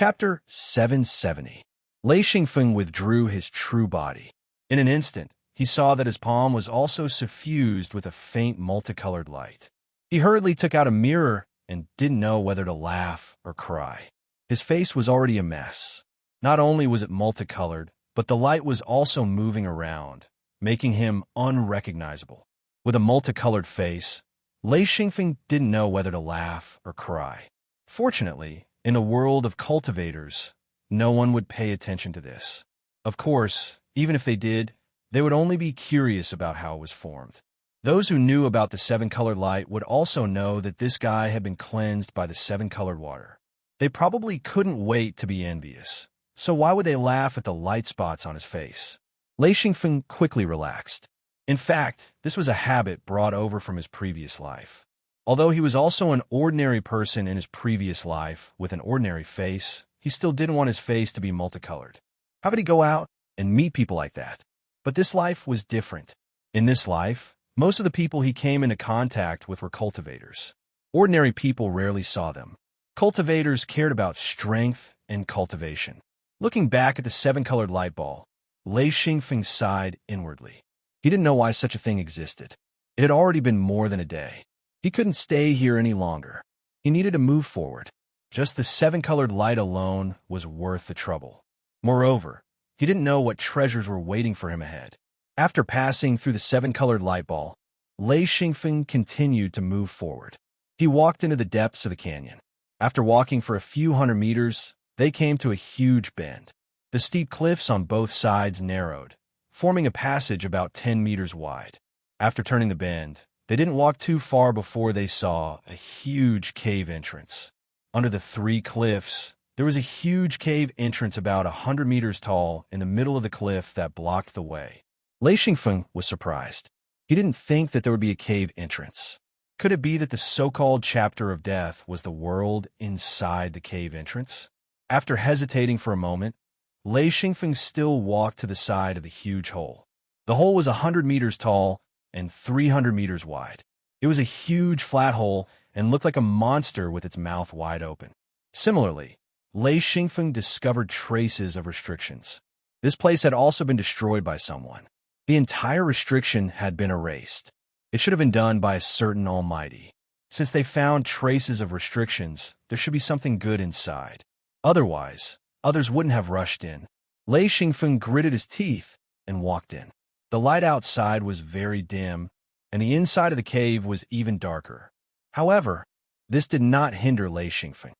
Chapter 770. Lei Xingfeng withdrew his true body. In an instant, he saw that his palm was also suffused with a faint multicolored light. He hurriedly took out a mirror and didn't know whether to laugh or cry. His face was already a mess. Not only was it multicolored, but the light was also moving around, making him unrecognizable. With a multicolored face, Lei Xingfeng didn't know whether to laugh or cry. Fortunately, in a world of cultivators, no one would pay attention to this. Of course, even if they did, they would only be curious about how it was formed. Those who knew about the seven-colored light would also know that this guy had been cleansed by the seven-colored water. They probably couldn't wait to be envious, so why would they laugh at the light spots on his face? Lei Xingfeng quickly relaxed. In fact, this was a habit brought over from his previous life. Although he was also an ordinary person in his previous life with an ordinary face, he still didn't want his face to be multicolored. How could he go out and meet people like that? But this life was different. In this life, most of the people he came into contact with were cultivators. Ordinary people rarely saw them. Cultivators cared about strength and cultivation. Looking back at the seven-colored light ball, Lei Xingfeng sighed inwardly. He didn't know why such a thing existed. It had already been more than a day. He couldn't stay here any longer. He needed to move forward. Just the seven-colored light alone was worth the trouble. Moreover, he didn't know what treasures were waiting for him ahead. After passing through the seven-colored light ball, Lei Xingfeng continued to move forward. He walked into the depths of the canyon. After walking for a few hundred meters, they came to a huge bend. The steep cliffs on both sides narrowed, forming a passage about 10 meters wide. After turning the bend, they didn't walk too far before they saw a huge cave entrance. Under the three cliffs, there was a huge cave entrance about 100 meters tall in the middle of the cliff that blocked the way. Lei Xingfeng was surprised. He didn't think that there would be a cave entrance. Could it be that the so-called chapter of death was the world inside the cave entrance? After hesitating for a moment, Lei Xingfeng still walked to the side of the huge hole. The hole was 100 meters tall and 300 meters wide. It was a huge flat hole and looked like a monster with its mouth wide open. Similarly, Lei Xingfeng discovered traces of restrictions. This place had also been destroyed by someone. The entire restriction had been erased. It should have been done by a certain almighty. Since they found traces of restrictions, there should be something good inside. Otherwise, others wouldn't have rushed in. Lei Xingfeng gritted his teeth and walked in. The light outside was very dim, and the inside of the cave was even darker. However, this did not hinder Lei Xingfeng.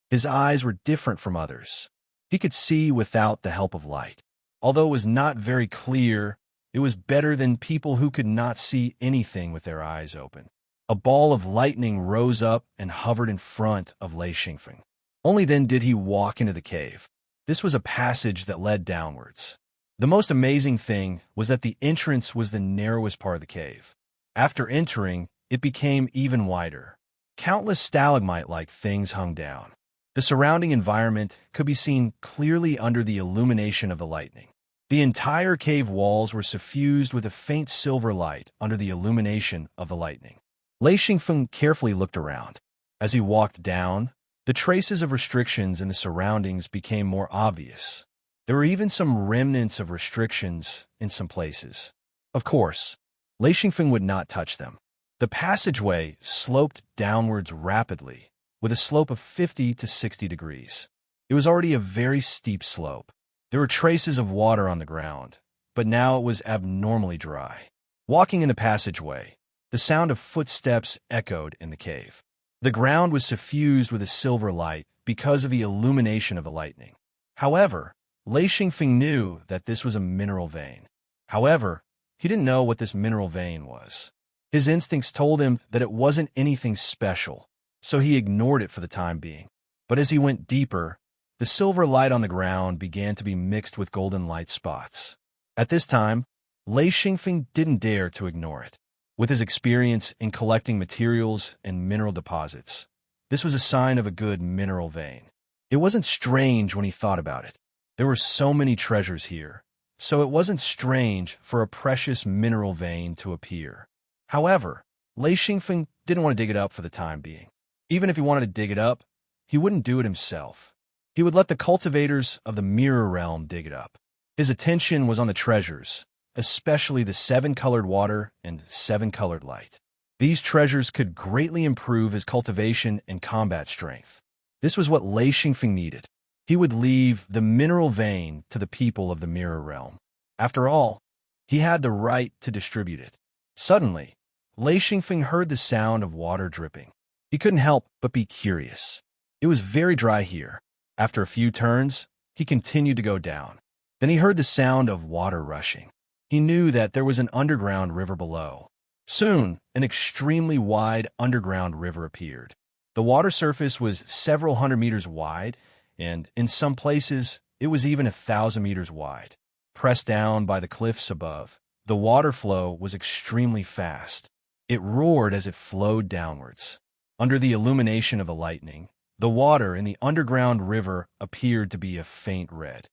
His eyes were different from others. He could see without the help of light. Although it was not very clear, it was better than people who could not see anything with their eyes open. A ball of lightning rose up and hovered in front of Lei Xingfeng. Only then did he walk into the cave. This was a passage that led downwards. The most amazing thing was that the entrance was the narrowest part of the cave. After entering, it became even wider. Countless stalagmite-like things hung down. The surrounding environment could be seen clearly under the illumination of the lightning. The entire cave walls were suffused with a faint silver light under the illumination of the lightning. Lei Xingfeng carefully looked around. As he walked down, the traces of restrictions in the surroundings became more obvious. There were even some remnants of restrictions in some places. Of course, Lei Xingfeng would not touch them. The passageway sloped downwards rapidly, with a slope of 50 to 60 degrees. It was already a very steep slope. There were traces of water on the ground, but now it was abnormally dry. Walking in the passageway, the sound of footsteps echoed in the cave. The ground was suffused with a silver light because of the illumination of the lightning. However, Lei Xingfeng knew that this was a mineral vein. However, he didn't know what this mineral vein was. His instincts told him that it wasn't anything special, so he ignored it for the time being. But as he went deeper, the silver light on the ground began to be mixed with golden light spots. At this time, Lei Xingfeng didn't dare to ignore it. With his experience in collecting materials and mineral deposits, this was a sign of a good mineral vein. It wasn't strange when he thought about it. There were so many treasures here, so it wasn't strange for a precious mineral vein to appear. However, Lei Xingfeng didn't want to dig it up for the time being. Even if he wanted to dig it up, he wouldn't do it himself. He would let the cultivators of the mirror realm dig it up. His attention was on the treasures, especially the 7-colored water and 7-colored light. These treasures could greatly improve his cultivation and combat strength. This was what Lei Xingfeng needed. He would leave the mineral vein to the people of the mirror realm. After all, he had the right to distribute it. Suddenly, Lei Xingfeng heard the sound of water dripping. He couldn't help but be curious. It was very dry here. After a few turns, he continued to go down. Then he heard the sound of water rushing. He knew that there was an underground river below. Soon, an extremely wide underground river appeared. The water surface was several hundred meters wide, and in some places, it was even 1,000 meters wide. Pressed down by the cliffs above, the water flow was extremely fast. It roared as it flowed downwards. Under the illumination of the lightning, the water in the underground river appeared to be a faint red.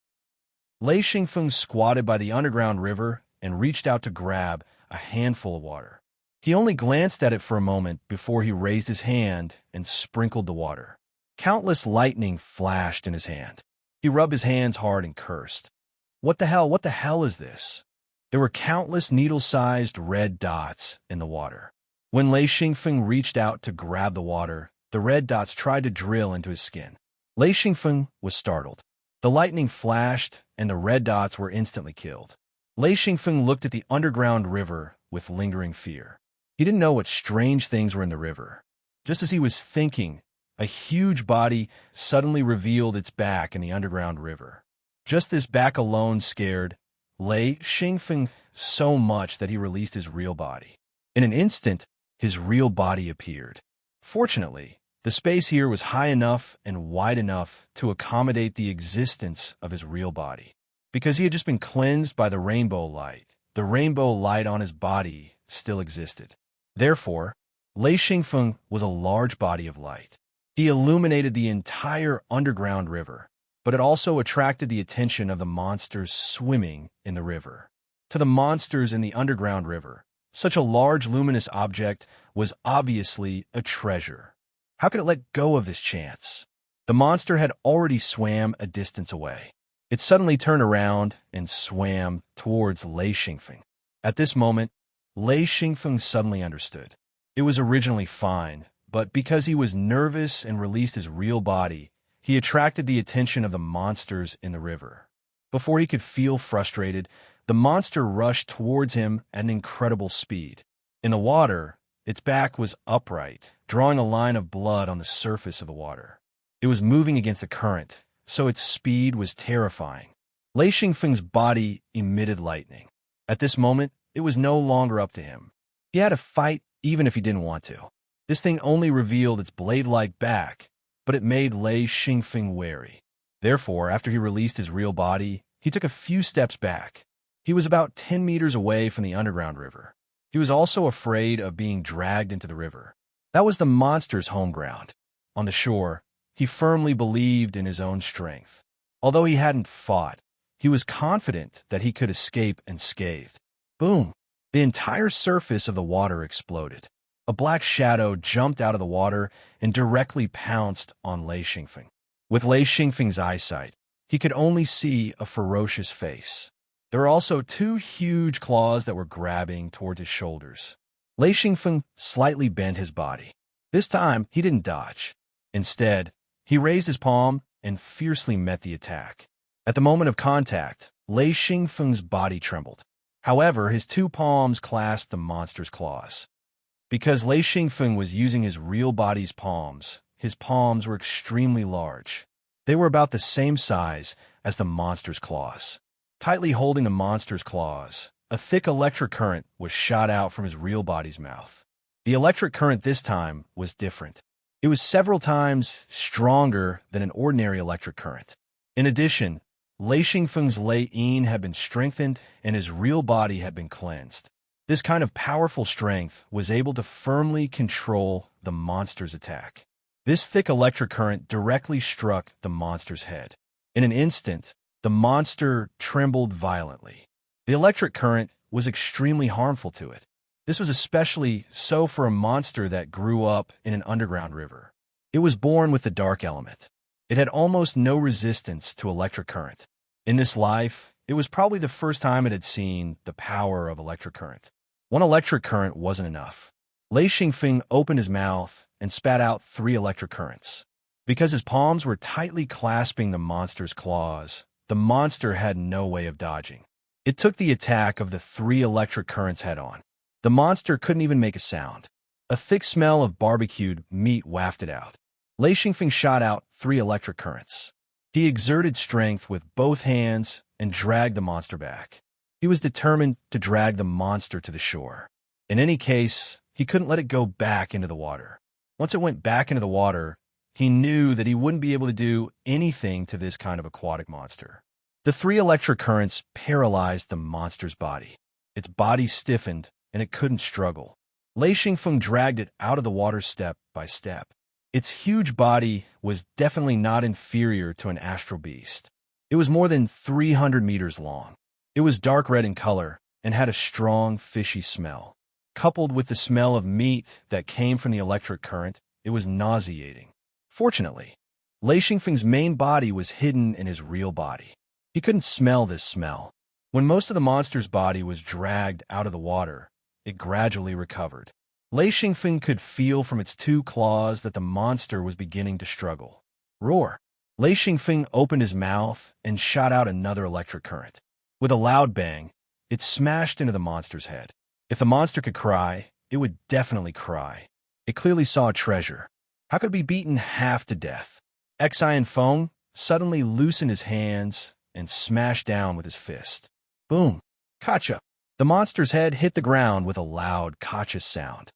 Lei Xingfeng squatted by the underground river and reached out to grab a handful of water. He only glanced at it for a moment before he raised his hand and sprinkled the water. Countless lightning flashed in his hand. He rubbed his hands hard and cursed. What the hell is this? There were countless needle-sized red dots in the water. When Lei Xingfeng reached out to grab the water, the red dots tried to drill into his skin. Lei Xingfeng was startled. The lightning flashed, and the red dots were instantly killed. Lei Xingfeng looked at the underground river with lingering fear. He didn't know what strange things were in the river. Just as he was thinking, a huge body suddenly revealed its back in the underground river. Just this back alone scared Lei Xingfeng so much that he released his real body. In an instant, his real body appeared. Fortunately, the space here was high enough and wide enough to accommodate the existence of his real body. Because he had just been cleansed by the rainbow light on his body still existed. Therefore, Lei Xingfeng was a large body of light. He illuminated the entire underground river, but it also attracted the attention of the monsters swimming in the river. To the monsters in the underground river, such a large luminous object was obviously a treasure. How could it let go of this chance? The monster had already swam a distance away. It suddenly turned around and swam towards Lei Xingfeng. At this moment, Lei Xingfeng suddenly understood. It was originally fine, but because he was nervous and released his real body, he attracted the attention of the monsters in the river. Before he could feel frustrated, the monster rushed towards him at an incredible speed. In the water, its back was upright, drawing a line of blood on the surface of the water. It was moving against the current, so its speed was terrifying. Lei Xingfeng's body emitted lightning. At this moment, it was no longer up to him. He had to fight even if he didn't want to. This thing only revealed its blade-like back, but it made Lei Xingfeng wary. Therefore, after he released his real body, he took a few steps back. He was about 10 meters away from the underground river. He was also afraid of being dragged into the river. That was the monster's home ground. On the shore, he firmly believed in his own strength. Although he hadn't fought, he was confident that he could escape unscathed. Boom! The entire surface of the water exploded. A black shadow jumped out of the water and directly pounced on Lei Xingfeng. With Lei Xingfeng's eyesight, he could only see a ferocious face. There were also 2 huge claws that were grabbing toward his shoulders. Lei Xingfeng slightly bent his body. This time, he didn't dodge. Instead, he raised his palm and fiercely met the attack. At the moment of contact, Lei Xingfeng's body trembled. However, his 2 palms clasped the monster's claws. Because Lei Xingfeng was using his real body's palms, his palms were extremely large. They were about the same size as the monster's claws. Tightly holding the monster's claws, a thick electric current was shot out from his real body's mouth. The electric current this time was different. It was several times stronger than an ordinary electric current. In addition, Lei Xingfeng's Lei Yin had been strengthened and his real body had been cleansed. This kind of powerful strength was able to firmly control the monster's attack. This thick electric current directly struck the monster's head. In an instant, the monster trembled violently. The electric current was extremely harmful to it. This was especially so for a monster that grew up in an underground river. It was born with the dark element. It had almost no resistance to electric current. In this life, it was probably the first time it had seen the power of electric current. One electric current wasn't enough. Lei Xingfeng opened his mouth and spat out 3 electric currents. Because his palms were tightly clasping the monster's claws, the monster had no way of dodging. It took the attack of the 3 electric currents head-on. The monster couldn't even make a sound. A thick smell of barbecued meat wafted out. Lei Xingfeng shot out 3 electric currents. He exerted strength with both hands and dragged the monster back. He was determined to drag the monster to the shore. In any case, he couldn't let it go back into the water. Once it went back into the water, he knew that he wouldn't be able to do anything to this kind of aquatic monster. The 3 electric currents paralyzed the monster's body. Its body stiffened, and it couldn't struggle. Lei Xingfeng dragged it out of the water step by step. Its huge body was definitely not inferior to an astral beast. It was more than 300 meters long. It was dark red in color and had a strong, fishy smell. Coupled with the smell of meat that came from the electric current, it was nauseating. Fortunately, Lei Xingfeng's main body was hidden in his real body. He couldn't smell this smell. When most of the monster's body was dragged out of the water, it gradually recovered. Lei Xingfeng could feel from its 2 claws that the monster was beginning to struggle. Roar! Lei Xingfeng opened his mouth and shot out another electric current. With a loud bang, it smashed into the monster's head. If the monster could cry, it would definitely cry. It clearly saw a treasure. How could it be beaten half to death? Xian Feng suddenly loosened his hands and smashed down with his fist. Boom! Kacha! The monster's head hit the ground with a loud kacha sound.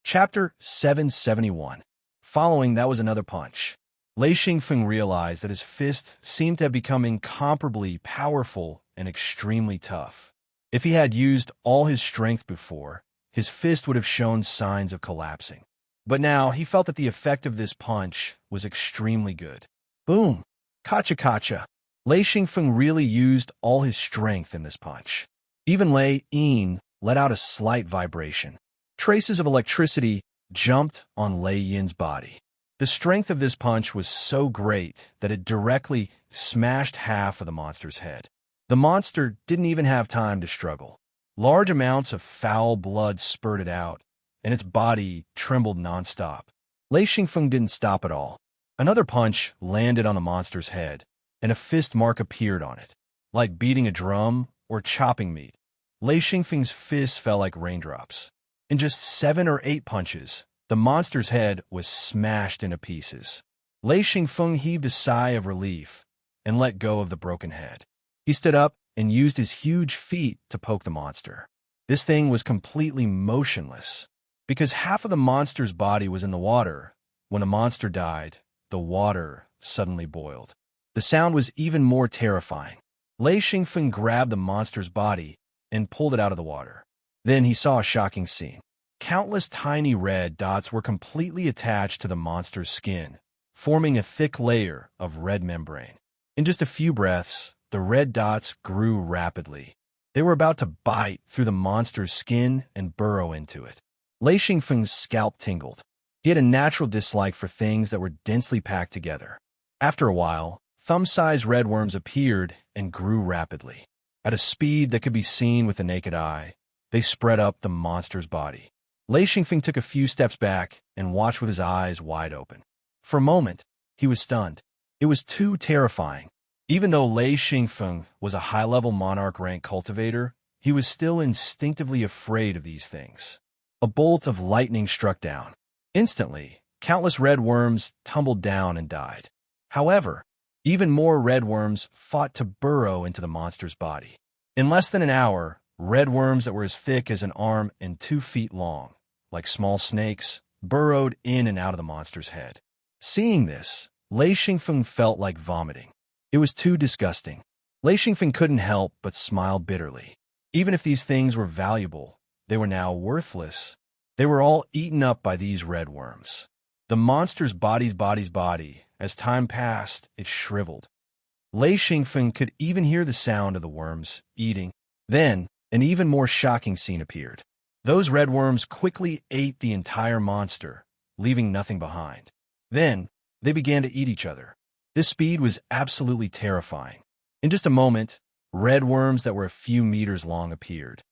Chapter 771. Following that was another punch. Lei Xingfeng realized that his fist seemed to have become incomparably powerful and extremely tough. If he had used all his strength before, his fist would have shown signs of collapsing. But now he felt that the effect of this punch was extremely good. Boom! Kacha kacha! Lei Xingfeng really used all his strength in this punch. Even Lei Yin let out a slight vibration. Traces of electricity jumped on Lei Yin's body. The strength of this punch was so great that it directly smashed half of the monster's head. The monster didn't even have time to struggle. Large amounts of foul blood spurted out, and its body trembled nonstop. Lei Xingfeng didn't stop at all. Another punch landed on the monster's head, and a fist mark appeared on it. Like beating a drum or chopping meat, Lei Xingfeng's fists fell like raindrops. In just 7 or 8 punches, the monster's head was smashed into pieces. Lei Xingfeng heaved a sigh of relief and let go of the broken head. He stood up and used his huge feet to poke the monster. This thing was completely motionless. Because half of the monster's body was in the water, when the monster died, the water suddenly boiled. The sound was even more terrifying. Lei Xingfeng grabbed the monster's body and pulled it out of the water. Then he saw a shocking scene. Countless tiny red dots were completely attached to the monster's skin, forming a thick layer of red membrane. In just a few breaths, the red dots grew rapidly. They were about to bite through the monster's skin and burrow into it. Lei Xingfeng's scalp tingled. He had a natural dislike for things that were densely packed together. After a while, thumb-sized red worms appeared and grew rapidly. At a speed that could be seen with the naked eye, they spread up the monster's body. Lei Xingfeng took a few steps back and watched with his eyes wide open. For a moment, he was stunned. It was too terrifying. Even though Lei Xingfeng was a high-level monarch rank cultivator, he was still instinctively afraid of these things. A bolt of lightning struck down. Instantly, countless red worms tumbled down and died. However, even more red worms fought to burrow into the monster's body. In less than an hour, red worms that were as thick as an arm and 2 feet long, like small snakes, burrowed in and out of the monster's head. Seeing this, Lei Xingfeng felt like vomiting. It was too disgusting. Lei Xingfeng couldn't help but smile bitterly. Even if these things were valuable, they were now worthless. They were all eaten up by these red worms. The monster's body, as time passed, it shriveled. Lei Xingfeng could even hear the sound of the worms eating. Then, an even more shocking scene appeared. Those red worms quickly ate the entire monster, leaving nothing behind. Then, They began to eat each other. This speed was absolutely terrifying. In just a moment, red worms that were a few meters long appeared.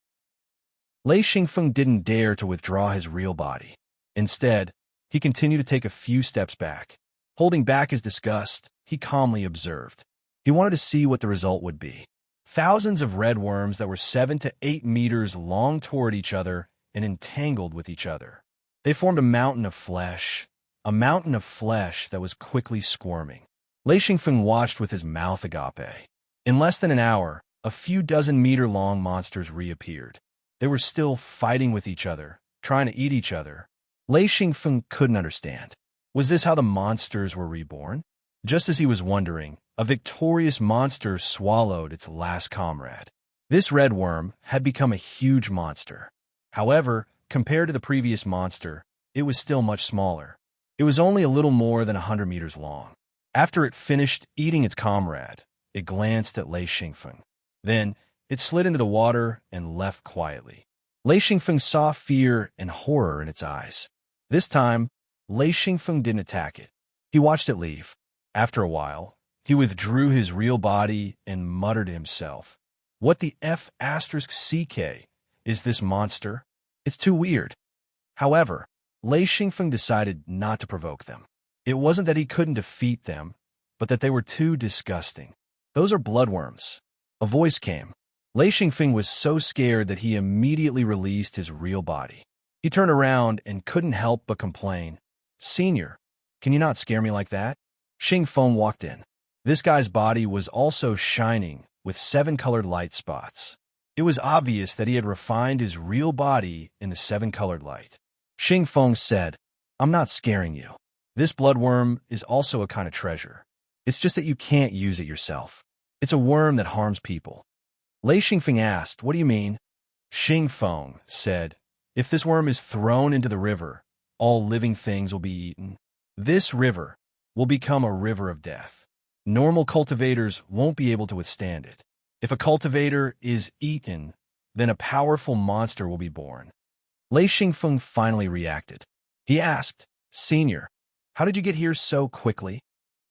Lei Xingfeng didn't dare to withdraw his real body. Instead, he continued to take a few steps back. Holding back his disgust, he calmly observed. He wanted to see what the result would be. Thousands of red worms that were 7 to 8 meters long toward each other and entangled with each other. They formed a mountain of flesh that was quickly squirming. Lei Xingfeng watched with his mouth agape. In less than an hour, a few dozen-meter-long monsters reappeared. They were still fighting with each other, trying to eat each other. Lei Xingfeng couldn't understand. Was this how the monsters were reborn? Just as he was wondering, a victorious monster swallowed its last comrade. This red worm had become a huge monster. However, compared to the previous monster, it was still much smaller. It was only a little more than 100 meters long. After it finished eating its comrade, it glanced at Lei Xingfeng. Then, it slid into the water and left quietly. Lei Xingfeng saw fear and horror in its eyes. This time, Lei Xingfeng didn't attack it. He watched it leave. After a while, he withdrew his real body and muttered to himself, "What the F***CK is this monster? It's too weird." However, Lei Xingfeng decided not to provoke them. It wasn't that he couldn't defeat them, but that they were too disgusting. "Those are bloodworms." A voice came. Lei Xingfeng was so scared that he immediately released his real body. He turned around and couldn't help but complain, "Senior, can you not scare me like that?" Xingfeng walked in. This guy's body was also shining with 7 colored light spots. It was obvious that he had refined his real body in the 7 colored light. Xingfeng said, "I'm not scaring you. This bloodworm is also a kind of treasure. It's just that you can't use it yourself. It's a worm that harms people." Lei Xingfeng asked, "What do you mean?" Xingfeng said, "If this worm is thrown into the river, all living things will be eaten. This river will become a river of death. Normal cultivators won't be able to withstand it. If a cultivator is eaten, then a powerful monster will be born." Lei Xingfeng finally reacted. He asked, "Senior, how did you get here so quickly?"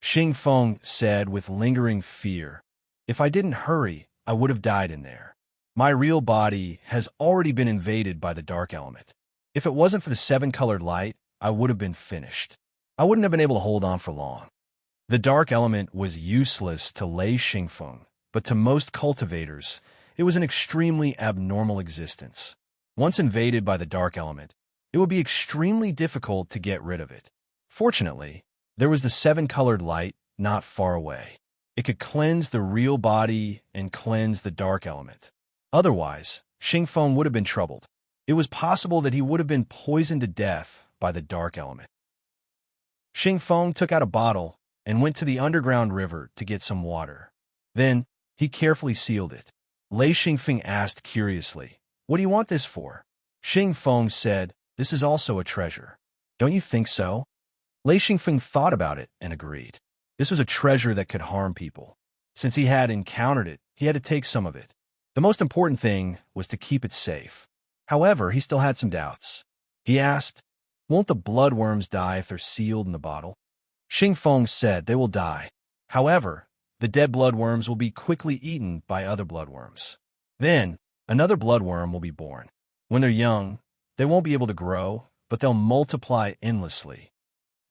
Xingfeng said with lingering fear, "If I didn't hurry, I would have died in there. My real body has already been invaded by the dark element. If it wasn't for the 7-colored light, I would have been finished. I wouldn't have been able to hold on for long." The dark element was useless to Lei Xingfeng, but to most cultivators, it was an extremely abnormal existence. Once invaded by the dark element, it would be extremely difficult to get rid of it. Fortunately, there was the 7-colored light not far away. It could cleanse the real body and cleanse the dark element. Otherwise, Xingfeng would have been troubled. It was possible that he would have been poisoned to death by the dark element. Xingfeng took out a bottle and went to the underground river to get some water. Then, he carefully sealed it. Lei Xingfeng asked curiously, "What do you want this for?" Xingfeng said, "This is also a treasure. Don't you think so?" Lei Xingfeng thought about it and agreed. This was a treasure that could harm people. Since he had encountered it, he had to take some of it. The most important thing was to keep it safe. However, he still had some doubts. He asked, "Won't the bloodworms die if they're sealed in the bottle?" Xingfeng said they will die. However, the dead bloodworms will be quickly eaten by other bloodworms. Then, another bloodworm will be born. When they're young, they won't be able to grow, but they'll multiply endlessly.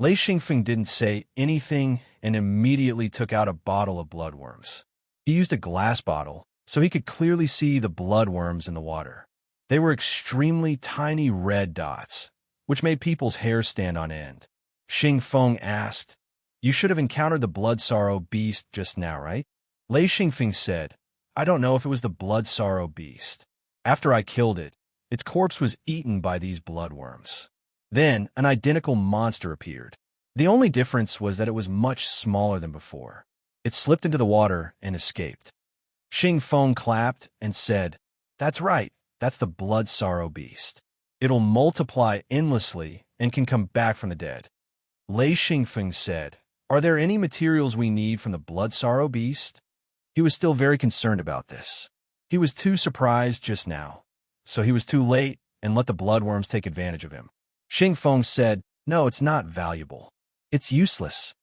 Lei Xingfeng didn't say anything and immediately took out a bottle of bloodworms. He used a glass bottle so he could clearly see the bloodworms in the water. They were extremely tiny red dots, which made people's hair stand on end. Xingfeng asked, "You should have encountered the blood sorrow beast just now, right?" Lei Xingfeng said, "I don't know if it was the blood sorrow beast. After I killed it, its corpse was eaten by these bloodworms. Then an identical monster appeared. The only difference was that it was much smaller than before. It slipped into the water and escaped." Xingfeng clapped and said, "That's right, that's the blood sorrow beast. It'll multiply endlessly and can come back from the dead." Lei Xingfeng said, "Are there any materials we need from the blood sorrow beast?" He was still very concerned about this. He was too surprised just now, so he was too late and let the bloodworms take advantage of him. Xingfeng said, "No, it's not valuable. It's useless.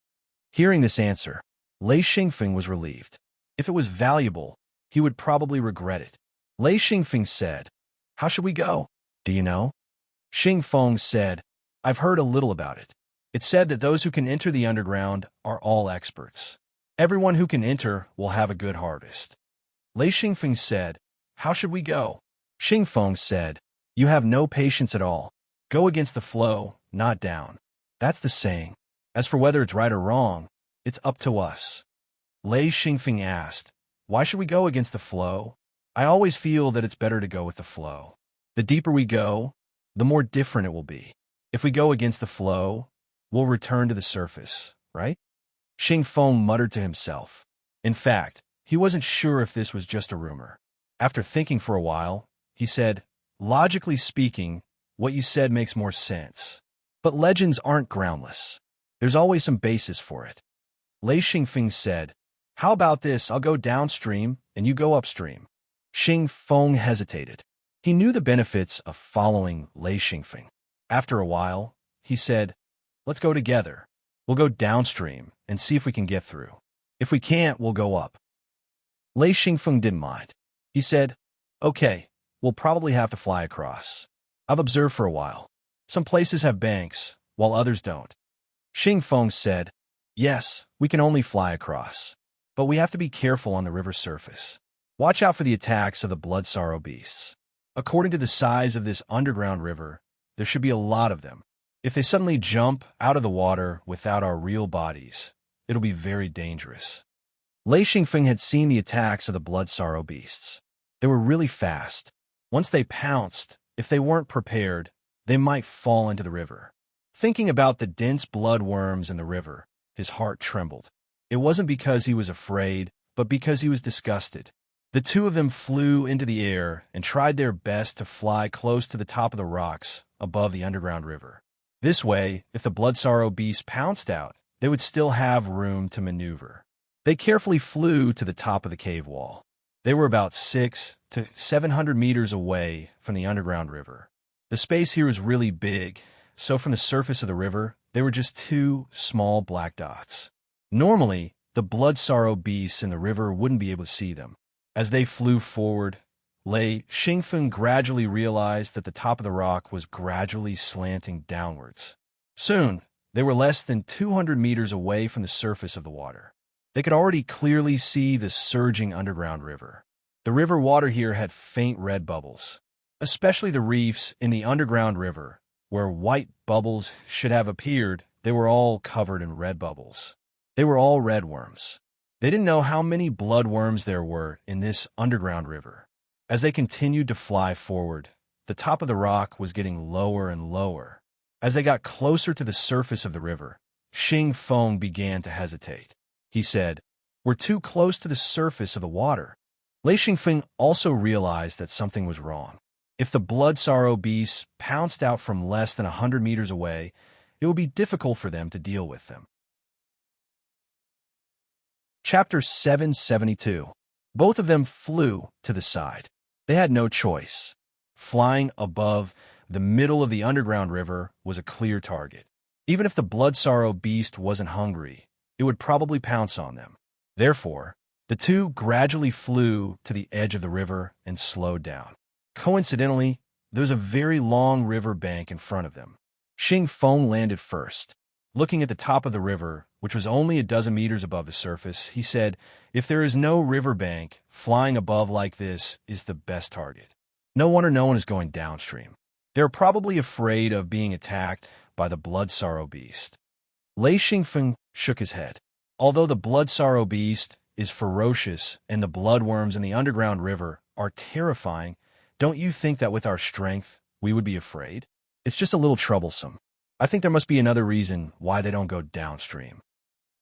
Hearing this answer, Lei Xingfeng was relieved. If it was valuable, he would probably regret it. Lei Xingfeng said, "How should we go? Do you know?" Xing Feng said, "I've heard a little about it. It's said that those who can enter the underground are all experts. Everyone who can enter will have a good harvest." Lei Xingfeng said, "How should we go?" Xing Feng said, "You have no patience at all. Go against the flow, not down. That's the saying. As for whether it's right or wrong, it's up to us." Lei Xingfeng asked, "Why should we go against the flow?" "I always feel that it's better to go with the flow. The deeper we go, the more different it will be. If we go against the flow, we'll return to the surface, right?" Xing Feng muttered to himself. In fact, he wasn't sure if this was just a rumor. After thinking for a while, he said, "Logically speaking, what you said makes more sense. But legends aren't groundless. There's always some basis for it." Lei Xingfeng said, "How about this? I'll go downstream and you go upstream." Xing Feng hesitated. He knew the benefits of following Lei Xingfeng. After a while, he said, "Let's go together. We'll go downstream and see if we can get through. If we can't, we'll go up." Lei Xingfeng didn't mind. He said, "Okay, we'll probably have to fly across. I've observed for a while. Some places have banks, while others don't." Xing Feng said, "Yes, we can only fly across. But we have to be careful on the river surface. Watch out for the attacks of the blood sorrow beasts. According to the size of this underground river, there should be a lot of them. If they suddenly jump out of the water without our real bodies, it'll be very dangerous." Lei Xingfeng had seen the attacks of the blood sorrow beasts. They were really fast. Once they pounced, if they weren't prepared, they might fall into the river. Thinking about the dense blood worms in the river, his heart trembled. It wasn't because he was afraid, but because he was disgusted. The two of them flew into the air and tried their best to fly close to the top of the rocks above the underground river. This way, if the blood sorrow beast pounced out, they would still have room to maneuver. They carefully flew to the top of the cave wall. They were about 600 to 700 meters away from the underground river. The space here was really big, so from the surface of the river, they were just two small black dots. Normally, the blood sorrow beasts in the river wouldn't be able to see them. As they flew forward, Lei Xingfeng gradually realized that the top of the rock was gradually slanting downwards. Soon, they were less than 200 meters away from the surface of the water. They could already clearly see the surging underground river. The river water here had faint red bubbles, especially the reefs in the underground river, where white bubbles should have appeared. They were all covered in red bubbles. They were all red worms. They didn't know how many blood worms there were in this underground river. As they continued to fly forward, the top of the rock was getting lower and lower. As they got closer to the surface of the river, Xing Feng began to hesitate. He said, "We're too close to the surface of the water." Lei Xingfeng also realized that something was wrong. If the blood sorrow beasts pounced out from less than 100 meters away, it would be difficult for them to deal with them. Chapter 772. Both of them flew to the side. They had no choice. Flying above the middle of the underground river was a clear target. Even if the blood sorrow beast wasn't hungry, it would probably pounce on them. Therefore, the two gradually flew to the edge of the river and slowed down. Coincidentally, there was a very long river bank in front of them. Xing Feng landed first. Looking at the top of the river, which was only a dozen meters above the surface, he said, "If there is no river bank, flying above like this is the best target. No wonder no one is going downstream. They're probably afraid of being attacked by the blood sorrow beast." Lei Xingfeng shook his head. Although the blood sorrow beast is ferocious and the bloodworms in the underground river are terrifying, don't you think that with our strength, we would be afraid? It's just a little troublesome. I think there must be another reason why they don't go downstream.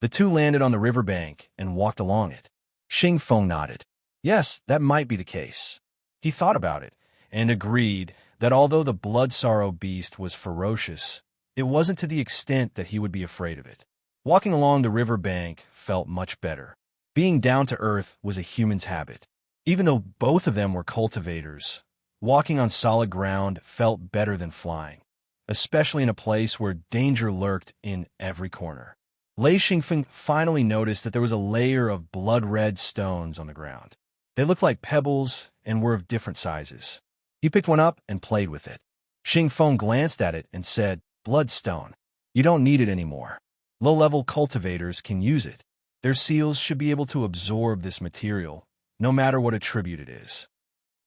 The two landed on the river bank and walked along it. Xing Feng nodded. Yes, that might be the case. He thought about it and agreed that although the blood sorrow beast was ferocious, it wasn't to the extent that he would be afraid of it. Walking along the river bank felt much better. Being down to earth was a human's habit. Even though both of them were cultivators, walking on solid ground felt better than flying. especially in a place where danger lurked in every corner. Lei Xingfeng finally noticed that there was a layer of blood-red stones on the ground. They looked like pebbles and were of different sizes. He picked one up and played with it. Xingfeng glanced at it and said, "Bloodstone. You don't need it anymore. Low-level cultivators can use it. Their seals should be able to absorb this material, no matter what attribute it is."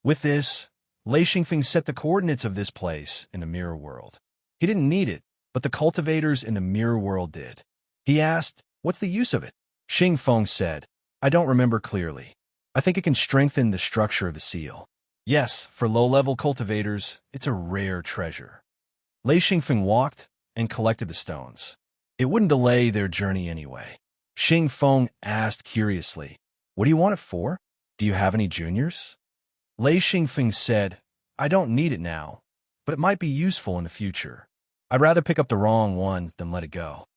With this, Lei Xingfeng set the coordinates of this place in the mirror world. He didn't need it, but the cultivators in the mirror world did. He asked, "What's the use of it?" Xingfeng said, "I don't remember clearly. I think it can strengthen the structure of the seal. Yes, for low-level cultivators, it's a rare treasure." Lei Xingfeng walked and collected the stones. It wouldn't delay their journey anyway. Xingfeng asked curiously, "What do you want it for? Do you have any juniors?" Lei Xingfeng said, "I don't need it now, but it might be useful in the future. I'd rather pick up the wrong one than let it go."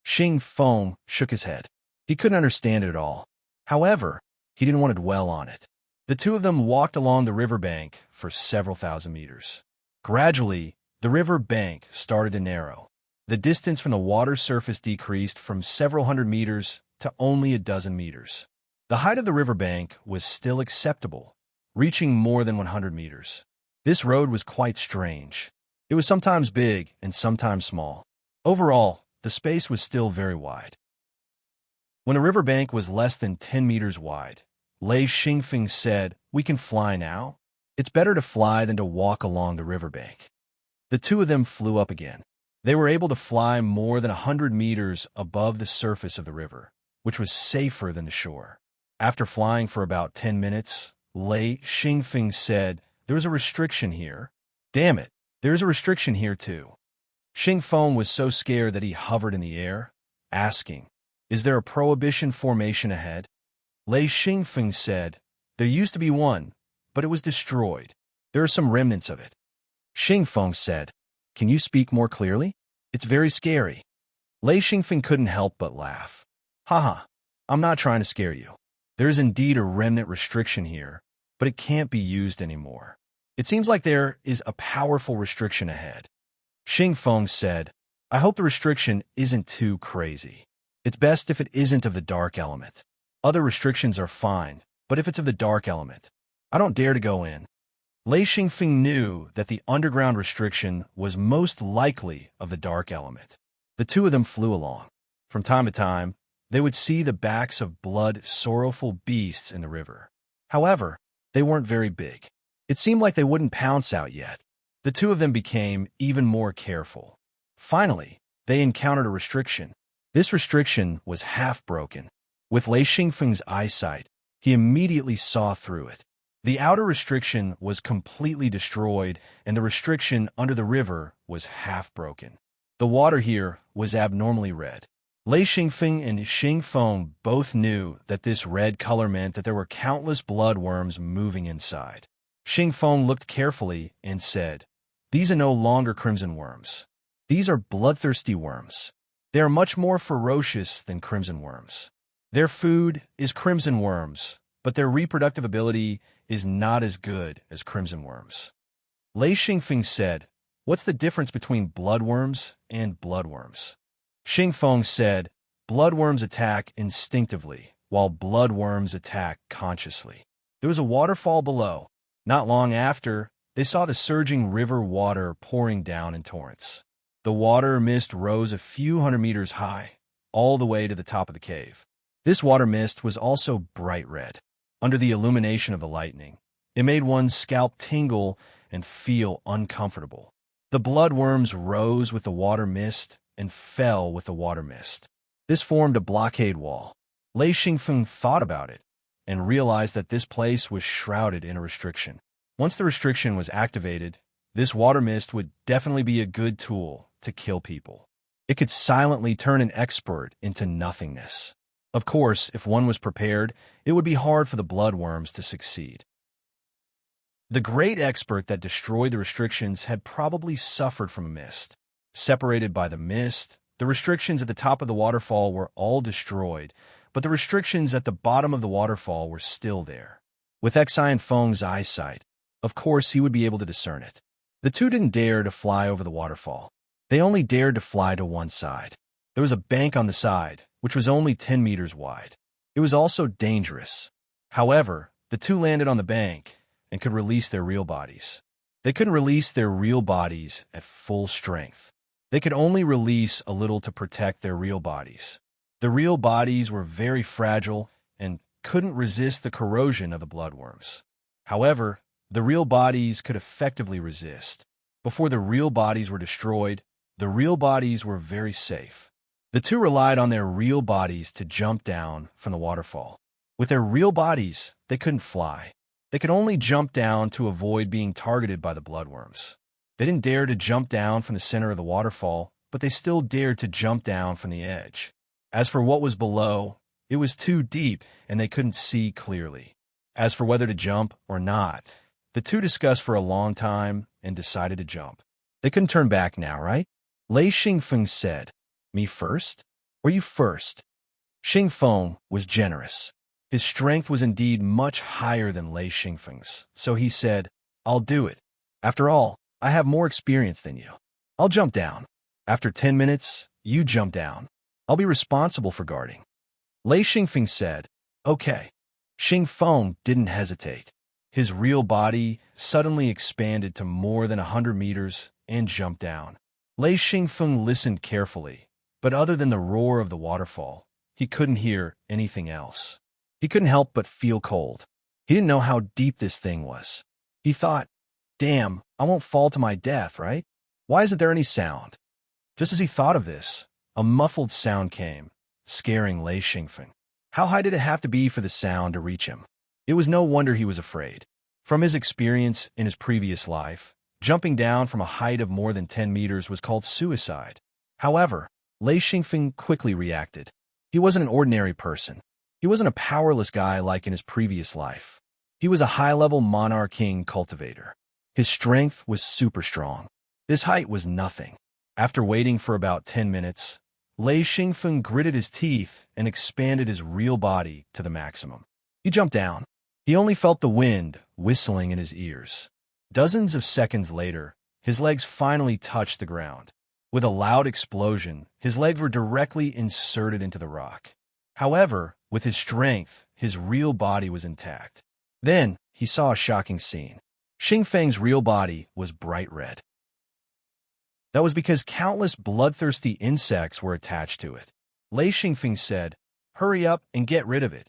Xingfeng shook his head. He couldn't understand it at all. However, he didn't want to dwell on it. The two of them walked along the riverbank for several thousand meters. Gradually, the river bank started to narrow. The distance from the water surface decreased from several hundred meters to only a dozen meters. The height of the riverbank was still acceptable, reaching more than 100 meters. This road was quite strange. It was sometimes big and sometimes small. Overall, the space was still very wide. When the riverbank was less than 10 meters wide, Lei Xingfeng said, "We can fly now? It's better to fly than to walk along the riverbank." The two of them flew up again. They were able to fly more than 100 meters above the surface of the river, which was safer than the shore. After flying for about 10 minutes, Lei Xingfeng said, "There was a restriction here." "Damn it, there's a restriction here too." Xingfeng was so scared that he hovered in the air, asking, "Is there a prohibition formation ahead?" Lei Xingfeng said, "There used to be one, but it was destroyed. There are some remnants of it." Xingfeng said, "Can you speak more clearly? It's very scary." Lei Xingfeng couldn't help but laugh. "Haha, I'm not trying to scare you. There is indeed a remnant restriction here, but it can't be used anymore. It seems like there is a powerful restriction ahead." Xingfeng said, "I hope the restriction isn't too crazy. It's best if it isn't of the dark element. Other restrictions are fine, but if it's of the dark element, I don't dare to go in." Lei Xingfeng knew that the underground restriction was most likely of the dark element. The two of them flew along. From time to time, they would see the backs of blood, sorrowful beasts in the river. However, they weren't very big. It seemed like they wouldn't pounce out yet. The two of them became even more careful. Finally, they encountered a restriction. This restriction was half broken. With Lei Xingfeng's eyesight, he immediately saw through it. The outer restriction was completely destroyed, and the restriction under the river was half broken. The water here was abnormally red. Lei Xingfeng and Xingfeng both knew that this red color meant that there were countless bloodworms moving inside. Xingfeng looked carefully and said, "These are no longer crimson worms. These are bloodthirsty worms. They are much more ferocious than crimson worms. Their food is crimson worms, but their reproductive ability is not as good as crimson worms." Lei Xingfeng said, "What's the difference between bloodworms and bloodworms?" Xingfeng said, "Bloodworms attack instinctively, while bloodworms attack consciously." There was a waterfall below. Not long after, they saw the surging river water pouring down in torrents. The water mist rose a few hundred meters high, all the way to the top of the cave. This water mist was also bright red. Under the illumination of the lightning, it made one's scalp tingle and feel uncomfortable. The bloodworms rose with the water mist and fell with the water mist. This formed a blockade wall. Lei Xingfeng thought about it and realized that this place was shrouded in a restriction. Once the restriction was activated, this water mist would definitely be a good tool to kill people. It could silently turn an expert into nothingness. Of course, if one was prepared, it would be hard for the bloodworms to succeed. The great expert that destroyed the restrictions had probably suffered from a mist. Separated by the mist, the restrictions at the top of the waterfall were all destroyed, but the restrictions at the bottom of the waterfall were still there. With Xingfeng's eyesight, of course he would be able to discern it. The two didn't dare to fly over the waterfall. They only dared to fly to one side. There was a bank on the side, which was only 10 meters wide. It was also dangerous. However, the two landed on the bank and could release their real bodies. They couldn't release their real bodies at full strength. They could only release a little to protect their real bodies. The real bodies were very fragile and couldn't resist the corrosion of the bloodworms. However, the real bodies could effectively resist. Before the real bodies were destroyed, the real bodies were very safe. The two relied on their real bodies to jump down from the waterfall. With their real bodies, they couldn't fly. They could only jump down to avoid being targeted by the bloodworms. They didn't dare to jump down from the center of the waterfall, but they still dared to jump down from the edge. As for what was below, it was too deep and they couldn't see clearly. As for whether to jump or not, the two discussed for a long time and decided to jump. They couldn't turn back now, right? Lei Xingfeng said, "Me first? Or you first?" Xingfeng was generous. His strength was indeed much higher than Lei Xingfeng's, so he said, "I'll do it. After all, I have more experience than you. I'll jump down. After 10 minutes, you jump down. I'll be responsible for guarding." Lei Xingfeng said, "Okay." Xingfeng didn't hesitate. His real body suddenly expanded to more than 100 meters and jumped down. Lei Xingfeng listened carefully, but other than the roar of the waterfall, he couldn't hear anything else. He couldn't help but feel cold. He didn't know how deep this thing was. He thought, "Damn, I won't fall to my death, right? Why isn't there any sound?" Just as he thought of this, a muffled sound came, scaring Lei Xingfeng. How high did it have to be for the sound to reach him? It was no wonder he was afraid. From his experience in his previous life, jumping down from a height of more than 10 meters was called suicide. However, Lei Xingfeng quickly reacted. He wasn't an ordinary person. He wasn't a powerless guy like in his previous life. He was a high-level monarch king cultivator. His strength was super strong. His height was nothing. After waiting for about 10 minutes, Lei Xingfeng gritted his teeth and expanded his real body to the maximum. He jumped down. He only felt the wind whistling in his ears. Dozens of seconds later, his legs finally touched the ground. With a loud explosion, his legs were directly inserted into the rock. However, with his strength, his real body was intact. Then, he saw a shocking scene. Xingfeng's real body was bright red. That was because countless bloodthirsty insects were attached to it. Lei Xingfeng said, "Hurry up and get rid of it."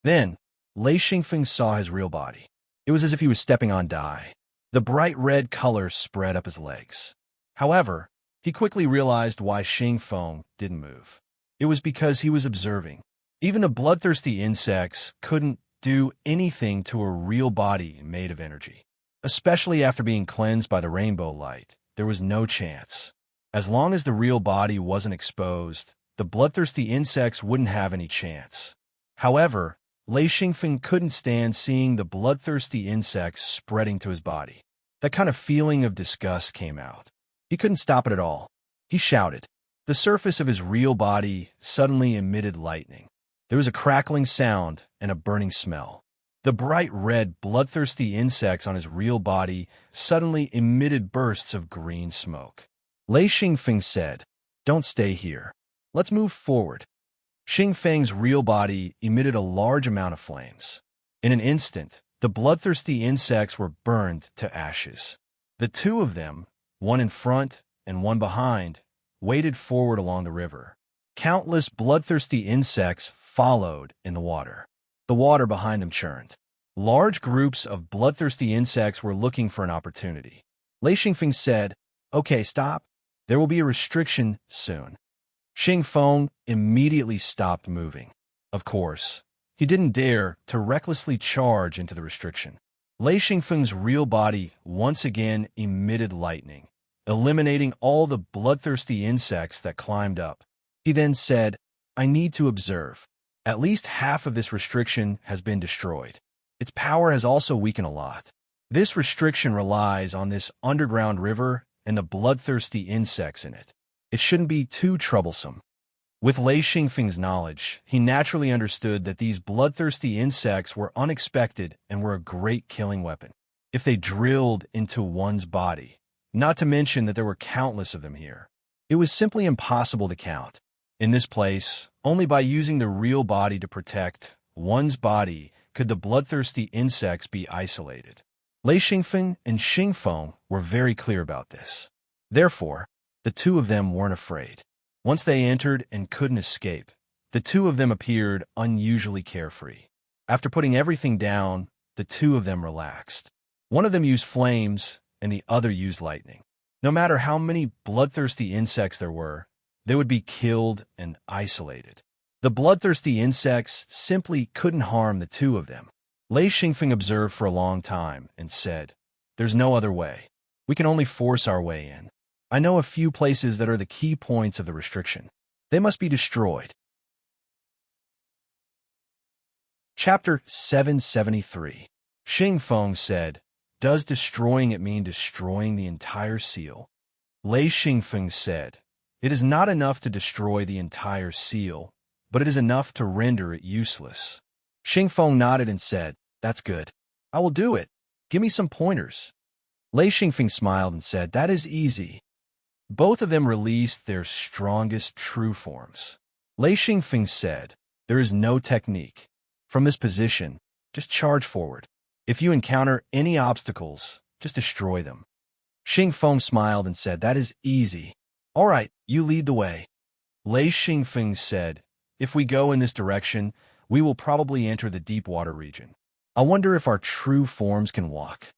Then, Lei Xingfeng saw his real body. It was as if he was stepping on dye. The bright red color spread up his legs. However, he quickly realized why Xingfeng didn't move. It was because he was observing. Even the bloodthirsty insects couldn't do anything to a real body made of energy. Especially after being cleansed by the rainbow light, there was no chance. As long as the real body wasn't exposed, the bloodthirsty insects wouldn't have any chance. However, Lei Xingfeng couldn't stand seeing the bloodthirsty insects spreading to his body. That kind of feeling of disgust came out. He couldn't stop it at all. He shouted. The surface of his real body suddenly emitted lightning. There was a crackling sound and a burning smell. The bright red, bloodthirsty insects on his real body suddenly emitted bursts of green smoke. Lei Xingfeng said, "Don't stay here. Let's move forward." Xingfeng's real body emitted a large amount of flames. In an instant, the bloodthirsty insects were burned to ashes. The two of them, one in front and one behind, waded forward along the river. Countless bloodthirsty insects followed in the water. The water behind them churned. Large groups of bloodthirsty insects were looking for an opportunity. Lei Xingfeng said, "Okay, stop. There will be a restriction soon." Xingfeng immediately stopped moving. Of course, he didn't dare to recklessly charge into the restriction. Lei Xingfeng's real body once again emitted lightning, eliminating all the bloodthirsty insects that climbed up. He then said, "I need to observe. At least half of this restriction has been destroyed. Its power has also weakened a lot. This restriction relies on this underground river and the bloodthirsty insects in it. It shouldn't be too troublesome." With Lei Xingfeng's knowledge, he naturally understood that these bloodthirsty insects were unexpected and were a great killing weapon. If they drilled into one's body, not to mention that there were countless of them here. It was simply impossible to count. In this place, only by using the real body to protect one's body could the bloodthirsty insects be isolated. Lei Xingfeng and Xingfeng were very clear about this. Therefore, the two of them weren't afraid. Once they entered and couldn't escape, the two of them appeared unusually carefree. After putting everything down, the two of them relaxed. One of them used flames, and the other used lightning. No matter how many bloodthirsty insects there were, they would be killed and isolated. The bloodthirsty insects simply couldn't harm the two of them. Lei Xingfeng observed for a long time and said, "There's no other way. We can only force our way in. I know a few places that are the key points of the restriction. They must be destroyed." Chapter 773. Xingfeng said, "Does destroying it mean destroying the entire seal?" Lei Xingfeng said, "It is not enough to destroy the entire seal, but it is enough to render it useless." Xingfeng nodded and said, "That's good. I will do it. Give me some pointers." Lei Xingfeng smiled and said, "That is easy." Both of them released their strongest true forms. Lei Xingfeng said, "There is no technique. From this position, just charge forward. If you encounter any obstacles, just destroy them." Xingfeng smiled and said, "That is easy. All right, you lead the way." Lei Xingfeng said, "If we go in this direction, we will probably enter the deep water region. I wonder if our true forms can walk."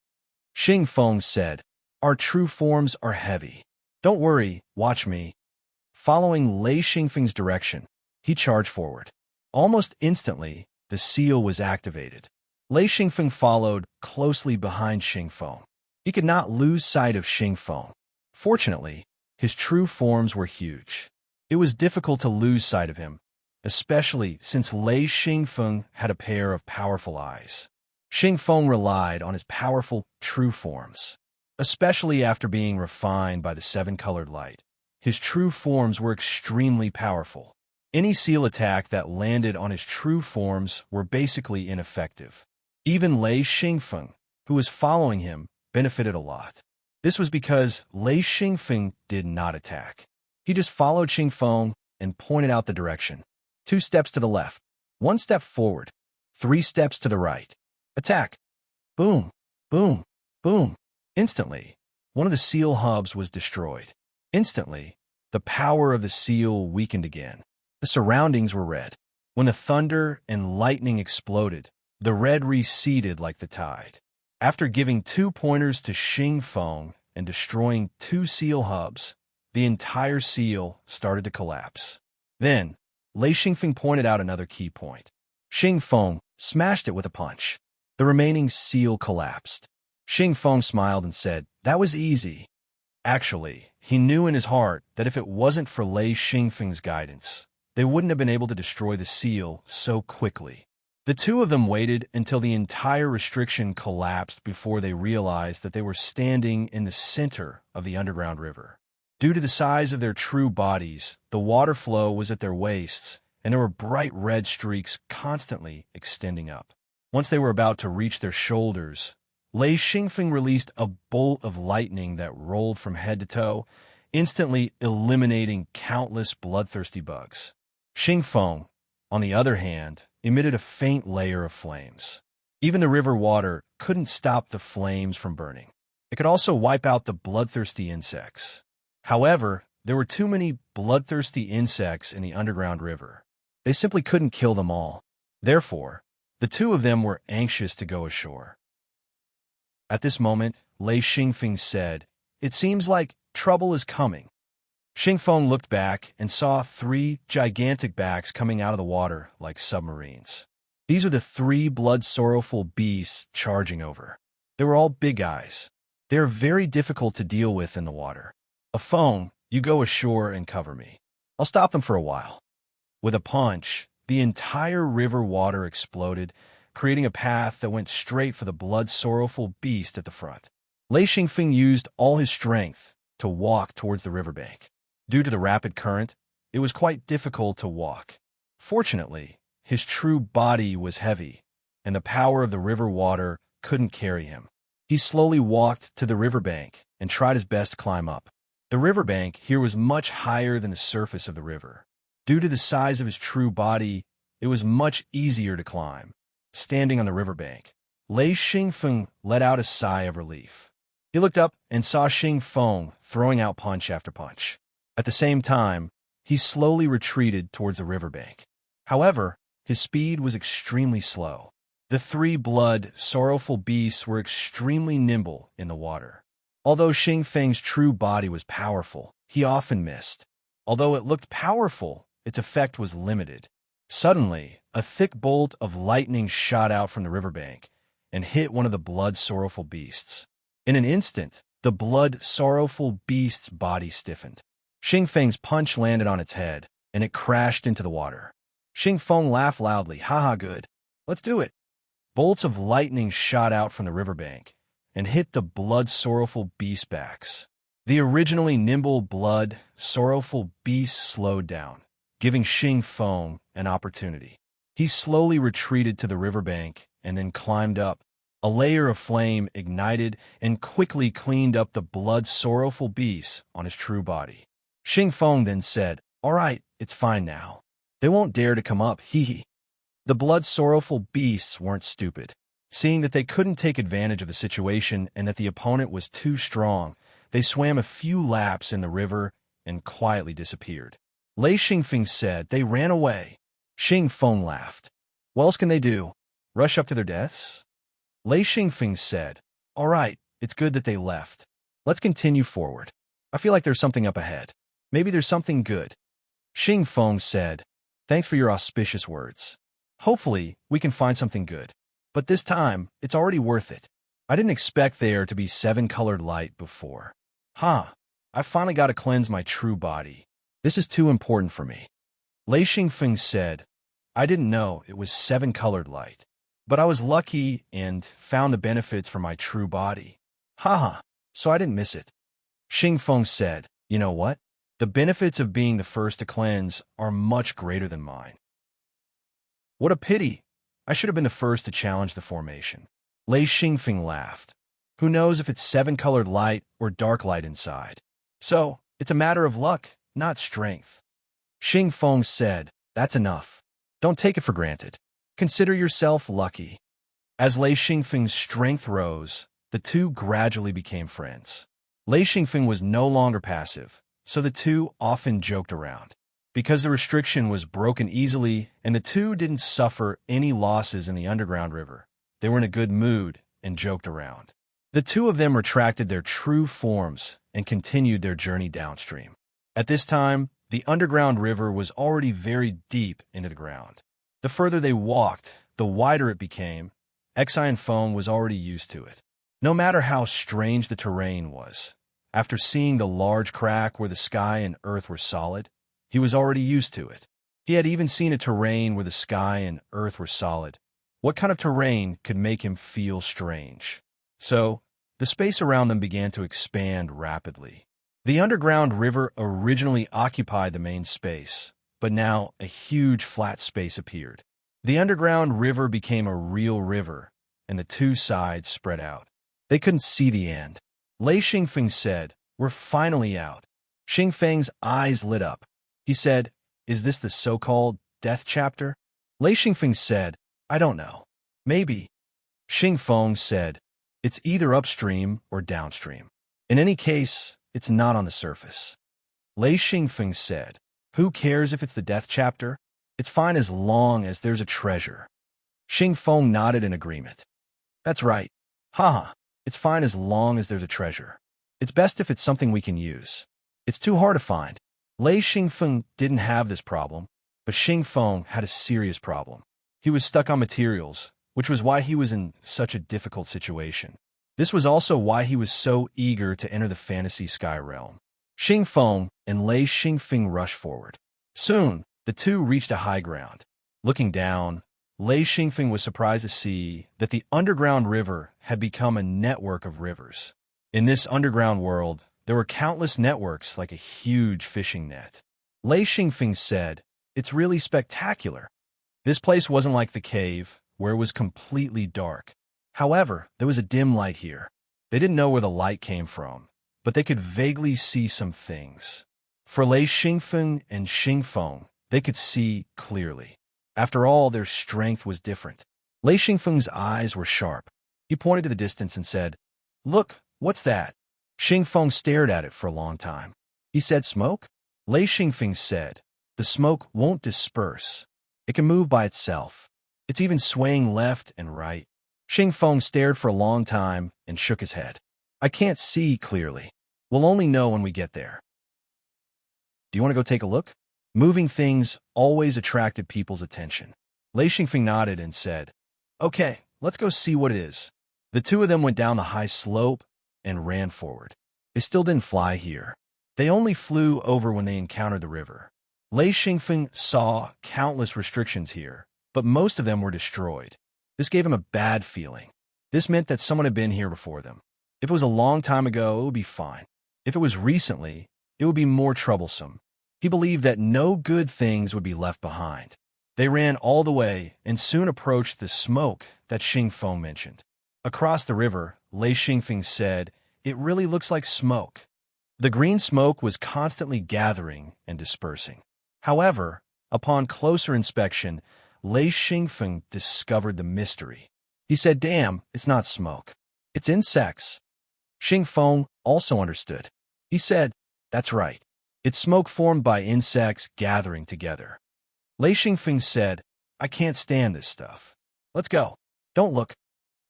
Xingfeng said, "Our true forms are heavy. Don't worry, watch me." Following Lei Xingfeng's direction, he charged forward. Almost instantly, the seal was activated. Lei Xingfeng followed closely behind Xingfeng. He could not lose sight of Xingfeng. Fortunately, his true forms were huge. It was difficult to lose sight of him, especially since Lei Xingfeng had a pair of powerful eyes. Xingfeng relied on his powerful true forms. Especially after being refined by the seven-colored light, his true forms were extremely powerful. Any seal attack that landed on his true forms were basically ineffective. Even Lei Xingfeng, who was following him, benefited a lot. This was because Lei Xingfeng did not attack. He just followed Xingfeng and pointed out the direction. 2 steps to the left, 1 step forward, 3 steps to the right. Attack! Boom! Boom! Boom! Instantly, one of the seal hubs was destroyed. Instantly, the power of the seal weakened again. The surroundings were red. When the thunder and lightning exploded, the red receded like the tide. After giving 2 pointers to Xingfeng and destroying 2 seal hubs, the entire seal started to collapse. Then, Lei Xingfeng pointed out another key point. Xingfeng smashed it with a punch. The remaining seal collapsed. Xingfeng smiled and said, "That was easy." Actually, he knew in his heart that if it wasn't for Lei Xingfeng's guidance, they wouldn't have been able to destroy the seal so quickly. The two of them waited until the entire restriction collapsed before they realized that they were standing in the center of the underground river. Due to the size of their true bodies, the water flow was at their waists, and there were bright red streaks constantly extending up. Once they were about to reach their shoulders, Lei Xingfeng released a bolt of lightning that rolled from head to toe, instantly eliminating countless bloodthirsty bugs. Xingfeng, on the other hand, emitted a faint layer of flames. Even the river water couldn't stop the flames from burning. It could also wipe out the bloodthirsty insects. However, there were too many bloodthirsty insects in the underground river. They simply couldn't kill them all. Therefore, the two of them were anxious to go ashore. At this moment, Lei Xingfeng said, "It seems like trouble is coming." Xingfeng looked back and saw 3 gigantic backs coming out of the water like submarines. These are the 3 blood-sorrowful beasts charging over. They were all big guys. They are very difficult to deal with in the water. "Afeng, you go ashore and cover me. I'll stop them for a while." With a punch, the entire river water exploded, creating a path that went straight for the blood-sorrowful beast at the front. Lei Xingfeng used all his strength to walk towards the riverbank. Due to the rapid current, it was quite difficult to walk. Fortunately, his true body was heavy, and the power of the river water couldn't carry him. He slowly walked to the riverbank and tried his best to climb up. The riverbank here was much higher than the surface of the river. Due to the size of his true body, it was much easier to climb. Standing on the riverbank, Lei Xingfeng let out a sigh of relief. He looked up and saw Xing Feng throwing out punch after punch. At the same time, he slowly retreated towards the riverbank. However, his speed was extremely slow. The three sorrowful beasts were extremely nimble in the water. Although Xing Feng's true body was powerful, he often missed. Although it looked powerful, its effect was limited. Suddenly, a thick bolt of lightning shot out from the riverbank and hit one of the sorrowful beasts. In an instant, the sorrowful beast's body stiffened. Xing Feng's punch landed on its head, and it crashed into the water. Xing Feng laughed loudly. Haha, good. Let's do it. Bolts of lightning shot out from the riverbank and hit the sorrowful beast's backs. The originally nimble sorrowful beast slowed down, giving Xing Feng an opportunity. He slowly retreated to the riverbank and then climbed up. A layer of flame ignited and quickly cleaned up the sorrowful beast on his true body. Xing Feng then said, "All right, it's fine now. They won't dare to come up, hee hee." The sorrowful beasts weren't stupid. Seeing that they couldn't take advantage of the situation and that the opponent was too strong, they swam a few laps in the river and quietly disappeared. Lei Xingfeng said, "They ran away." Xing Feng laughed. "What else can they do? Rush up to their deaths?" Lei Xingfeng said, "All right, it's good that they left. Let's continue forward. I feel like there's something up ahead. Maybe there's something good." Xing Feng said, "Thanks for your auspicious words. Hopefully, we can find something good. But this time, it's already worth it. I didn't expect there to be 7-colored light before. I finally got to cleanse my true body. This is too important for me." Lei Xingfeng said, "I didn't know it was 7-colored light. But I was lucky and found the benefits for my true body. So I didn't miss it." Xing Feng said, "You know what? The benefits of being the first to cleanse are much greater than mine. What a pity. I should have been the first to challenge the formation." Lei Xingfeng laughed. "Who knows if it's 7-colored light or dark light inside? So, it's a matter of luck, not strength." Xing Feng said, "That's enough. Don't take it for granted. Consider yourself lucky." As Lei Xingfeng's strength rose, the two gradually became friends. Lei Xingfeng was no longer passive, so the two often joked around. Because the restriction was broken easily and the two didn't suffer any losses in the underground river, they were in a good mood and joked around. The two of them retracted their true forms and continued their journey downstream. At this time, the underground river was already very deep into the ground. The further they walked, the wider it became. Xian Feng was already used to it. No matter how strange the terrain was, after seeing the large crack where the sky and earth were solid, he was already used to it. He had even seen a terrain where the sky and earth were solid. What kind of terrain could make him feel strange? So, the space around them began to expand rapidly. The underground river originally occupied the main space, but now a huge flat space appeared. The underground river became a real river, and the two sides spread out. They couldn't see the end. Lei Xingfeng said, "We're finally out." Xing Feng's eyes lit up. He said, "Is this the so-called death chapter?" Lei Xingfeng said, "I don't know. Maybe." Xing Feng said, "It's either upstream or downstream. In any case, it's not on the surface." Lei Xingfeng said, "Who cares if it's the death chapter? It's fine as long as there's a treasure." Xing Feng nodded in agreement. "That's right. It's fine as long as there's a treasure. It's best if it's something we can use. It's too hard to find." Lei Xingfeng didn't have this problem, but Xing Feng had a serious problem. He was stuck on materials, which was why he was in such a difficult situation. This was also why he was so eager to enter the fantasy sky realm. Xing Feng and Lei Xingfeng rushed forward. Soon, the two reached a high ground. Looking down, Lei Xingfeng was surprised to see that the underground river had become a network of rivers. In this underground world, there were countless networks like a huge fishing net. Lei Xingfeng said, "It's really spectacular." This place wasn't like the cave, where it was completely dark. However, there was a dim light here. They didn't know where the light came from, but they could vaguely see some things. For Lei Xingfeng and Xingfeng, they could see clearly. After all, their strength was different. Lei Xingfeng's eyes were sharp. He pointed to the distance and said, "Look, what's that?" Xingfeng stared at it for a long time. He said, "Smoke?" Lei Xingfeng said, "The smoke won't disperse. It can move by itself. It's even swaying left and right." Xingfeng stared for a long time and shook his head. "I can't see clearly. We'll only know when we get there." "Do you want to go take a look?" Moving things always attracted people's attention. Lei Xingfeng nodded and said, "Okay, let's go see what it is." The two of them went down the high slope and ran forward. They still didn't fly here. They only flew over when they encountered the river. Lei Xingfeng saw countless restrictions here, but most of them were destroyed. This gave him a bad feeling. This meant that someone had been here before them. If it was a long time ago, it would be fine. If it was recently, it would be more troublesome. He believed that no good things would be left behind. They ran all the way and soon approached the smoke that Xingfeng mentioned. Across the river, Lei Xingfeng said, "It really looks like smoke." The green smoke was constantly gathering and dispersing. However, upon closer inspection, Lei Xingfeng discovered the mystery. He said, "Damn, it's not smoke. It's insects." Xingfeng also understood. He said, "That's right. It's smoke formed by insects gathering together." Lei Xingfeng said, "I can't stand this stuff. Let's go. Don't look."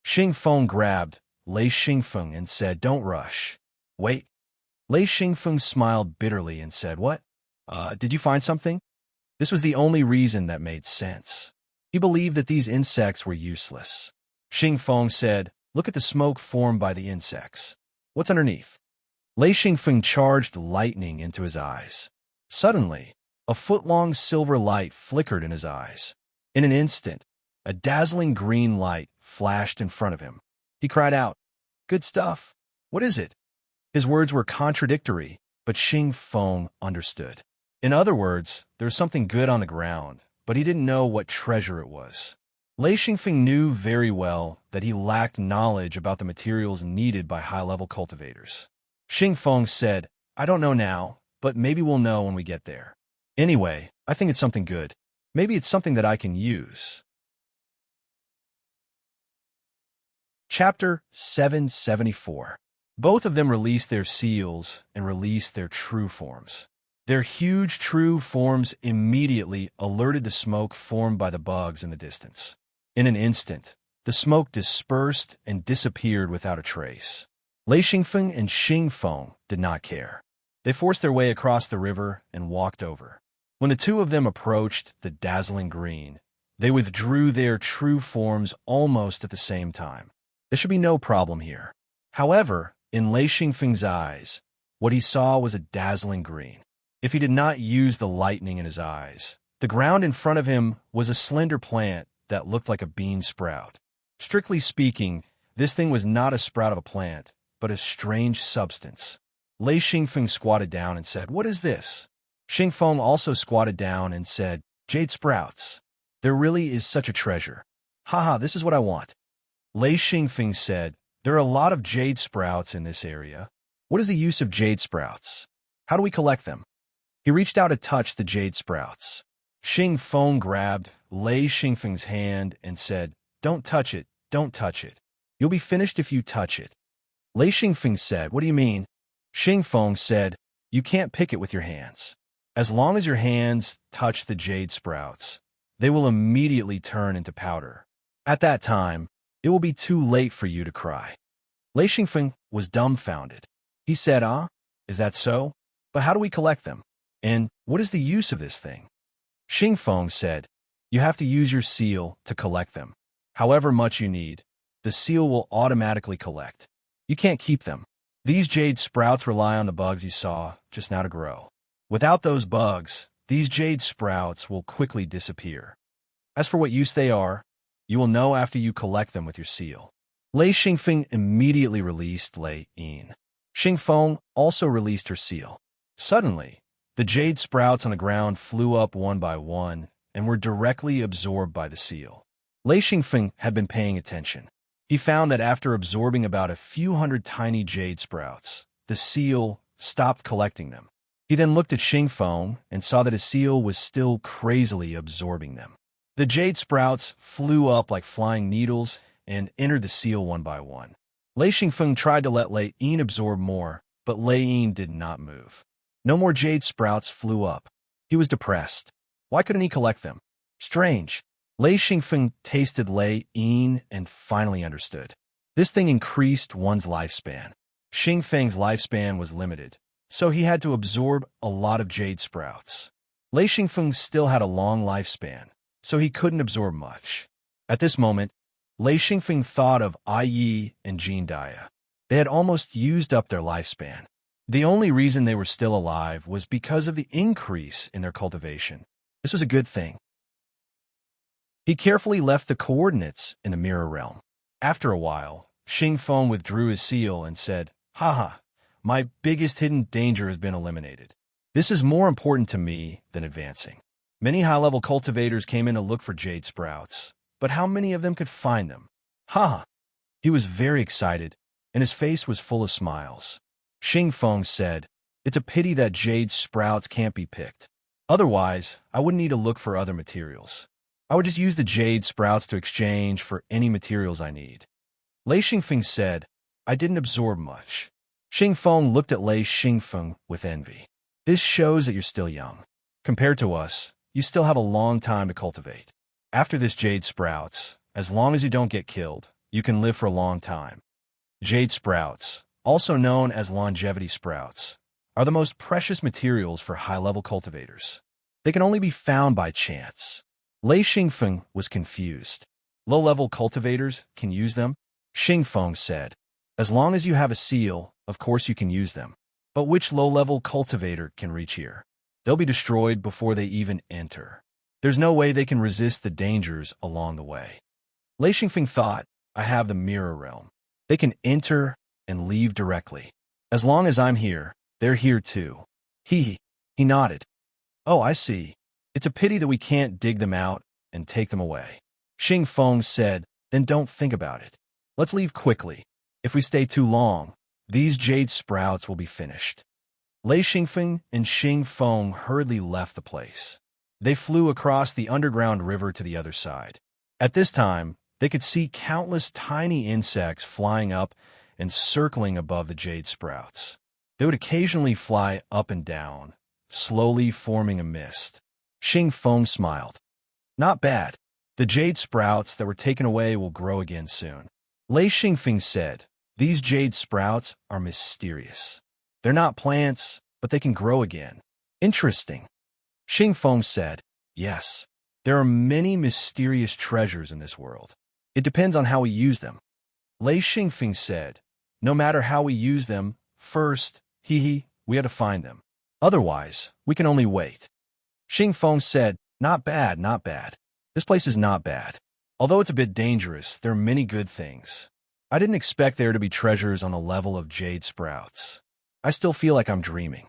Xingfeng grabbed Lei Xingfeng and said, "Don't rush. Wait." Lei Xingfeng smiled bitterly and said, "What? Did you find something?" This was the only reason that made sense. He believed that these insects were useless. Xingfeng said, "Look at the smoke formed by the insects. What's underneath?" Lei Xingfeng charged lightning into his eyes. Suddenly, a foot-long silver light flickered in his eyes. In an instant, a dazzling green light flashed in front of him. He cried out, "Good stuff! What is it?" His words were contradictory, but Xingfeng understood. In other words, there was something good on the ground, but he didn't know what treasure it was. Lei Xingfeng knew very well that he lacked knowledge about the materials needed by high-level cultivators. Xingfeng said, "I don't know now, but maybe we'll know when we get there. Anyway, I think it's something good. Maybe it's something that I can use." Chapter 774. Both of them released their seals and released their true forms. Their huge true forms immediately alerted the smoke formed by the bugs in the distance. In an instant, the smoke dispersed and disappeared without a trace. Lei Xingfeng and Xingfeng did not care. They forced their way across the river and walked over. When the two of them approached the dazzling green, they withdrew their true forms almost at the same time. There should be no problem here. However, in Lei Xingfeng's eyes, what he saw was a dazzling green. If he did not use the lightning in his eyes, the ground in front of him was a slender plant that looked like a bean sprout. Strictly speaking, this thing was not a sprout of a plant, but a strange substance. Lei Xingfeng squatted down and said, "What is this?" Xingfeng also squatted down and said, "Jade sprouts. There really is such a treasure. Haha, this is what I want." Lei Xingfeng said, "There are a lot of jade sprouts in this area. What is the use of jade sprouts? How do we collect them?" He reached out to touch the jade sprouts. Xingfeng grabbed Lei Xingfeng's hand and said, "Don't touch it, don't touch it. You'll be finished if you touch it." Lei Xingfeng said, "What do you mean?" Xingfeng said, "You can't pick it with your hands. As long as your hands touch the jade sprouts, they will immediately turn into powder. At that time, it will be too late for you to cry." Lei Xingfeng was dumbfounded. He said, Is that so? But how do we collect them? And what is the use of this thing?" Xingfeng said, "You have to use your seal to collect them. However much you need, the seal will automatically collect. You can't keep them. These jade sprouts rely on the bugs you saw just now to grow. Without those bugs, these jade sprouts will quickly disappear. As for what use they are, you will know after you collect them with your seal." Lei Xingfeng immediately released Lei Yin. Xingfeng also released her seal. Suddenly, the jade sprouts on the ground flew up one by one and were directly absorbed by the seal. Lei Xingfeng had been paying attention. He found that after absorbing about a few hundred tiny jade sprouts, the seal stopped collecting them. He then looked at Xingfeng and saw that his seal was still crazily absorbing them. The jade sprouts flew up like flying needles and entered the seal one by one. Lei Xingfeng tried to let Lei Yin absorb more, but Lei Yin did not move. No more jade sprouts flew up. He was depressed. Why couldn't he collect them? Strange. Lei Xingfeng tasted Lei Yin and finally understood. This thing increased one's lifespan. Xingfeng's lifespan was limited, so he had to absorb a lot of jade sprouts. Lei Xingfeng still had a long lifespan, so he couldn't absorb much. At this moment, Lei Xingfeng thought of Ai Yi and Jin Daya. They had almost used up their lifespan. The only reason they were still alive was because of the increase in their cultivation. This was a good thing. He carefully left the coordinates in the mirror realm. After a while, Xingfeng withdrew his seal and said, "Haha, my biggest hidden danger has been eliminated. This is more important to me than advancing." Many high-level cultivators came in to look for jade sprouts, but how many of them could find them? Haha! He was very excited, and his face was full of smiles. Xingfeng said, "It's a pity that jade sprouts can't be picked. Otherwise, I wouldn't need to look for other materials. I would just use the jade sprouts to exchange for any materials I need." Lei Xingfeng said, "I didn't absorb much." Xingfeng looked at Lei Xingfeng with envy. "This shows that you're still young. Compared to us, you still have a long time to cultivate. After this jade sprouts, as long as you don't get killed, you can live for a long time." Jade sprouts, also known as longevity sprouts, are the most precious materials for high-level cultivators. They can only be found by chance. Lei Xingfeng was confused. Low-level cultivators can use them? Xingfeng said, "As long as you have a seal, of course you can use them. But which low-level cultivator can reach here? They'll be destroyed before they even enter. There's no way they can resist the dangers along the way." Lei Xingfeng thought, "I have the mirror realm. They can enter and leave directly. As long as I'm here, they're here too." He nodded. "Oh, I see. It's a pity that we can't dig them out and take them away." Xingfeng said, "Then don't think about it. Let's leave quickly. If we stay too long, these jade sprouts will be finished." Lei Xingfeng and Xingfeng hurriedly left the place. They flew across the underground river to the other side. At this time, they could see countless tiny insects flying up and circling above the jade sprouts. They would occasionally fly up and down, slowly forming a mist. Xingfeng smiled. "Not bad. The jade sprouts that were taken away will grow again soon." Lei Xingfeng said, "These jade sprouts are mysterious. They're not plants, but they can grow again." "Interesting." Xingfeng said, "Yes, there are many mysterious treasures in this world. It depends on how we use them." Lei Xingfeng said, "No matter how we use them, first, we have to find them. Otherwise, we can only wait." Xingfeng said, "Not bad, not bad. This place is not bad. Although it's a bit dangerous, there are many good things. I didn't expect there to be treasures on the level of jade sprouts. I still feel like I'm dreaming."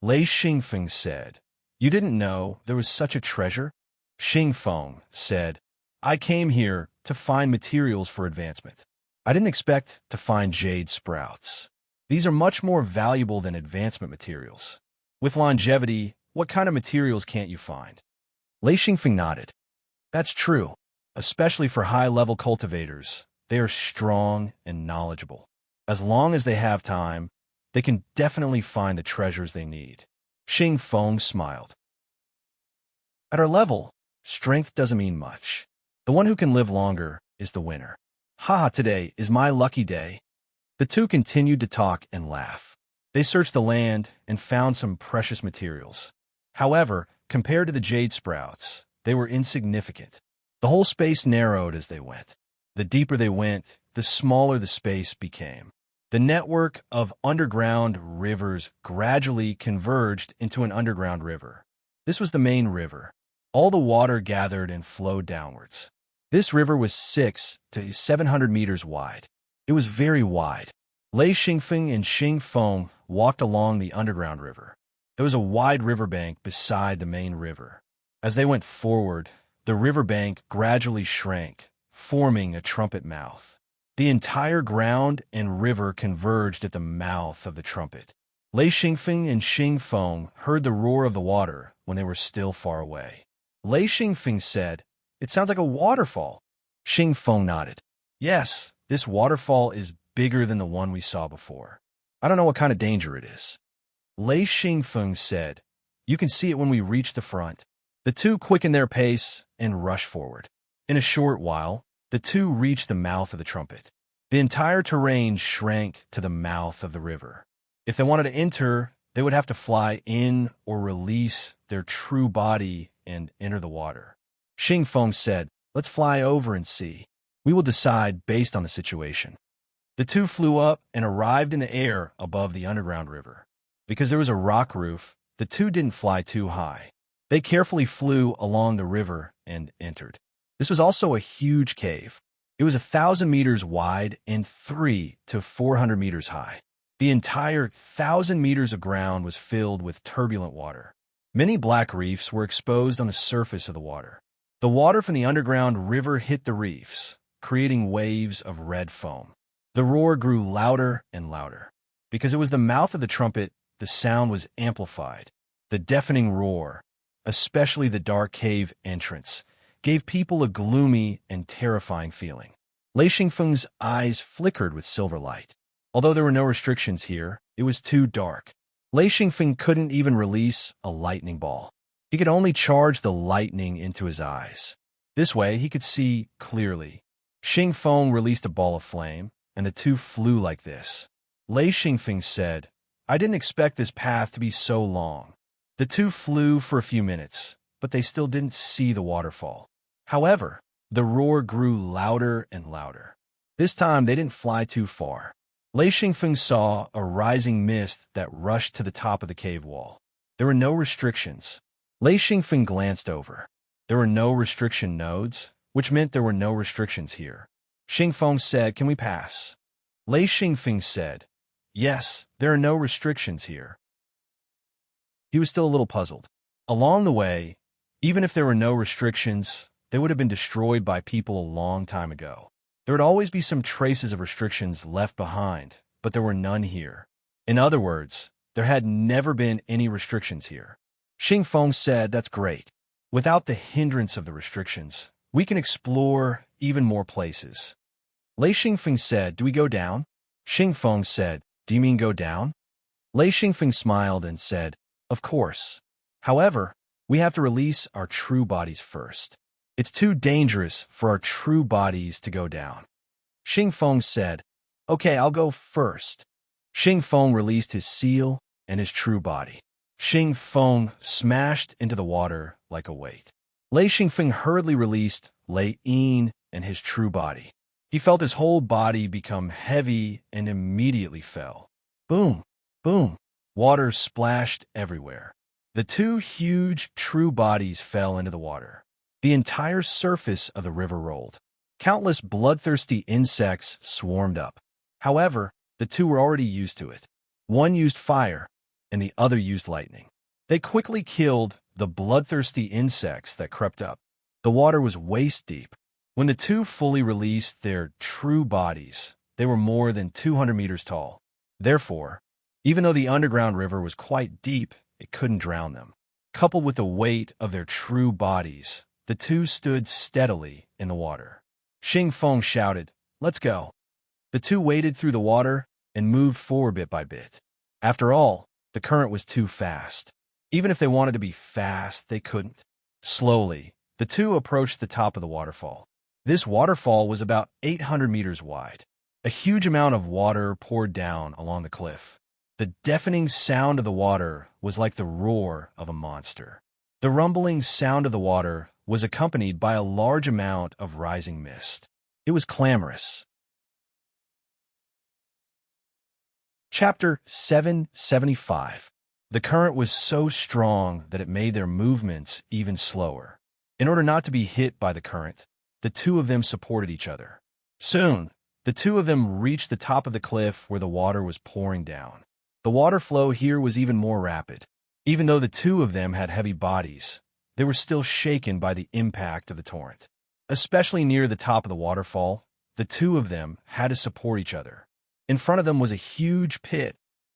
Lei Xingfeng said, "You didn't know there was such a treasure?" Xingfeng said, "I came here to find materials for advancement. I didn't expect to find jade sprouts. These are much more valuable than advancement materials. With longevity, what kind of materials can't you find?" Lei Xingfeng nodded. "That's true. Especially for high-level cultivators, they are strong and knowledgeable. As long as they have time, they can definitely find the treasures they need." Xingfeng smiled. "At our level, strength doesn't mean much. The one who can live longer is the winner. Haha, today is my lucky day." The two continued to talk and laugh. They searched the land and found some precious materials. However, compared to the jade sprouts, they were insignificant. The whole space narrowed as they went. The deeper they went, the smaller the space became. The network of underground rivers gradually converged into an underground river. This was the main river. All the water gathered and flowed downwards. This river was 600 to 700 meters wide. It was very wide. Lei Xingfeng and Xingfeng walked along the underground river. There was a wide riverbank beside the main river. As they went forward, the riverbank gradually shrank, forming a trumpet mouth. The entire ground and river converged at the mouth of the trumpet. Lei Xingfeng and Xing Feng heard the roar of the water when they were still far away. Lei Xingfeng said, "It sounds like a waterfall." Xing Feng nodded. "Yes, this waterfall is bigger than the one we saw before. I don't know what kind of danger it is." Lei Xingfeng said, "You can see it when we reach the front." The two quickened their pace and rushed forward. In a short while, the two reached the mouth of the trumpet. The entire terrain shrank to the mouth of the river. If they wanted to enter, they would have to fly in or release their true body and enter the water. Xing Feng said, "Let's fly over and see. We will decide based on the situation." The two flew up and arrived in the air above the underground river. Because there was a rock roof, the two didn't fly too high. They carefully flew along the river and entered. This was also a huge cave. It was 1,000 meters wide and 300 to 400 meters high. The entire 1,000 meters of ground was filled with turbulent water. Many black reefs were exposed on the surface of the water. The water from the underground river hit the reefs, creating waves of red foam. The roar grew louder and louder. Because it was the mouth of the trumpet, the sound was amplified. The deafening roar, especially the dark cave entrance, gave people a gloomy and terrifying feeling. Lei Xingfeng's eyes flickered with silver light. Although there were no restrictions here, it was too dark. Lei Xingfeng couldn't even release a lightning ball. He could only charge the lightning into his eyes. This way, he could see clearly. Xing Feng released a ball of flame, and the two flew like this. Lei Xingfeng said, "I didn't expect this path to be so long." The two flew for a few minutes, but they still didn't see the waterfall. However, the roar grew louder and louder. This time, they didn't fly too far. Lei Xingfeng saw a rising mist that rushed to the top of the cave wall. There were no restrictions. Lei Xingfeng glanced over. There were no restriction nodes, which meant there were no restrictions here. Xing Feng said, "Can we pass?" Lei Xingfeng said, "Yes, there are no restrictions here." He was still a little puzzled. Along the way, even if there were no restrictions, they would have been destroyed by people a long time ago. There would always be some traces of restrictions left behind, but there were none here. In other words, there had never been any restrictions here. Xing Feng said, "That's great. Without the hindrance of the restrictions, we can explore even more places." Lei Xingfeng said, "Do we go down?" Xing Feng said, "Do you mean go down?" Lei Xingfeng smiled and said, "Of course. However, we have to release our true bodies first. It's too dangerous for our true bodies to go down." Xing Feng said, "Okay, I'll go first." Xing Feng released his seal and his true body. Xing Feng smashed into the water like a weight. Lei Xingfeng hurriedly released Lei Yin and his true body. He felt his whole body become heavy and immediately fell. Boom, boom. Water splashed everywhere. The two huge true bodies fell into the water. The entire surface of the river rolled. Countless bloodthirsty insects swarmed up. However, the two were already used to it. One used fire, and the other used lightning. They quickly killed the bloodthirsty insects that crept up. The water was waist deep. When the two fully released their true bodies, they were more than 200 meters tall. Therefore, even though the underground river was quite deep, it couldn't drown them. Coupled with the weight of their true bodies, the two stood steadily in the water. Xing Feng shouted, "Let's go." The two waded through the water and moved forward bit by bit. After all, the current was too fast. Even if they wanted to be fast, they couldn't. Slowly, the two approached the top of the waterfall. This waterfall was about 800 meters wide. A huge amount of water poured down along the cliff. The deafening sound of the water was like the roar of a monster. The rumbling sound of the water was accompanied by a large amount of rising mist. It was clamorous. Chapter 775. The current was so strong that it made their movements even slower. In order not to be hit by the current, the two of them supported each other. Soon, the two of them reached the top of the cliff where the water was pouring down. The water flow here was even more rapid. Even though the two of them had heavy bodies, they were still shaken by the impact of the torrent. Especially near the top of the waterfall, the two of them had to support each other. In front of them was a huge pit,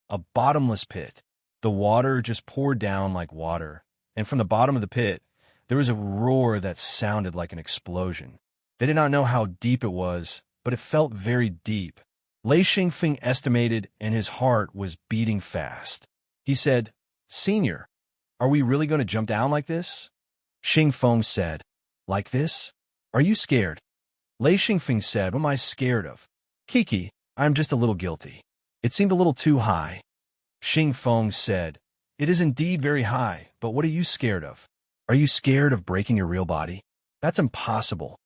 a bottomless pit. The water just poured down like water, and from the bottom of the pit, there was a roar that sounded like an explosion. They did not know how deep it was, but it felt very deep. Lei Xingfeng estimated, and his heart was beating fast. He said, "Senior, are we really going to jump down like this?" Xingfeng said, "Like this? Are you scared?" Lei Xingfeng said, "What am I scared of? Kiki, I'm just a little guilty. It seemed a little too high." Xingfeng said, "It is indeed very high, but what are you scared of? Are you scared of breaking your real body? That's impossible."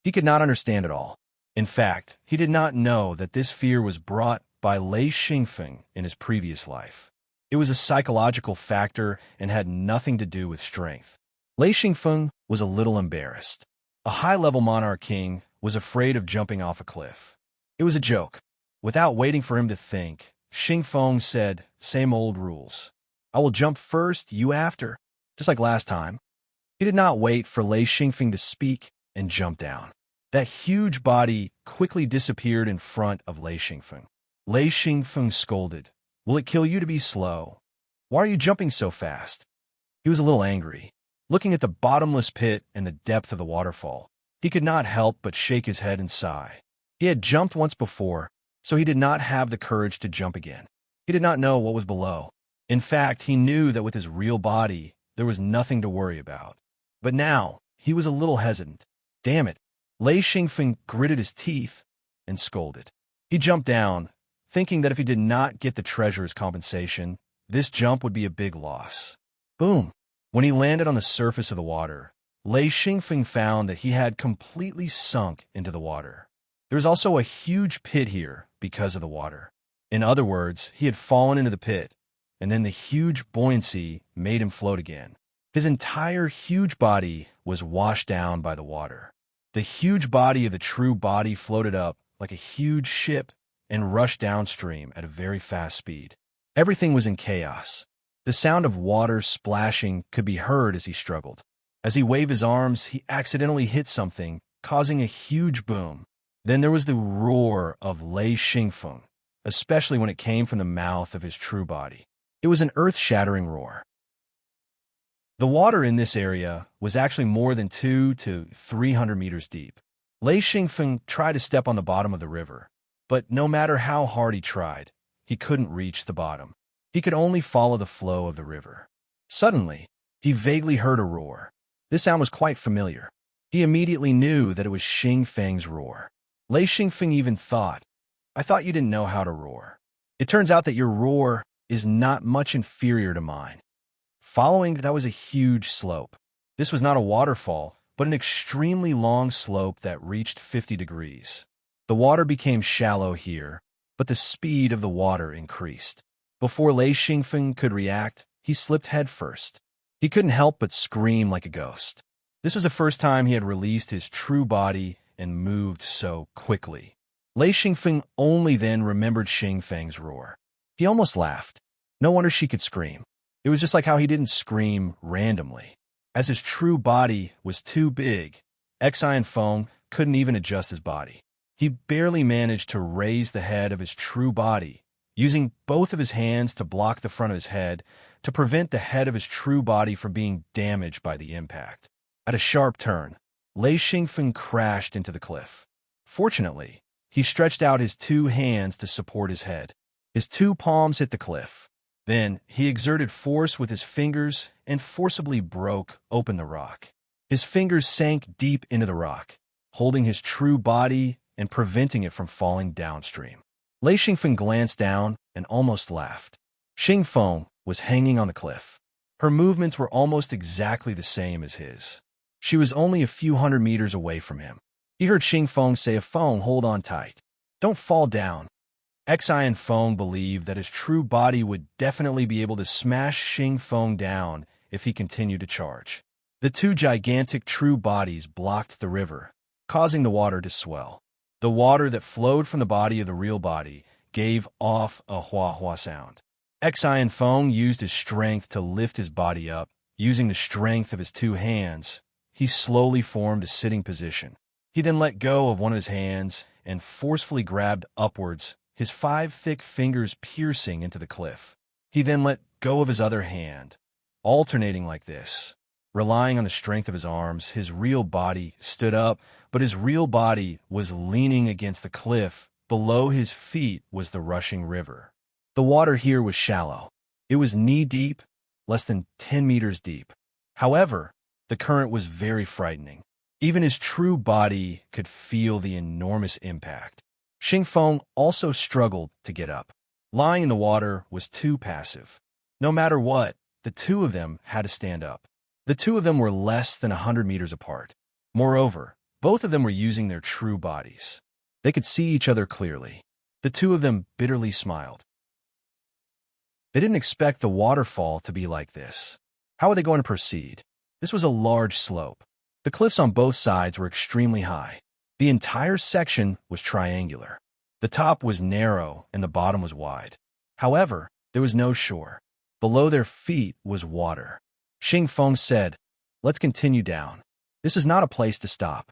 He could not understand it all. In fact, he did not know that this fear was brought by Lei Xingfeng in his previous life. It was a psychological factor and had nothing to do with strength. Lei Xingfeng was a little embarrassed. A high-level monarch king was afraid of jumping off a cliff. It was a joke. Without waiting for him to think, Xingfeng said, "Same old rules. I will jump first, you after," just like last time. He did not wait for Lei Xingfeng to speak and jump down. That huge body quickly disappeared in front of Lei Xingfeng. Lei Xingfeng scolded, "Will it kill you to be slow? Why are you jumping so fast?" He was a little angry. Looking at the bottomless pit and the depth of the waterfall, he could not help but shake his head and sigh. He had jumped once before, so he did not have the courage to jump again. He did not know what was below. In fact, he knew that with his real body, there was nothing to worry about. But now, he was a little hesitant. Damn it. Lei Xingfeng gritted his teeth and scolded. He jumped down, thinking that if he did not get the treasure as compensation, this jump would be a big loss. Boom! When he landed on the surface of the water, Lei Xingfeng found that he had completely sunk into the water. There was also a huge pit here because of the water. In other words, he had fallen into the pit, and then the huge buoyancy made him float again. His entire huge body was washed down by the water. The huge body of the true body floated up like a huge ship and rushed downstream at a very fast speed. Everything was in chaos. The sound of water splashing could be heard as he struggled. As he waved his arms, he accidentally hit something, causing a huge boom. Then there was the roar of Lei Xingfeng, especially when it came from the mouth of his true body. It was an earth-shattering roar. The water in this area was actually more than 200 to 300 meters deep. Lei Xingfeng tried to step on the bottom of the river, but no matter how hard he tried, he couldn't reach the bottom. He could only follow the flow of the river. Suddenly, he vaguely heard a roar. This sound was quite familiar. He immediately knew that it was Xingfeng's roar. Lei Xingfeng even thought, "I thought you didn't know how to roar. It turns out that your roar is not much inferior to mine." Following that was a huge slope. This was not a waterfall, but an extremely long slope that reached 50 degrees. The water became shallow here, but the speed of the water increased. Before Lei Xingfeng could react, he slipped headfirst. He couldn't help but scream like a ghost. This was the first time he had released his true body and moved so quickly. Lei Xingfeng only then remembered Xingfeng's roar. He almost laughed. No wonder she could scream. It was just like how he didn't scream randomly. As his true body was too big, Xingfeng couldn't even adjust his body. He barely managed to raise the head of his true body, using both of his hands to block the front of his head to prevent the head of his true body from being damaged by the impact. At a sharp turn, Lei Xingfeng crashed into the cliff. Fortunately, he stretched out his two hands to support his head. His two palms hit the cliff. Then, he exerted force with his fingers and forcibly broke open the rock. His fingers sank deep into the rock, holding his true body and preventing it from falling downstream. Lei Xingfeng glanced down and almost laughed. Xingfeng was hanging on the cliff. Her movements were almost exactly the same as his. She was only a few hundred meters away from him. He heard Xingfeng say, "Feng, hold on tight. Don't fall down." Xingfeng believed that his true body would definitely be able to smash Xingfeng down if he continued to charge. The two gigantic true bodies blocked the river, causing the water to swell. The water that flowed from the body of the real body gave off a hua-hua sound. Xingfeng used his strength to lift his body up. Using the strength of his two hands, he slowly formed a sitting position. He then let go of one of his hands and forcefully grabbed upwards, his 5 thick fingers piercing into the cliff. He then let go of his other hand, alternating like this. Relying on the strength of his arms, his real body stood up, but his real body was leaning against the cliff. Below his feet was the rushing river. The water here was shallow. It was knee-deep, less than 10 meters deep. However, the current was very frightening. Even his true body could feel the enormous impact. Xingfeng also struggled to get up. Lying in the water was too passive. No matter what, the two of them had to stand up. The two of them were less than 100 meters apart. Moreover, both of them were using their true bodies. They could see each other clearly. The two of them bitterly smiled. They didn't expect the waterfall to be like this. How were they going to proceed? This was a large slope. The cliffs on both sides were extremely high. The entire section was triangular. The top was narrow and the bottom was wide. However, there was no shore. Below their feet was water. Xingfeng said, "Let's continue down. This is not a place to stop."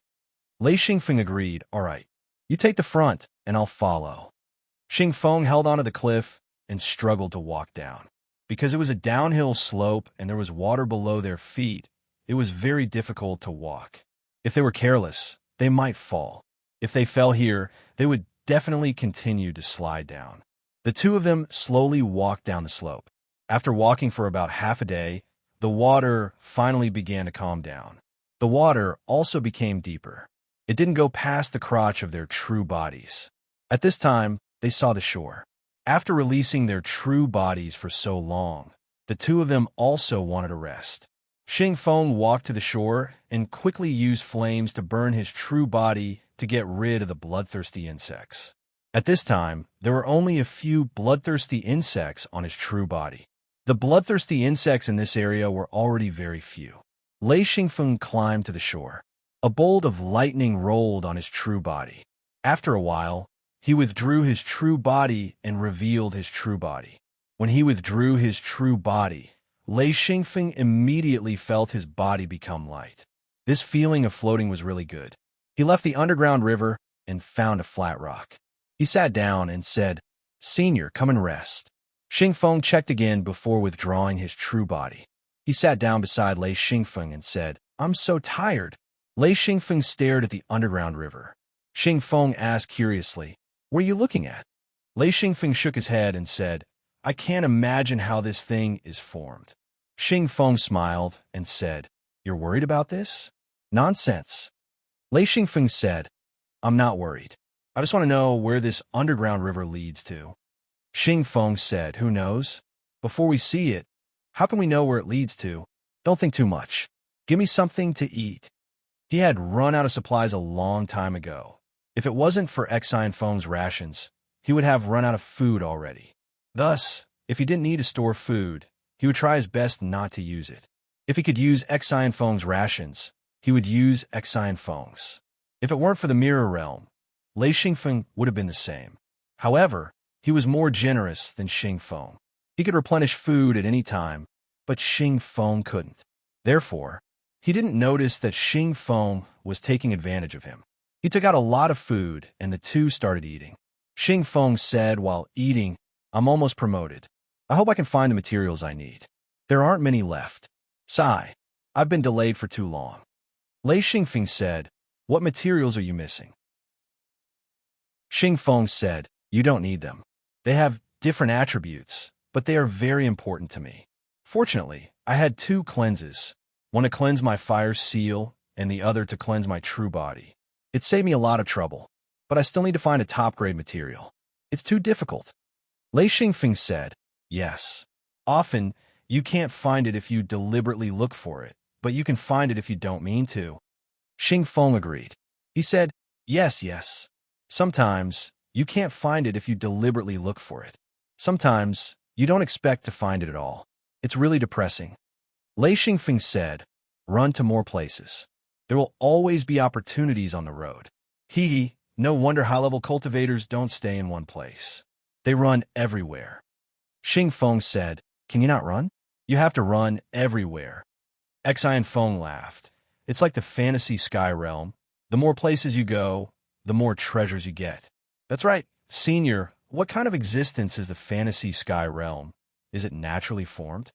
Lei Xingfeng agreed, "All right. You take the front, and I'll follow." Xingfeng held onto the cliff and struggled to walk down. Because it was a downhill slope and there was water below their feet, it was very difficult to walk. If they were careless, they might fall. If they fell here, they would definitely continue to slide down. The two of them slowly walked down the slope. After walking for about half a day, the water finally began to calm down. The water also became deeper. It didn't go past the crotch of their true bodies. At this time, they saw the shore. After releasing their true bodies for so long, the two of them also wanted to rest. Xingfeng walked to the shore and quickly used flames to burn his true body to get rid of the bloodthirsty insects. At this time, there were only a few bloodthirsty insects on his true body. The bloodthirsty insects in this area were already very few. Lei Xingfeng climbed to the shore. A bolt of lightning rolled on his true body. After a while, he withdrew his true body and revealed his true body. When he withdrew his true body, Lei Xingfeng immediately felt his body become light. This feeling of floating was really good. He left the underground river and found a flat rock. He sat down and said, "Senior, come and rest." Xingfeng checked again before withdrawing his true body. He sat down beside Lei Xingfeng and said, "I'm so tired." Lei Xingfeng stared at the underground river. Xingfeng asked curiously, "What are you looking at?" Lei Xingfeng shook his head and said, "I can't imagine how this thing is formed." Xingfeng smiled and said, "You're worried about this?" "Nonsense." Lei Xingfeng said, "I'm not worried. I just want to know where this underground river leads to." Xingfeng said, "Who knows? Before we see it, how can we know where it leads to? Don't think too much. Give me something to eat." He had run out of supplies a long time ago. If it wasn't for Xingfeng's rations, he would have run out of food already. Thus, if he didn't need to store food, he would try his best not to use it. If he could use Xingfeng's rations, he would use Xingfeng's. If it weren't for the mirror realm, Lei Xingfeng would have been the same. However, he was more generous than Xingfeng. He could replenish food at any time, but Xingfeng couldn't. Therefore, he didn't notice that Xingfeng was taking advantage of him. He took out a lot of food, and the two started eating. Xingfeng said while eating, "I'm almost promoted. I hope I can find the materials I need. There aren't many left. Sigh, I've been delayed for too long." Lei Xingfeng said, "What materials are you missing?" Xingfeng said, "You don't need them. They have different attributes, but they are very important to me. Fortunately, I had 2 cleanses, one to cleanse my fire seal and the other to cleanse my true body. It saved me a lot of trouble, but I still need to find a top-grade material. It's too difficult." Lei Xingfeng said, "Yes. Often, you can't find it if you deliberately look for it, but you can find it if you don't mean to." Xingfeng agreed. He said, Yes. Sometimes, you can't find it if you deliberately look for it. Sometimes, you don't expect to find it at all. It's really depressing." Lei Xingfeng said, "Run to more places. There will always be opportunities on the road." Hee, no wonder high-level cultivators don't stay in one place. They run everywhere. Xingfeng said, "Can you not run? You have to run everywhere." Xingfeng laughed. "It's like the fantasy sky realm. The more places you go, the more treasures you get. That's right, Senior. What kind of existence is the fantasy sky realm? Is it naturally formed?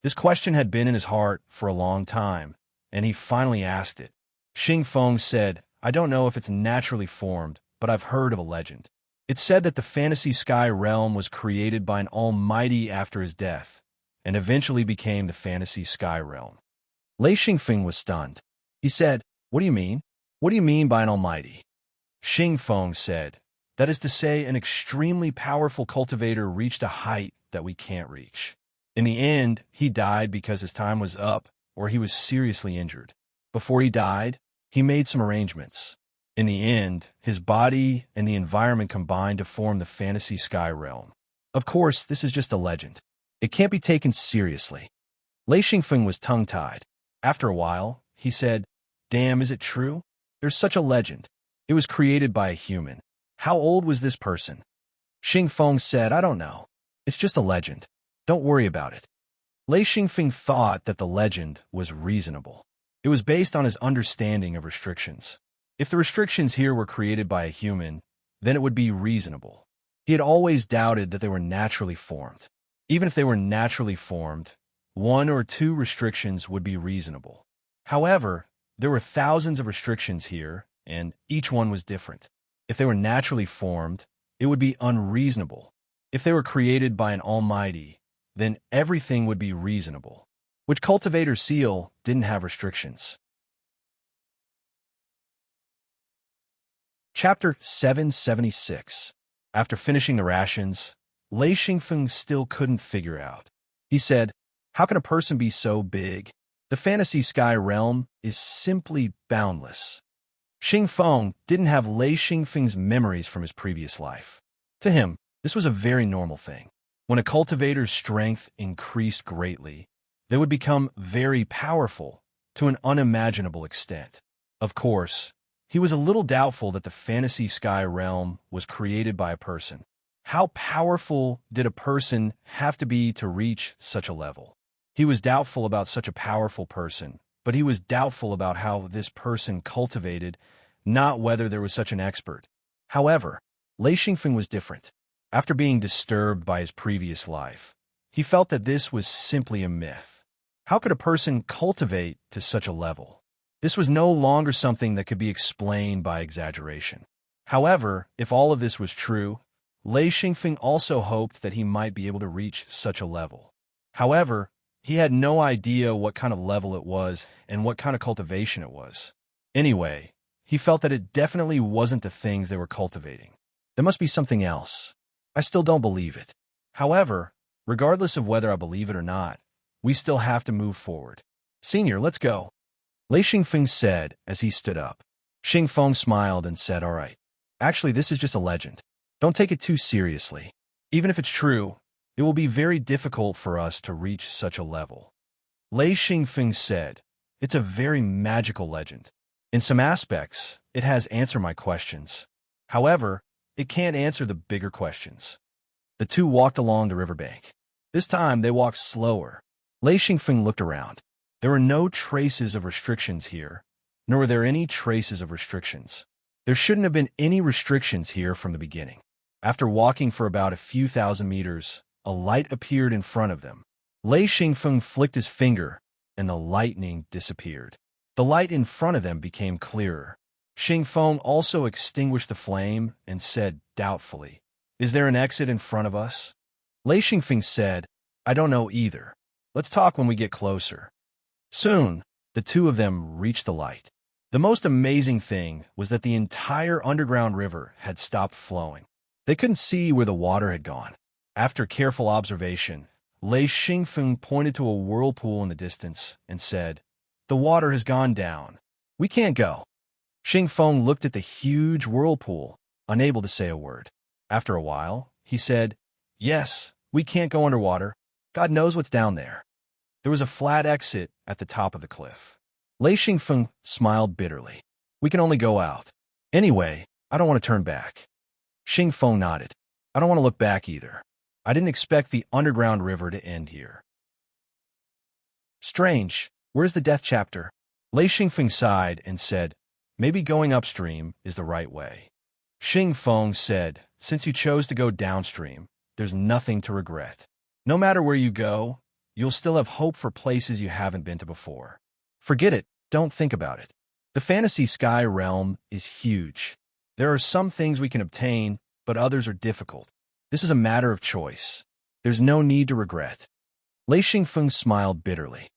This question had been in his heart for a long time, and he finally asked it. Xing Feng said, I don't know if it's naturally formed, but I've heard of a legend. It said that the fantasy sky realm was created by an almighty after his death, and eventually became the fantasy sky realm. Lei Xingfeng was stunned. He said, What do you mean? What do you mean by an almighty? Xing Feng said, That is to say, an extremely powerful cultivator reached a height that we can't reach. In the end, he died because his time was up, or he was seriously injured. Before he died, he made some arrangements. In the end, his body and the environment combined to form the fantasy sky realm. Of course, this is just a legend. It can't be taken seriously. Lei Xingfeng was tongue-tied. After a while, he said, Damn, is it true? There's such a legend. It was created by a human. How old was this person? Xing Feng said, I don't know. It's just a legend. Don't worry about it. Lei Xingfeng thought that the legend was reasonable. It was based on his understanding of restrictions. If the restrictions here were created by a human, then it would be reasonable. He had always doubted that they were naturally formed. Even if they were naturally formed, 1 or 2 restrictions would be reasonable. However, there were thousands of restrictions here, and each one was different. If they were naturally formed, it would be unreasonable. If they were created by an almighty, then everything would be reasonable. Which cultivator seal didn't have restrictions? Chapter 776. After finishing the rations, Lei Xingfeng still couldn't figure out. He said, How can a person be so big? The fantasy sky realm is simply boundless. Xing Feng didn't have Lei Xingfeng's memories from his previous life. To him, this was a very normal thing. When a cultivator's strength increased greatly, they would become very powerful to an unimaginable extent. Of course, he was a little doubtful that the fantasy sky realm was created by a person. How powerful did a person have to be to reach such a level? He was doubtful about such a powerful person, but he was doubtful about how this person cultivated, not whether there was such an expert. However, Lei Xingfeng was different. After being disturbed by his previous life, he felt that this was simply a myth. How could a person cultivate to such a level? This was no longer something that could be explained by exaggeration. However, if all of this was true, Lei Xingfeng also hoped that he might be able to reach such a level. However, he had no idea what kind of level it was and what kind of cultivation it was. Anyway, he felt that it definitely wasn't the things they were cultivating. There must be something else. I still don't believe it. However, regardless of whether I believe it or not, we still have to move forward. Senior, let's go. Lei Xingfeng said as he stood up. Xing Feng smiled and said, All right. Actually, this is just a legend. Don't take it too seriously. Even if it's true, it will be very difficult for us to reach such a level. Lei Xingfeng said, It's a very magical legend. In some aspects, it has answered my questions. However, it can't answer the bigger questions. The two walked along the riverbank. This time, they walked slower. Lei Xingfeng looked around. There were no traces of restrictions here, nor were there any traces of restrictions. There shouldn't have been any restrictions here from the beginning. After walking for about a few thousand meters, a light appeared in front of them. Lei Xingfeng flicked his finger, and the lightning disappeared. The light in front of them became clearer. Xing Feng also extinguished the flame and said doubtfully, Is there an exit in front of us? Lei Xingfeng said, I don't know either. Let's talk when we get closer. Soon, the two of them reached the light. The most amazing thing was that the entire underground river had stopped flowing. They couldn't see where the water had gone. After careful observation, Lei Xingfeng pointed to a whirlpool in the distance and said, The water has gone down. We can't go. Xing Feng looked at the huge whirlpool, unable to say a word. After a while, he said, Yes, we can't go underwater. God knows what's down there. There was a flat exit at the top of the cliff. Lei Xingfeng smiled bitterly. We can only go out. Anyway, I don't want to turn back. Xing Feng nodded. I don't want to look back either. I didn't expect the underground river to end here. Strange. Where's the death chapter? Lei Xingfeng sighed and said, Maybe going upstream is the right way. Xing Feng said, since you chose to go downstream, there's nothing to regret. No matter where you go, you'll still have hope for places you haven't been to before. Forget it, don't think about it. The fantasy sky realm is huge. There are some things we can obtain, but others are difficult. This is a matter of choice. There's no need to regret. Lei Xingfeng smiled bitterly.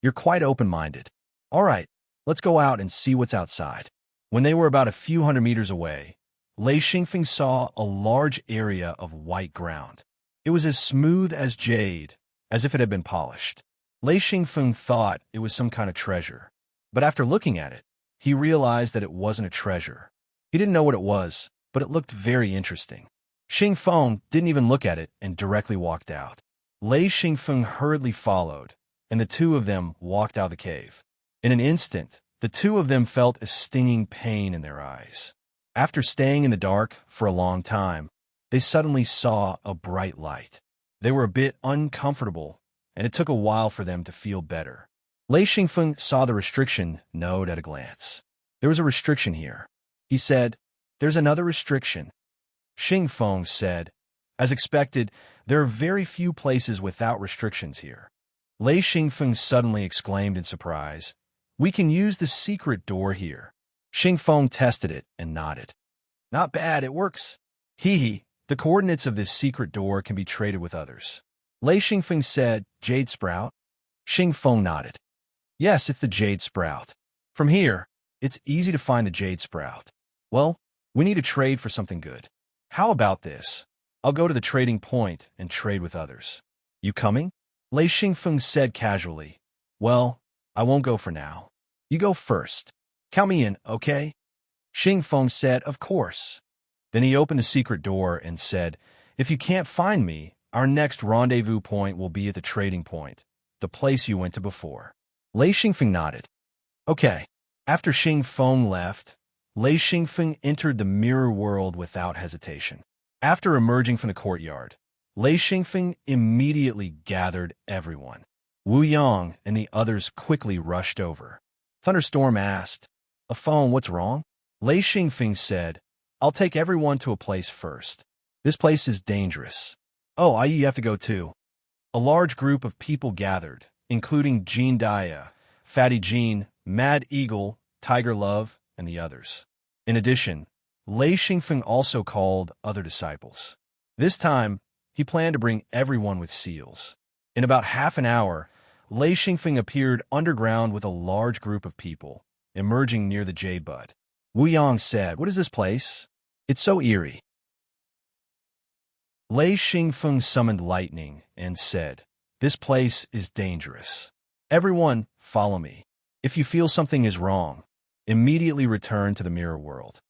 You're quite open-minded. All right, let's go out and see what's outside. When they were about a few hundred meters away, Lei Xingfeng saw a large area of white ground. It was as smooth as jade, as if it had been polished. Lei Xingfeng thought it was some kind of treasure. But after looking at it, he realized that it wasn't a treasure. He didn't know what it was, but it looked very interesting. Xing Feng didn't even look at it and directly walked out. Lei Xingfeng hurriedly followed, and the two of them walked out of the cave. In an instant, the two of them felt a stinging pain in their eyes. After staying in the dark for a long time, they suddenly saw a bright light. They were a bit uncomfortable, and it took a while for them to feel better. Lei Xingfeng saw the restriction node at a glance. There was a restriction here. He said, "There's another restriction." Xing Feng said, "As expected, there are very few places without restrictions here." Lei Xingfeng suddenly exclaimed in surprise, "We can use the secret door here." Xing Feng tested it and nodded. "Not bad, it works." Hee. The coordinates of this secret door can be traded with others. Lei Xingfeng said, "Jade Sprout?" Xing Feng nodded. "Yes, it's the Jade Sprout. From here, it's easy to find the Jade Sprout. Well, we need to trade for something good. How about this? I'll go to the trading point and trade with others. You coming?" Lei Xingfeng said casually. "Well, I won't go for now. You go first. Count me in, okay?" Xing Feng said, "Of course." Then he opened the secret door and said, "If you can't find me, our next rendezvous point will be at the trading point, the place you went to before." Lei Xingfeng nodded. Okay. After Xing Feng left, Lei Xingfeng entered the mirror world without hesitation. After emerging from the courtyard, Lei Xingfeng immediately gathered everyone. Wu Yang and the others quickly rushed over. Thunderstorm asked, "A phone, what's wrong?" Lei Xingfeng said, "I'll take everyone to a place first. This place is dangerous." "Oh, you have to go too." A large group of people gathered, including Jean Daya, Fatty Jean, Mad Eagle, Tiger Love, and the others. In addition, Lei Xingfeng also called other disciples. This time, he planned to bring everyone with seals. In about half an hour, Lei Xingfeng appeared underground with a large group of people, emerging near the jade bud. Wu Yang said, "What is this place? It's so eerie." Lei Xingfeng summoned lightning and said, "This place is dangerous. Everyone, follow me. If you feel something is wrong, immediately return to the mirror world."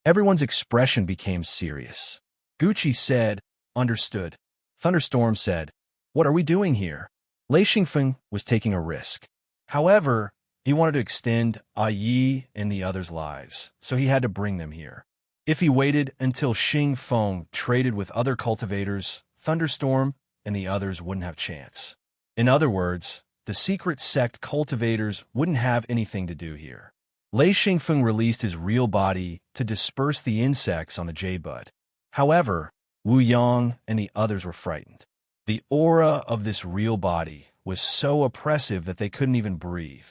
Everyone's expression became serious. Gucci said, "Understood." Thunderstorm said, "What are we doing here?" Lei Xingfeng was taking a risk. However, he wanted to extend Yi and the others' lives, so he had to bring them here. If he waited until Xing Feng traded with other cultivators, Thunderstorm and the others wouldn't have chance. In other words, the secret sect cultivators wouldn't have anything to do here. Lei Xingfeng released his real body to disperse the insects on the jade bud. However, Wu Yang and the others were frightened. The aura of this real body was so oppressive that they couldn't even breathe.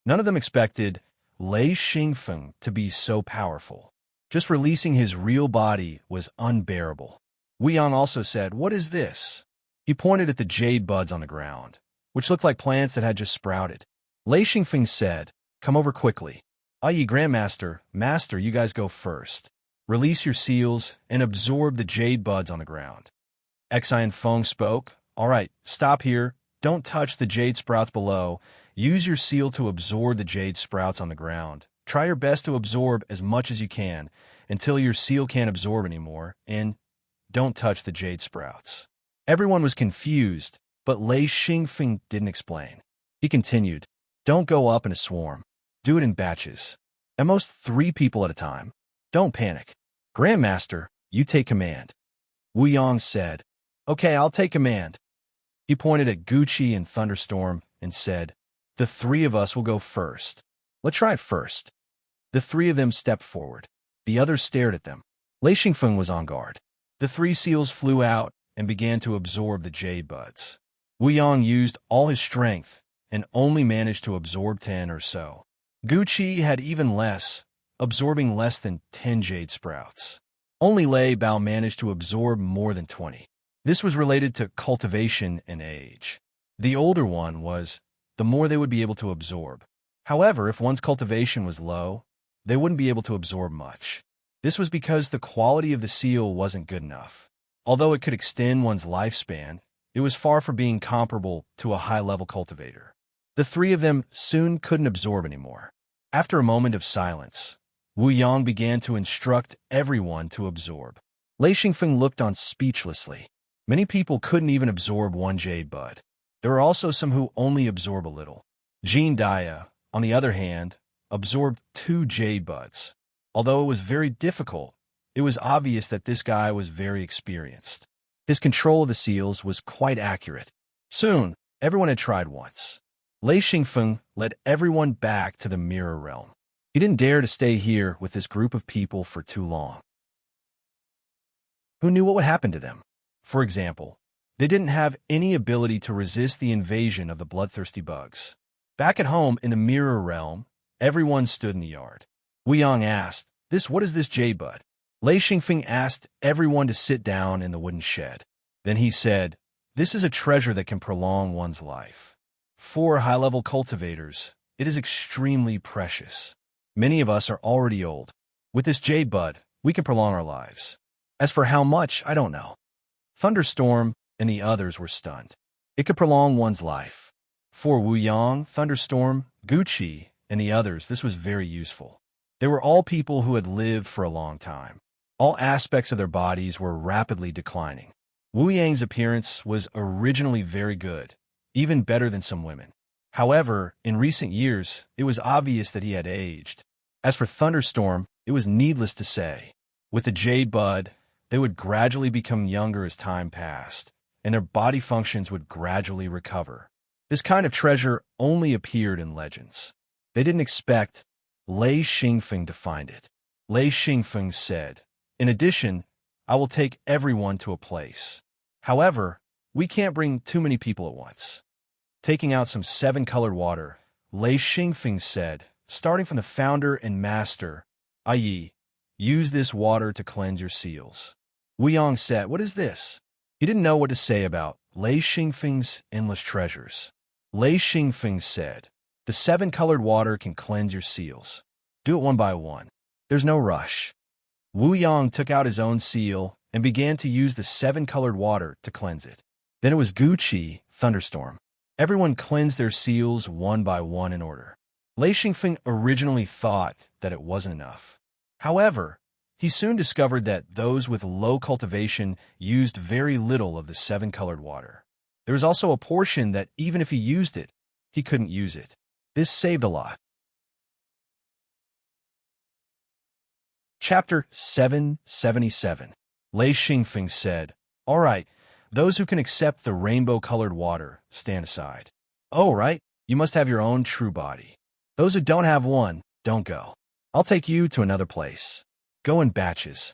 None of them expected Lei Xingfeng to be so powerful. Just releasing his real body was unbearable. Wu Yang also said, "What is this?" He pointed at the jade buds on the ground, which looked like plants that had just sprouted. Lei Xingfeng said, "Come over quickly. Yi Grandmaster, Master, you guys go first. Release your seals and absorb the jade buds on the ground." Xian Feng spoke, "All right, stop here. Don't touch the jade sprouts below. Use your seal to absorb the jade sprouts on the ground. Try your best to absorb as much as you can until your seal can't absorb anymore, and don't touch the jade sprouts." Everyone was confused, but Lei Xingfeng didn't explain. He continued, "Don't go up in a swarm. Do it in batches. At most 3 people at a time. Don't panic. Grandmaster, you take command." Wu Yang said, "Okay, I'll take command." He pointed at Gucci and Thunderstorm and said, "The 3 of us will go first. Let's try it first." The three of them stepped forward. The others stared at them. Lei Xingfeng was on guard. The three seals flew out and began to absorb the jade buds. Wu Yang used all his strength and only managed to absorb 10 or so. Guqi had even less, absorbing less than 10 jade sprouts. Only Lei Bao managed to absorb more than 20. This was related to cultivation and age. The older one was, the more they would be able to absorb. However, if one's cultivation was low, they wouldn't be able to absorb much. This was because the quality of the seal wasn't good enough. Although it could extend one's lifespan, it was far from being comparable to a high-level cultivator. The three of them soon couldn't absorb anymore. After a moment of silence, Wu Yang began to instruct everyone to absorb. Lei Xingfeng looked on speechlessly. Many people couldn't even absorb one jade bud. There were also some who only absorb a little. Jean Dia, on the other hand, absorbed 2 jade buds. Although it was very difficult, it was obvious that this guy was very experienced. His control of the seals was quite accurate. Soon, everyone had tried once. Lei Xingfeng led everyone back to the mirror realm. He didn't dare to stay here with this group of people for too long. Who knew what would happen to them? For example, they didn't have any ability to resist the invasion of the bloodthirsty bugs. Back at home in the mirror realm, everyone stood in the yard. Wu Yang asked, What is this jade bud? Lei Xingfeng asked everyone to sit down in the wooden shed. Then he said, this is a treasure that can prolong one's life. For high-level cultivators, it is extremely precious. Many of us are already old. With this jade bud, we can prolong our lives. As for how much, I don't know. Thunderstorm and the others were stunned. It could prolong one's life. For Wu Yang, Thunderstorm, Guqi, and the others, this was very useful. They were all people who had lived for a long time. All aspects of their bodies were rapidly declining. Wu Yang's appearance was originally very good, even better than some women. However, in recent years, it was obvious that he had aged. As for Thunderstorm, it was needless to say. With the jade bud, they would gradually become younger as time passed, and their body functions would gradually recover. This kind of treasure only appeared in legends. They didn't expect Lei Xingfeng to find it. Lei Xingfeng said, in addition, I will take everyone to a place. However, we can't bring too many people at once. Taking out some 7-colored water, Lei Xingfeng said, starting from the founder and master, i.e., use this water to cleanse your seals. Wu Yang said, what is this? He didn't know what to say about Lei Xingfeng's endless treasures. Lei Xingfeng said, the 7-colored water can cleanse your seals. Do it one by one. There's no rush. Wu Yang took out his own seal and began to use the 7-colored water to cleanse it. Then it was Guqi, Thunderstorm. Everyone cleansed their seals one by one in order. Lei Xingfeng originally thought that it wasn't enough. However, he soon discovered that those with low cultivation used very little of the 7-colored water. There was also a portion that even if he used it, he couldn't use it. This saved a lot. Chapter 777. Lei Xingfeng said, all right, those who can accept the rainbow-colored water, stand aside. Oh, right, you must have your own true body. Those who don't have one, don't go. I'll take you to another place. Go in batches.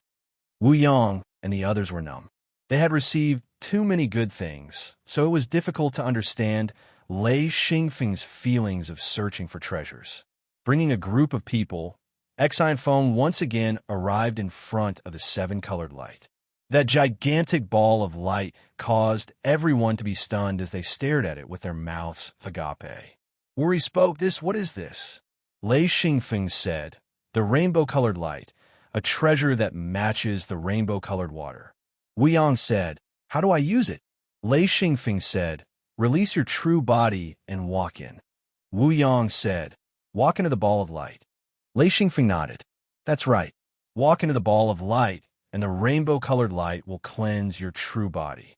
Wu Yang and the others were numb. They had received too many good things, so it was difficult to understand Lei Xingfeng's feelings of searching for treasures. Bringing a group of people, Exine once again arrived in front of the 7-colored light. That gigantic ball of light caused everyone to be stunned as they stared at it with their mouths agape. Wuri spoke, what is this? Lei Xingfeng said, the rainbow-colored light, a treasure that matches the rainbow-colored water. Wu Yang said, how do I use it? Lei Xingfeng said, release your true body and walk in. Wu Yang said, walk into the ball of light. Lei Xingfeng nodded. That's right. Walk into the ball of light, and the rainbow-colored light will cleanse your true body.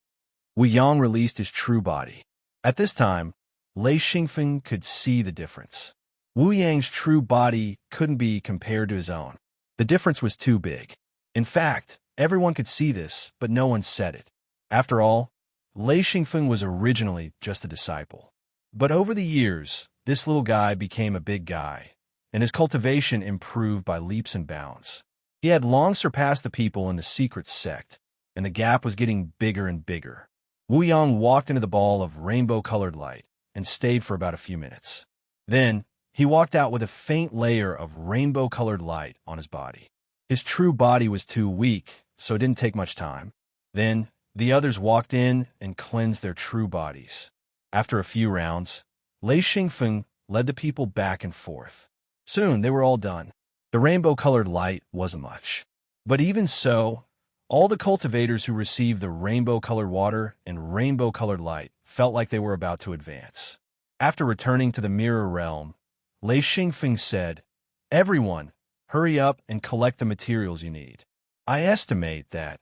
Wu Yang released his true body. At this time, Lei Xingfeng could see the difference. Wu Yang's true body couldn't be compared to his own. The difference was too big. In fact, everyone could see this, but no one said it. After all, Lei Xingfeng was originally just a disciple. But over the years, this little guy became a big guy, and his cultivation improved by leaps and bounds. He had long surpassed the people in the secret sect, and the gap was getting bigger and bigger. Wu Yang walked into the ball of rainbow-colored light and stayed for about a few minutes. Then, he walked out with a faint layer of rainbow-colored light on his body. His true body was too weak, so it didn't take much time. Then, the others walked in and cleansed their true bodies. After a few rounds, Lei Xingfeng led the people back and forth. Soon, they were all done. The rainbow-colored light wasn't much. But even so, all the cultivators who received the rainbow-colored water and rainbow-colored light felt like they were about to advance. After returning to the mirror realm, Lei Xingfeng said, "Everyone, hurry up and collect the materials you need. I estimate that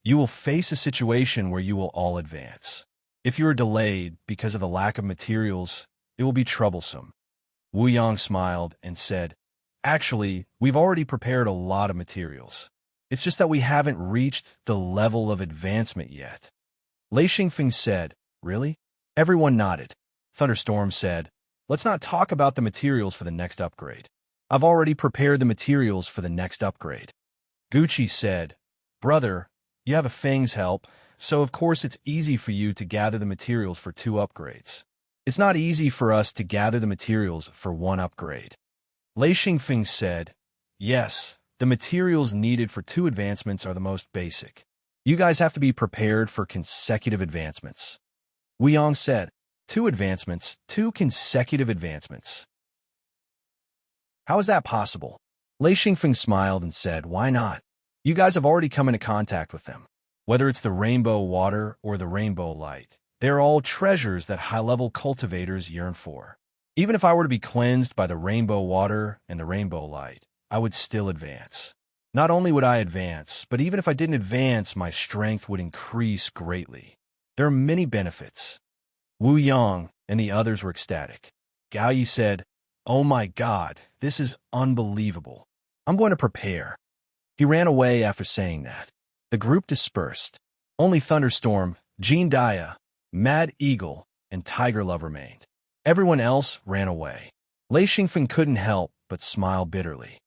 you will face a situation where you will all advance. If you are delayed because of the lack of materials, it will be troublesome." Wu Yang smiled and said, "Actually, we've already prepared a lot of materials. It's just that we haven't reached the level of advancement yet." Lei Xingfeng said, "Really?" Everyone nodded. Thunderstorm said, "Let's not talk about the materials for the next upgrade. I've already prepared the materials for the next upgrade." Gucci said, "Brother, you have a Feng's help, so of course it's easy for you to gather the materials for 2 upgrades. It's not easy for us to gather the materials for 1 upgrade." Lei Xingfeng said, "Yes, the materials needed for 2 advancements are the most basic. You guys have to be prepared for consecutive advancements." Wu Yang said, 2 advancements, 2 consecutive advancements. How is that possible? Lei Xingfeng smiled and said, "Why not? You guys have already come into contact with them. Whether it's the rainbow water or the rainbow light, they're all treasures that high-level cultivators yearn for. Even if I were to be cleansed by the rainbow water and the rainbow light, I would still advance. Not only would I advance, but even if I didn't advance, my strength would increase greatly. There are many benefits." Wu Yang and the others were ecstatic. Gao Yi said, "Oh my God, this is unbelievable. I'm going to prepare." He ran away after saying that. The group dispersed. Only Thunderstorm, Jean Dia, Mad Eagle, and Tiger Love remained. Everyone else ran away. Lei Xingfeng couldn't help but smile bitterly.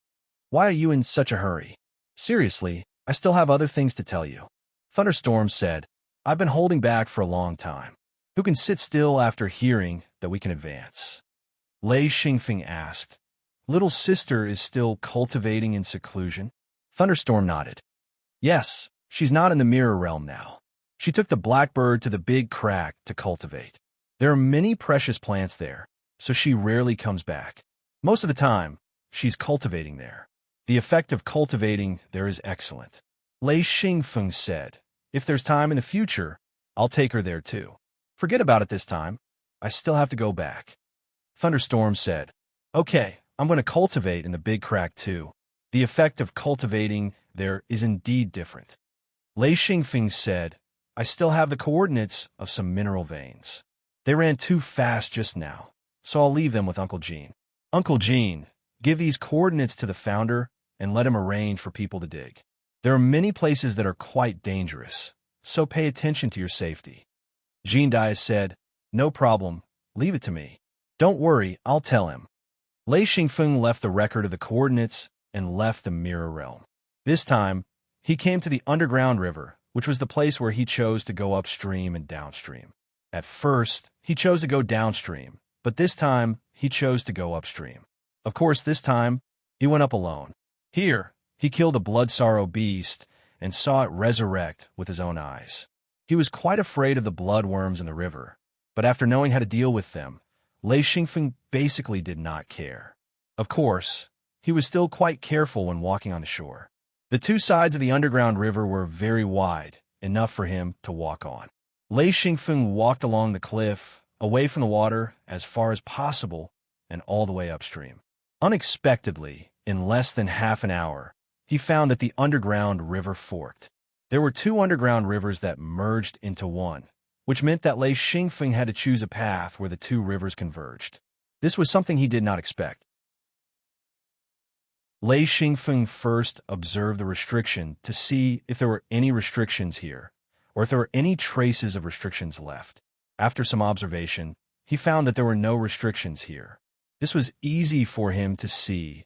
"Why are you in such a hurry? Seriously, I still have other things to tell you." Thunderstorm said, "I've been holding back for a long time. Who can sit still after hearing that we can advance?" Lei Xingfeng asked, "Little sister is still cultivating in seclusion?" Thunderstorm nodded. "Yes, she's not in the mirror realm now. She took the blackbird to the big crack to cultivate. There are many precious plants there, so she rarely comes back. Most of the time, she's cultivating there. The effect of cultivating there is excellent." Lei Xingfeng said, "If there's time in the future, I'll take her there too. Forget about it this time. I still have to go back." Thunderstorm said, "Okay, I'm going to cultivate in the big crack too. The effect of cultivating there is indeed different." Lei Xingfeng said, "I still have the coordinates of some mineral veins. They ran too fast just now, so I'll leave them with Uncle Gene. Uncle Gene, give these coordinates to the founder and let him arrange for people to dig. There are many places that are quite dangerous, so pay attention to your safety." Jean Dias said, "No problem, leave it to me. Don't worry, I'll tell him." Lei Xingfeng left the record of the coordinates and left the mirror realm. This time, he came to the underground river, which was the place where he chose to go upstream and downstream. At first, he chose to go downstream, but this time, he chose to go upstream. Of course, this time, he went up alone. Here, he killed a blood sorrow beast and saw it resurrect with his own eyes. He was quite afraid of the bloodworms in the river, but after knowing how to deal with them, Lei Xingfeng basically did not care. Of course, he was still quite careful when walking on the shore. The 2 sides of the underground river were very wide, enough for him to walk on. Lei Xingfeng walked along the cliff, away from the water as far as possible, and all the way upstream. Unexpectedly, in less than half an hour, he found that the underground river forked. There were 2 underground rivers that merged into one, which meant that Lei Xingfeng had to choose a path where the 2 rivers converged. This was something he did not expect. Lei Xingfeng first observed the restriction to see if there were any restrictions here, or if there were any traces of restrictions left. After some observation, he found that there were no restrictions here. This was easy for him to see,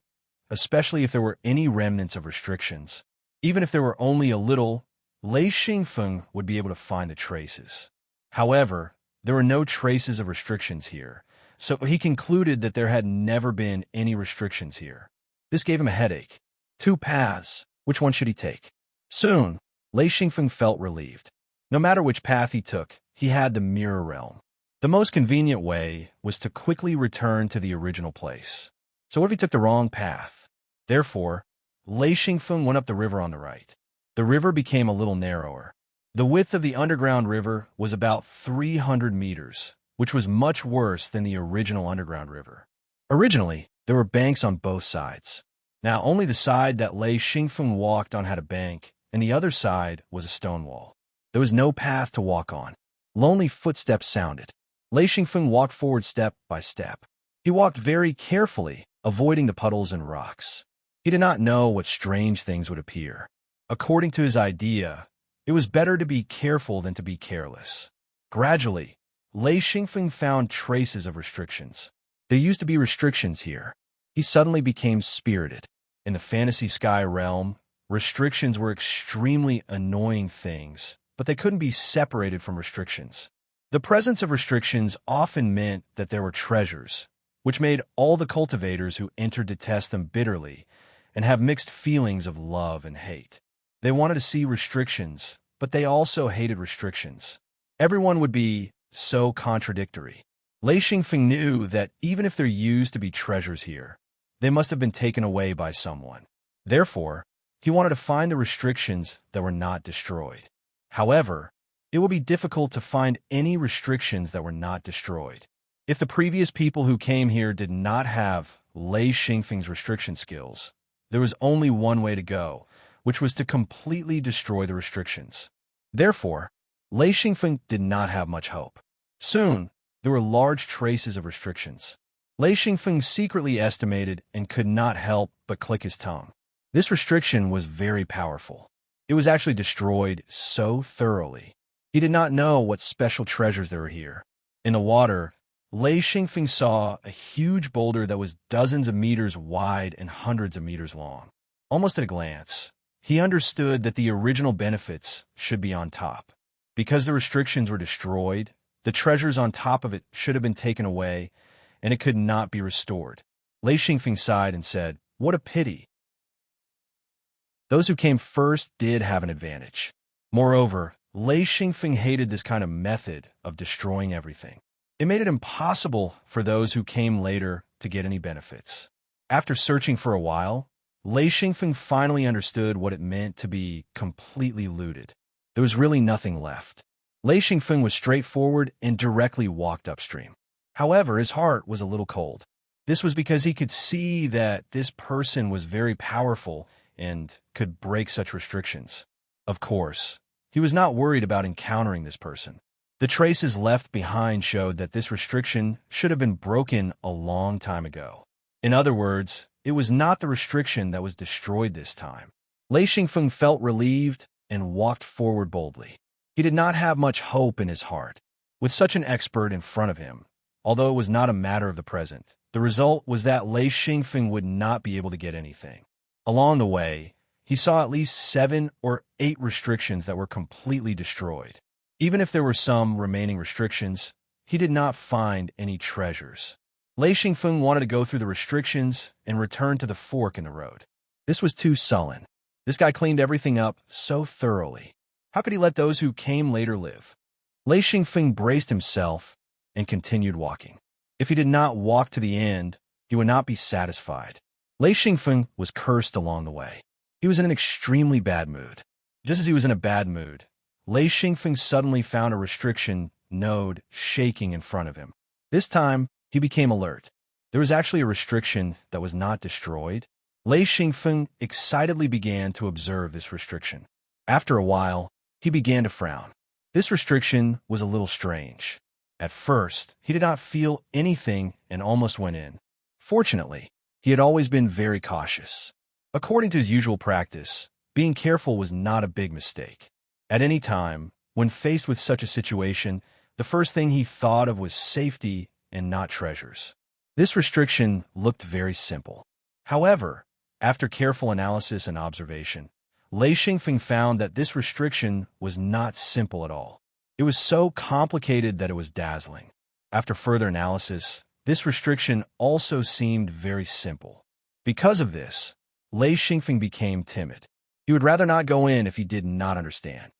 especially if there were any remnants of restrictions. Even if there were only a little, Lei Xingfeng would be able to find the traces. However, there were no traces of restrictions here, so he concluded that there had never been any restrictions here. This gave him a headache. Two paths. Which one should he take? Soon, Lei Xingfeng felt relieved. No matter which path he took, he had the mirror realm. The most convenient way was to quickly return to the original place. So what if he took the wrong path? Therefore, Lei Xingfeng went up the river on the right. The river became a little narrower. The width of the underground river was about 300 meters, which was much worse than the original underground river. Originally, there were banks on both sides. Now, only the side that Lei Xingfeng walked on had a bank, and the other side was a stone wall. There was no path to walk on. Lonely footsteps sounded. Lei Xingfeng walked forward step by step. He walked very carefully, avoiding the puddles and rocks. He did not know what strange things would appear. According to his idea, it was better to be careful than to be careless. Gradually, Lei Xingfeng found traces of restrictions. There used to be restrictions here. He suddenly became spirited. In the fantasy sky realm, restrictions were extremely annoying things, but they couldn't be separated from restrictions. The presence of restrictions often meant that there were treasures, which made all the cultivators who entered detest them bitterly and have mixed feelings of love and hate. They wanted to see restrictions, but they also hated restrictions. Everyone would be so contradictory. Lei Xingfeng knew that even if there used to be treasures here, they must have been taken away by someone. Therefore, he wanted to find the restrictions that were not destroyed. However, it will be difficult to find any restrictions that were not destroyed. If the previous people who came here did not have Lei Xingfeng's restriction skills, there was only one way to go, which was to completely destroy the restrictions. Therefore, Lei Xingfeng did not have much hope. Soon, there were large traces of restrictions. Lei Xingfeng secretly estimated and could not help but click his tongue. This restriction was very powerful. It was actually destroyed so thoroughly. He did not know what special treasures there were here. In the water, Lei Xingfeng saw a huge boulder that was dozens of meters wide and hundreds of meters long. Almost at a glance, he understood that the original benefits should be on top. Because the restrictions were destroyed, the treasures on top of it should have been taken away, and it could not be restored. Lei Xingfeng sighed and said, "What a pity." Those who came first did have an advantage. Moreover, Lei Xingfeng hated this kind of method of destroying everything. It made it impossible for those who came later to get any benefits. After searching for a while, Lei Xingfeng finally understood what it meant to be completely looted. There was really nothing left. Lei Xingfeng was straightforward and directly walked upstream. However, his heart was a little cold. This was because he could see that this person was very powerful and could break such restrictions. Of course, he was not worried about encountering this person. The traces left behind showed that this restriction should have been broken a long time ago. In other words, it was not the restriction that was destroyed this time. Lei Xingfeng felt relieved and walked forward boldly. He did not have much hope in his heart. With such an expert in front of him, although it was not a matter of the present, the result was that Lei Xingfeng would not be able to get anything. Along the way, he saw at least 7 or 8 restrictions that were completely destroyed. Even if there were some remaining restrictions, he did not find any treasures. Lei Xingfeng wanted to go through the restrictions and return to the fork in the road. This was too sullen. This guy cleaned everything up so thoroughly. How could he let those who came later live? Lei Xingfeng braced himself and continued walking. If he did not walk to the end, he would not be satisfied. Lei Xingfeng was cursed along the way. He was in an extremely bad mood. Just as he was in a bad mood, Lei Xingfeng suddenly found a restriction node shaking in front of him. This time, he became alert. There was actually a restriction that was not destroyed. Lei Xingfeng excitedly began to observe this restriction. After a while, he began to frown. This restriction was a little strange. At first, he did not feel anything and almost went in. Fortunately, he had always been very cautious. According to his usual practice, being careful was not a big mistake. At any time, when faced with such a situation, the first thing he thought of was safety and not treasures. This restriction looked very simple. However, after careful analysis and observation, Lei Xingfeng found that this restriction was not simple at all. It was so complicated that it was dazzling. After further analysis, this restriction also seemed very simple. Because of this, Lei Xingfeng became timid. He would rather not go in if he did not understand.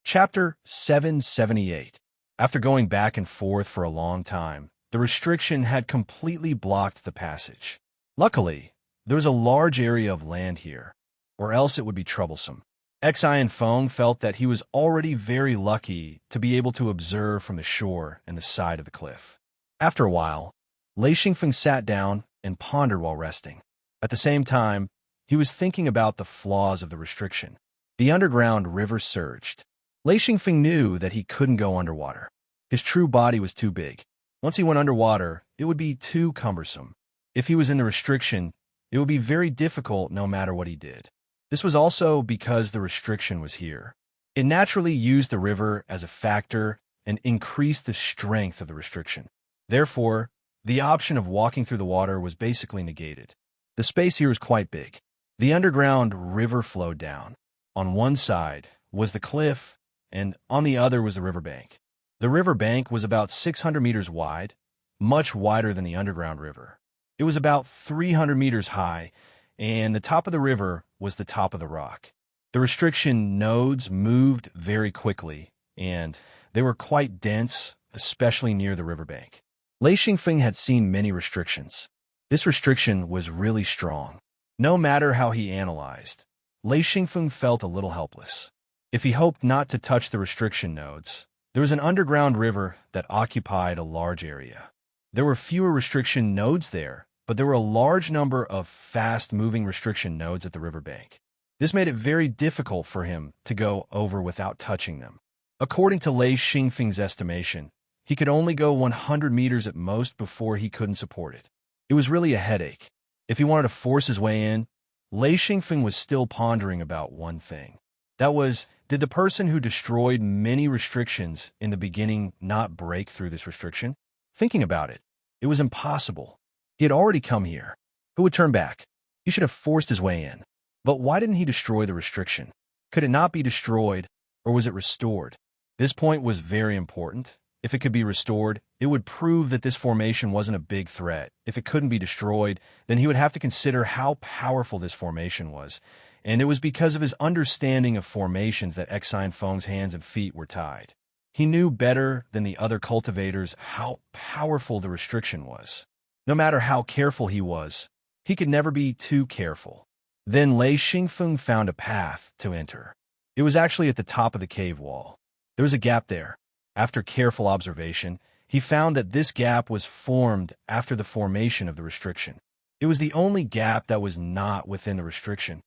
Chapter 778. After going back and forth for a long time, the restriction had completely blocked the passage. Luckily, there was a large area of land here, or else it would be troublesome. Xian Feng felt that he was already very lucky to be able to observe from the shore and the side of the cliff. After a while, Lei Xingfeng sat down and pondered while resting. At the same time, he was thinking about the flaws of the restriction. The underground river surged. Lei Xingfeng knew that he couldn't go underwater. His true body was too big. Once he went underwater, it would be too cumbersome. If he was in the restriction, it would be very difficult no matter what he did. This was also because the restriction was here. It naturally used the river as a factor and increased the strength of the restriction. Therefore, the option of walking through the water was basically negated. The space here was quite big. The underground river flowed down. On one side was the cliff, and on the other was the riverbank. The riverbank was about 600 meters wide, much wider than the underground river. It was about 300 meters high, and the top of the river was the top of the rock. The restriction nodes moved very quickly, and they were quite dense, especially near the riverbank. Lei Xingfeng had seen many restrictions. This restriction was really strong. No matter how he analyzed, Lei Xingfeng felt a little helpless. If he hoped not to touch the restriction nodes, there was an underground river that occupied a large area. There were fewer restriction nodes there, but there were a large number of fast-moving restriction nodes at the riverbank. This made it very difficult for him to go over without touching them. According to Lei Xingfeng's estimation, he could only go 100 meters at most before he couldn't support it. It was really a headache. If he wanted to force his way in, Lei Xingfeng was still pondering about one thing. That was, did the person who destroyed many restrictions in the beginning not break through this restriction? Thinking about it, it was impossible. He had already come here. Who would turn back? He should have forced his way in. But why didn't he destroy the restriction? Could it not be destroyed, or was it restored? This point was very important. If it could be restored, it would prove that this formation wasn't a big threat. If it couldn't be destroyed, then he would have to consider how powerful this formation was. And it was because of his understanding of formations that Xian Feng's hands and feet were tied. He knew better than the other cultivators how powerful the restriction was. No matter how careful he was, he could never be too careful. Then Lei Xingfeng found a path to enter. It was actually at the top of the cave wall. There was a gap there. After careful observation, he found that this gap was formed after the formation of the restriction. It was the only gap that was not within the restriction.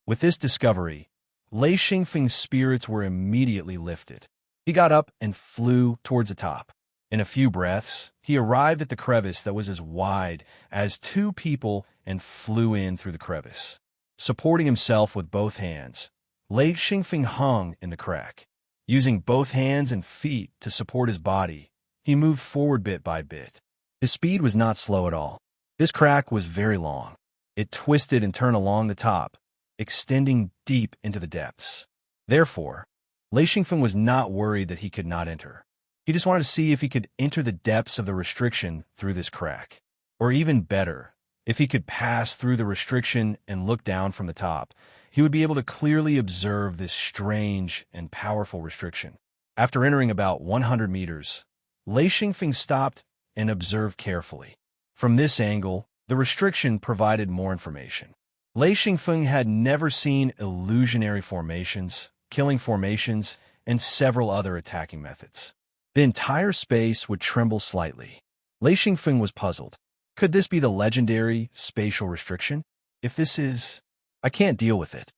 With this discovery, Lei Xingfeng's spirits were immediately lifted. He got up and flew towards the top. In a few breaths, he arrived at the crevice that was as wide as two people and flew in through the crevice. Supporting himself with both hands, Lei Xingfeng hung in the crack. Using both hands and feet to support his body, he moved forward bit by bit. His speed was not slow at all. This crack was very long. It twisted and turned along the top, extending deep into the depths. Therefore, Lei Xingfeng was not worried that he could not enter. He just wanted to see if he could enter the depths of the restriction through this crack. Or even better, if he could pass through the restriction and look down from the top, he would be able to clearly observe this strange and powerful restriction. After entering about 100 meters, Lei Xingfeng stopped and observed carefully. From this angle, the restriction provided more information. Lei Xingfeng had never seen illusionary formations, killing formations, and several other attacking methods. The entire space would tremble slightly. Lei Xingfeng was puzzled. Could this be the legendary spatial restriction? If this is, I can't deal with it.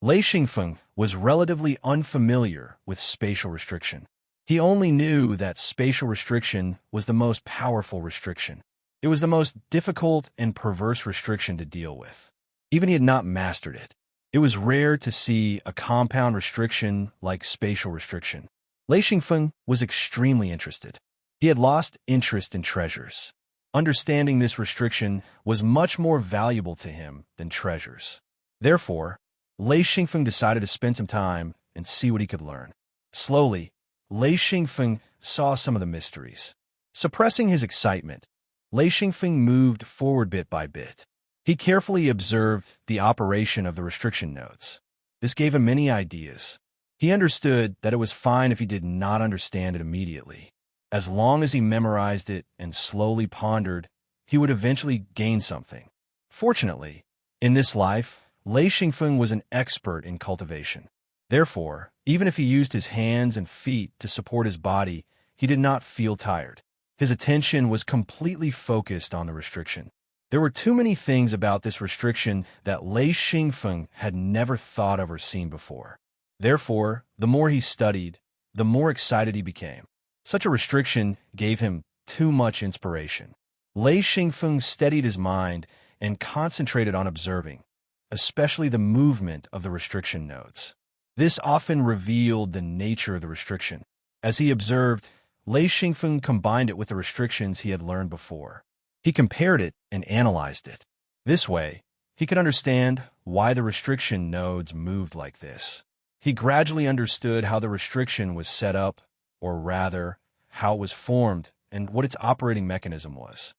Lei Xingfeng was relatively unfamiliar with spatial restriction. He only knew that spatial restriction was the most powerful restriction. It was the most difficult and perverse restriction to deal with. Even he had not mastered it. It was rare to see a compound restriction like spatial restriction. Lei Xingfeng was extremely interested. He had lost interest in treasures. Understanding this restriction was much more valuable to him than treasures. Therefore, Lei Xingfeng decided to spend some time and see what he could learn. Slowly, Lei Xingfeng saw some of the mysteries. Suppressing his excitement, Lei Xingfeng moved forward bit by bit. He carefully observed the operation of the restriction nodes. This gave him many ideas. He understood that it was fine if he did not understand it immediately. As long as he memorized it and slowly pondered, he would eventually gain something. Fortunately, in this life, Lei Xingfeng was an expert in cultivation. Therefore, even if he used his hands and feet to support his body, he did not feel tired. His attention was completely focused on the restriction. There were too many things about this restriction that Lei Xingfeng had never thought of or seen before. Therefore, the more he studied, the more excited he became. Such a restriction gave him too much inspiration. Lei Xingfeng steadied his mind and concentrated on observing, especially the movement of the restriction nodes. This often revealed the nature of the restriction. As he observed, Lei Xingfeng combined it with the restrictions he had learned before. He compared it and analyzed it. This way, he could understand why the restriction nodes moved like this. He gradually understood how the restriction was set up, or rather, how it was formed and what its operating mechanism was.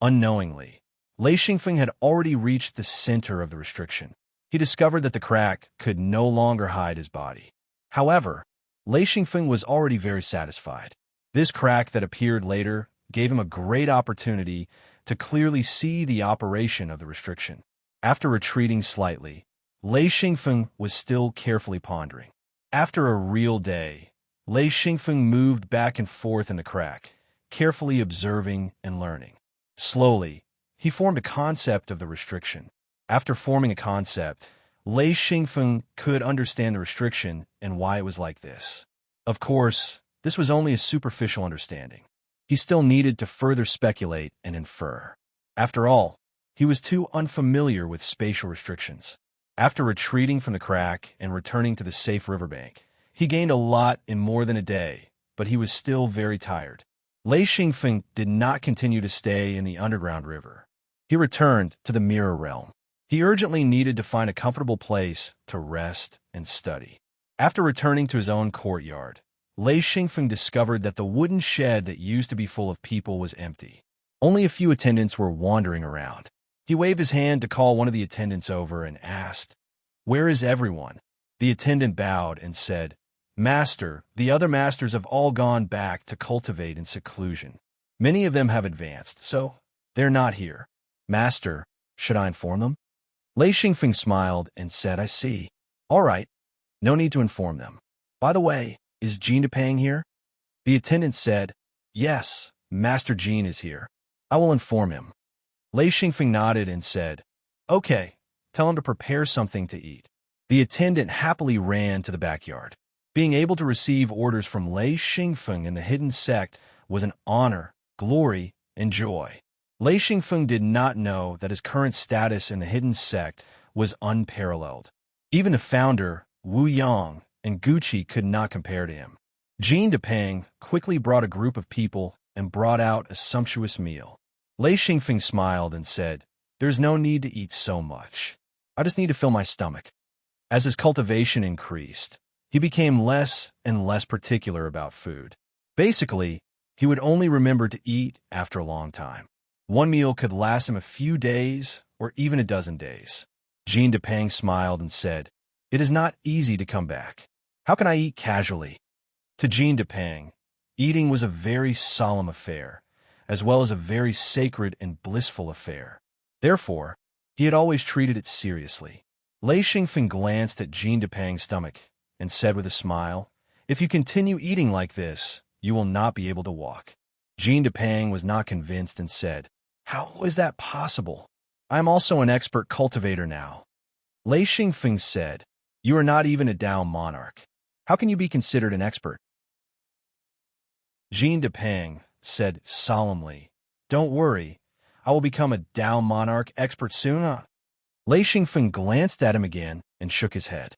Unknowingly, Lei Xingfeng had already reached the center of the restriction. He discovered that the crack could no longer hide his body. However, Lei Xingfeng was already very satisfied. This crack that appeared later gave him a great opportunity to clearly see the operation of the restriction. After retreating slightly, Lei Xingfeng was still carefully pondering. After a real day, Lei Xingfeng moved back and forth in the crack, carefully observing and learning. Slowly, he formed a concept of the restriction. After forming a concept, Lei Xingfeng could understand the restriction and why it was like this. Of course, this was only a superficial understanding. He still needed to further speculate and infer. After all, he was too unfamiliar with spatial restrictions. After retreating from the crack and returning to the safe riverbank, he gained a lot in more than a day, but he was still very tired. Lei Xingfeng did not continue to stay in the underground river. He returned to the mirror realm. He urgently needed to find a comfortable place to rest and study. After returning to his own courtyard, Lei Xingfeng discovered that the wooden shed that used to be full of people was empty. Only a few attendants were wandering around. He waved his hand to call one of the attendants over and asked, "Where is everyone?" The attendant bowed and said, "Master, the other masters have all gone back to cultivate in seclusion. Many of them have advanced, so they're not here. Master, should I inform them?" Lei Xingfeng smiled and said, "I see. All right, no need to inform them. By the way, is Jean Depang here?" The attendant said, "Yes, Master Jean is here. I will inform him." Lei Xingfeng nodded and said, "Okay, tell him to prepare something to eat." The attendant happily ran to the backyard. Being able to receive orders from Lei Xingfeng and the hidden sect was an honor, glory, and joy. Lei Xingfeng did not know that his current status in the hidden sect was unparalleled. Even the founder, Wu Yang, and Gucci could not compare to him. Jean Depang quickly brought a group of people and brought out a sumptuous meal. Lei Xingfeng smiled and said, "There's no need to eat so much. I just need to fill my stomach." As his cultivation increased, he became less and less particular about food. Basically, he would only remember to eat after a long time. One meal could last him a few days or even a dozen days. Jean Depang smiled and said, "It is not easy to come back. How can I eat casually?" To Jean Depang, eating was a very solemn affair, as well as a very sacred and blissful affair. Therefore, he had always treated it seriously. Lei Xingfeng glanced at Jean Depang's stomach and said with a smile, "If you continue eating like this, you will not be able to walk." Jean Depang was not convinced and said, "How is that possible? I am also an expert cultivator now." Lei Xingfeng said, "You are not even a Dao monarch. How can you be considered an expert?" Jean Depang said solemnly, "Don't worry, I will become a Dao monarch expert soon." Lei Xingfeng glanced at him again and shook his head.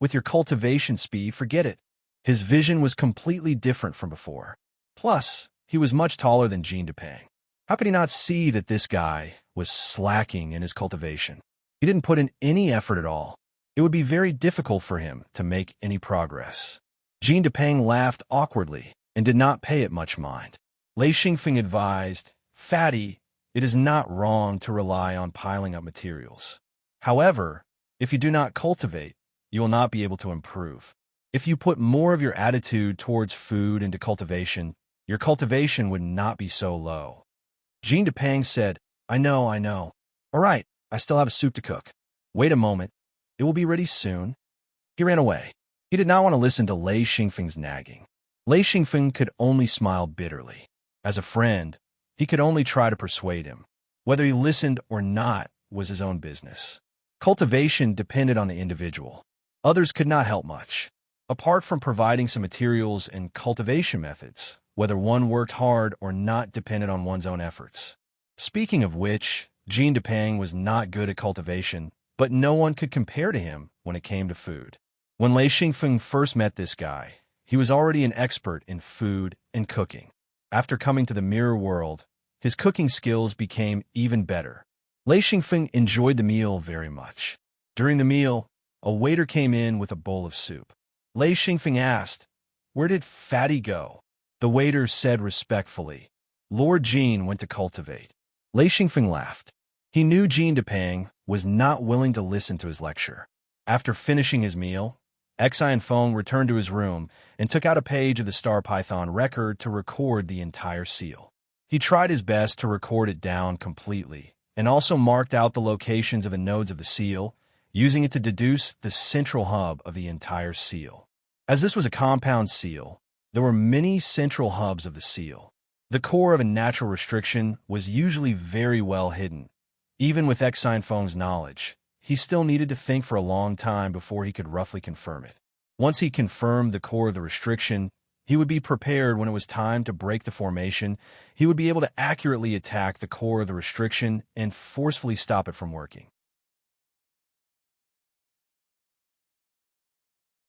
With your cultivation speed, forget it. His vision was completely different from before. Plus, he was much taller than Jean Dupang. How could he not see that this guy was slacking in his cultivation? He didn't put in any effort at all. It would be very difficult for him to make any progress. Jean Dupang laughed awkwardly and did not pay it much mind. Lei Xingfeng advised, "Fatty, it is not wrong to rely on piling up materials. However, if you do not cultivate, you will not be able to improve. If you put more of your attitude towards food into cultivation, your cultivation would not be so low." Jean Dupang said, I know. All right, I still have a soup to cook. Wait a moment. It will be ready soon." He ran away. He did not want to listen to Lei Xingfeng's nagging. Lei Xingfeng could only smile bitterly. As a friend, he could only try to persuade him. Whether he listened or not was his own business. Cultivation depended on the individual. Others could not help much. Apart from providing some materials and cultivation methods, whether one worked hard or not depended on one's own efforts. Speaking of which, Jean Dupang was not good at cultivation, but no one could compare to him when it came to food. When Lei Xingfeng first met this guy, he was already an expert in food and cooking. After coming to the mirror world, his cooking skills became even better. Lei Xingfeng enjoyed the meal very much. During the meal, a waiter came in with a bowl of soup. Lei Xingfeng asked, "Where did Fatty go?" The waiter said respectfully, "Lord Jean went to cultivate." Lei Xingfeng laughed. He knew Jean Dupang was not willing to listen to his lecture. After finishing his meal, Xian Feng returned to his room and took out a page of the Star Python record to record the entire seal. He tried his best to record it down completely, and also marked out the locations of the nodes of the seal, using it to deduce the central hub of the entire seal. As this was a compound seal, there were many central hubs of the seal. The core of a natural restriction was usually very well hidden. Even with Xian Feng's knowledge, he still needed to think for a long time before he could roughly confirm it. Once he confirmed the core of the restriction, he would be prepared when it was time to break the formation. He would be able to accurately attack the core of the restriction and forcefully stop it from working.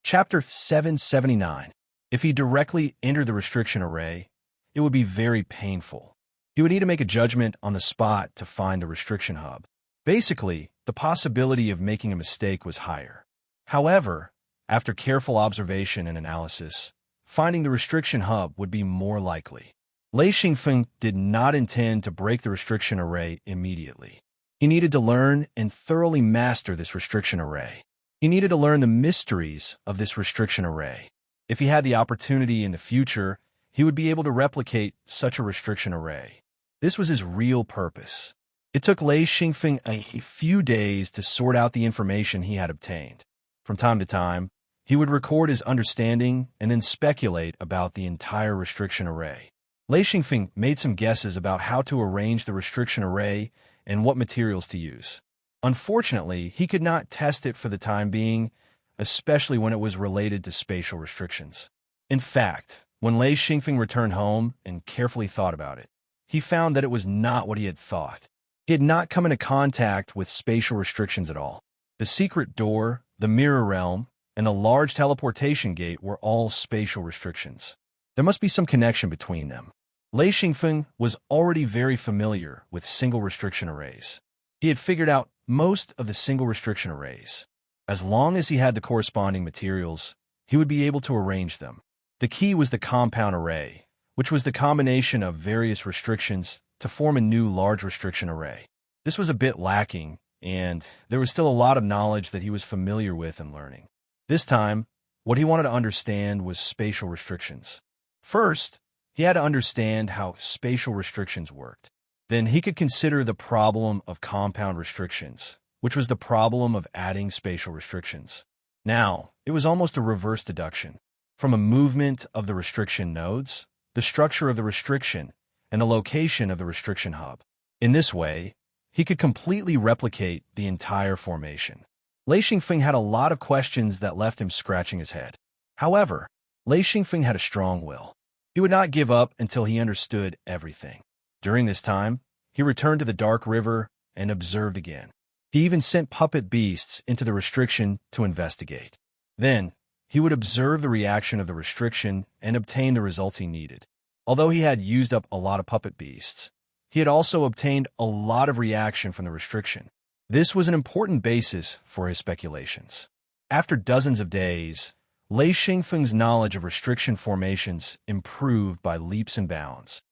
Chapter 779. If he directly entered the restriction array, it would be very painful. He would need to make a judgment on the spot to find the restriction hub. Basically, the possibility of making a mistake was higher. However, after careful observation and analysis, finding the restriction hub would be more likely. Lei Xingfeng did not intend to break the restriction array immediately. He needed to learn and thoroughly master this restriction array. He needed to learn the mysteries of this restriction array. If he had the opportunity in the future, he would be able to replicate such a restriction array. This was his real purpose. It took Lei Xingfeng a few days to sort out the information he had obtained. From time to time, he would record his understanding and then speculate about the entire restriction array. Lei Xingfeng made some guesses about how to arrange the restriction array and what materials to use. Unfortunately, he could not test it for the time being, especially when it was related to spatial restrictions. In fact, when Lei Xingfeng returned home and carefully thought about it, he found that it was not what he had thought. He had not come into contact with spatial restrictions at all. The secret door, the mirror realm, and the large teleportation gate were all spatial restrictions. There must be some connection between them. Lei Xingfeng was already very familiar with single restriction arrays. He had figured out most of the single restriction arrays. As long as he had the corresponding materials, he would be able to arrange them. The key was the compound array, which was the combination of various restrictions to form a new large restriction array. This was a bit lacking, and there was still a lot of knowledge that he was familiar with and learning. This time, what he wanted to understand was spatial restrictions. First, he had to understand how spatial restrictions worked. Then he could consider the problem of compound restrictions, which was the problem of adding spatial restrictions. Now, it was almost a reverse deduction. From a movement of the restriction nodes, the structure of the restriction, and the location of the restriction hub. In this way, he could completely replicate the entire formation. Lei Xingfeng had a lot of questions that left him scratching his head. However, Lei Xingfeng had a strong will. He would not give up until he understood everything. During this time, he returned to the dark river and observed again. He even sent puppet beasts into the restriction to investigate. Then, he would observe the reaction of the restriction and obtain the results he needed. Although he had used up a lot of puppet beasts, he had also obtained a lot of reaction from the restriction. This was an important basis for his speculations. After dozens of days, Lei Xingfeng's knowledge of restriction formations improved by leaps and bounds.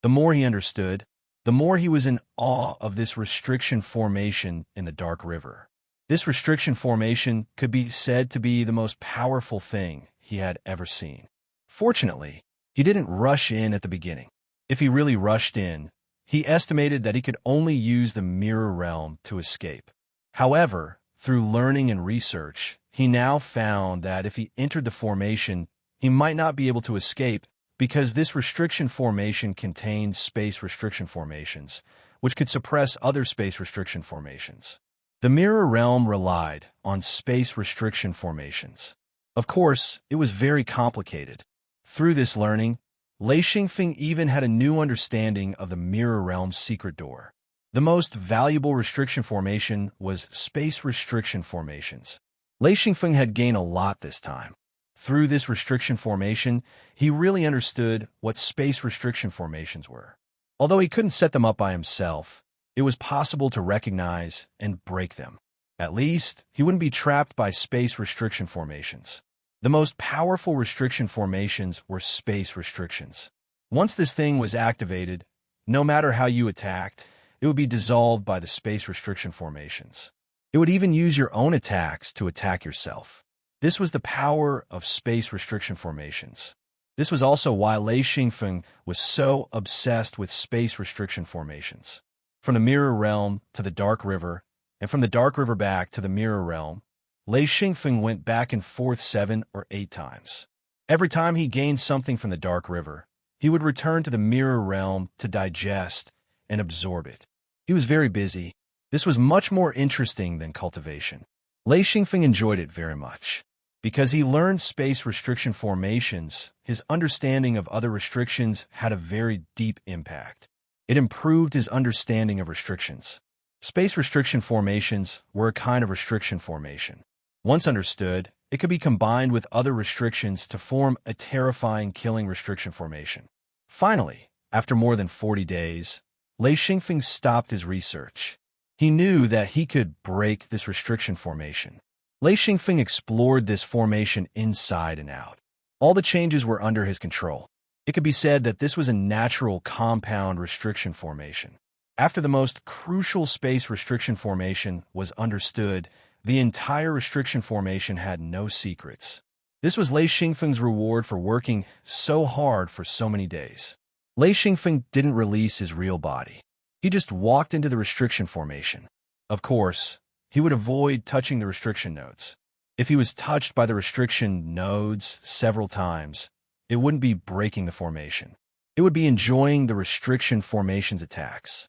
The more he understood, the more he was in awe of this restriction formation in the Dark River. This restriction formation could be said to be the most powerful thing he had ever seen. Fortunately, he didn't rush in at the beginning. If he really rushed in, he estimated that he could only use the mirror realm to escape. However, through learning and research, he now found that if he entered the formation, he might not be able to escape because this restriction formation contained space restriction formations, which could suppress other space restriction formations. The mirror realm relied on space restriction formations. Of course, it was very complicated. Through this learning, Lei Xingfeng even had a new understanding of the mirror realm's secret door. The most valuable restriction formation was space restriction formations. Lei Xingfeng had gained a lot this time. Through this restriction formation, he really understood what space restriction formations were. Although he couldn't set them up by himself, it was possible to recognize and break them. At least, he wouldn't be trapped by space restriction formations. The most powerful restriction formations were space restrictions. Once this thing was activated, no matter how you attacked, it would be dissolved by the space restriction formations. It would even use your own attacks to attack yourself. This was the power of space restriction formations. This was also why Lei Xingfeng was so obsessed with space restriction formations. From the mirror realm to the Dark River, and from the Dark River back to the mirror realm, Lei Xingfeng went back and forth 7 or 8 times. Every time he gained something from the Dark River, he would return to the mirror realm to digest and absorb it. He was very busy. This was much more interesting than cultivation. Lei Xingfeng enjoyed it very much. Because he learned space restriction formations, his understanding of other restrictions had a very deep impact. It improved his understanding of restrictions. Space restriction formations were a kind of restriction formation. Once understood, it could be combined with other restrictions to form a terrifying killing restriction formation. Finally, after more than 40 days, Lei Xingfeng stopped his research. He knew that he could break this restriction formation. Lei Xingfeng explored this formation inside and out. All the changes were under his control. It could be said that this was a natural compound restriction formation. After the most crucial space restriction formation was understood, the entire restriction formation had no secrets. This was Lei Xingfeng's reward for working so hard for so many days. Lei Xingfeng didn't release his real body. He just walked into the restriction formation. Of course, he would avoid touching the restriction nodes. If he was touched by the restriction nodes several times, it wouldn't be breaking the formation. It would be enjoying the restriction formation's attacks.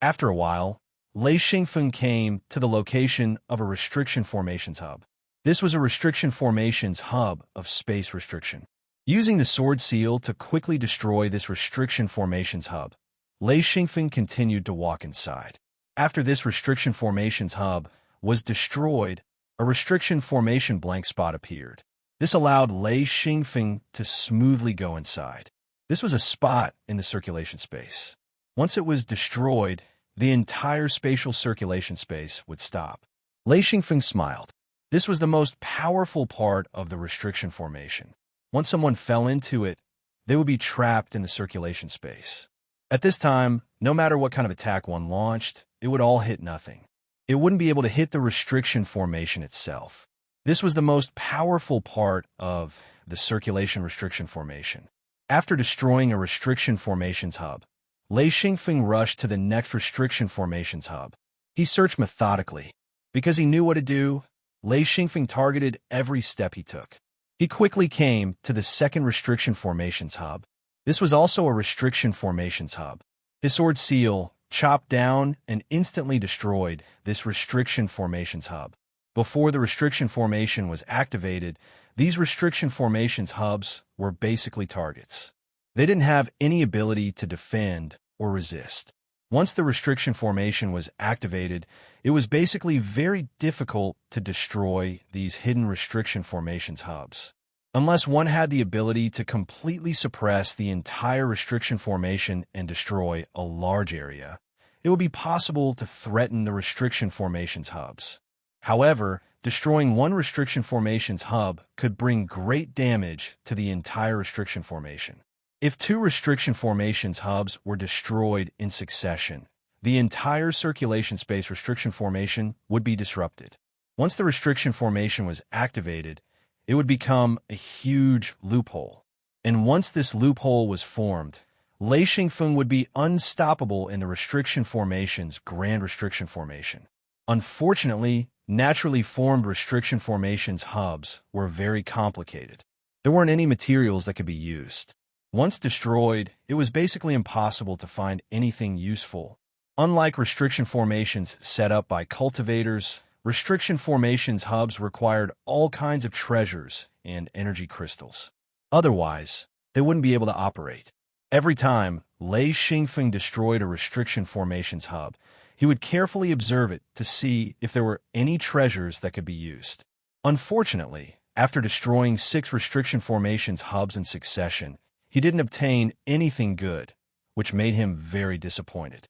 After a while, Lei Xingfeng came to the location of a restriction formations hub. This was a restriction formations hub of space restriction. Using the sword seal to quickly destroy this restriction formations hub, Lei Xingfeng continued to walk inside. After this restriction formations hub was destroyed, a restriction formation blank spot appeared. This allowed Lei Xingfeng to smoothly go inside. This was a spot in the circulation space. Once it was destroyed, the entire spatial circulation space would stop. Lei Xingfeng smiled. This was the most powerful part of the restriction formation. Once someone fell into it, they would be trapped in the circulation space. At this time, no matter what kind of attack one launched, it would all hit nothing. It wouldn't be able to hit the restriction formation itself. This was the most powerful part of the circulation restriction formation. After destroying a restriction formations hub, Lei Xingfeng rushed to the next restriction formations hub. He searched methodically. Because he knew what to do, Lei Xingfeng targeted every step he took. He quickly came to the second restriction formations hub. This was also a restriction formations hub. His sword seal chopped down and instantly destroyed this restriction formations hub. Before the restriction formation was activated, these restriction formations hubs were basically targets. They didn't have any ability to defend or resist. Once the restriction formation was activated, it was basically very difficult to destroy these hidden restriction formations hubs. Unless one had the ability to completely suppress the entire restriction formation and destroy a large area, it would be possible to threaten the restriction formations hubs. However, destroying one restriction formations hub could bring great damage to the entire restriction formation. If two restriction formations hubs were destroyed in succession, the entire circulation space restriction formation would be disrupted. Once the restriction formation was activated, it would become a huge loophole. And once this loophole was formed, Lei Xingfeng would be unstoppable in the restriction formation's grand restriction formation. Unfortunately, naturally formed restriction formations hubs were very complicated. There weren't any materials that could be used. Once destroyed, it was basically impossible to find anything useful. Unlike restriction formations set up by cultivators, restriction formations hubs required all kinds of treasures and energy crystals. Otherwise, they wouldn't be able to operate. Every time Lei Xingfeng destroyed a restriction formations hub, he would carefully observe it to see if there were any treasures that could be used. Unfortunately, after destroying 6 restriction formations hubs in succession, he didn't obtain anything good, which made him very disappointed.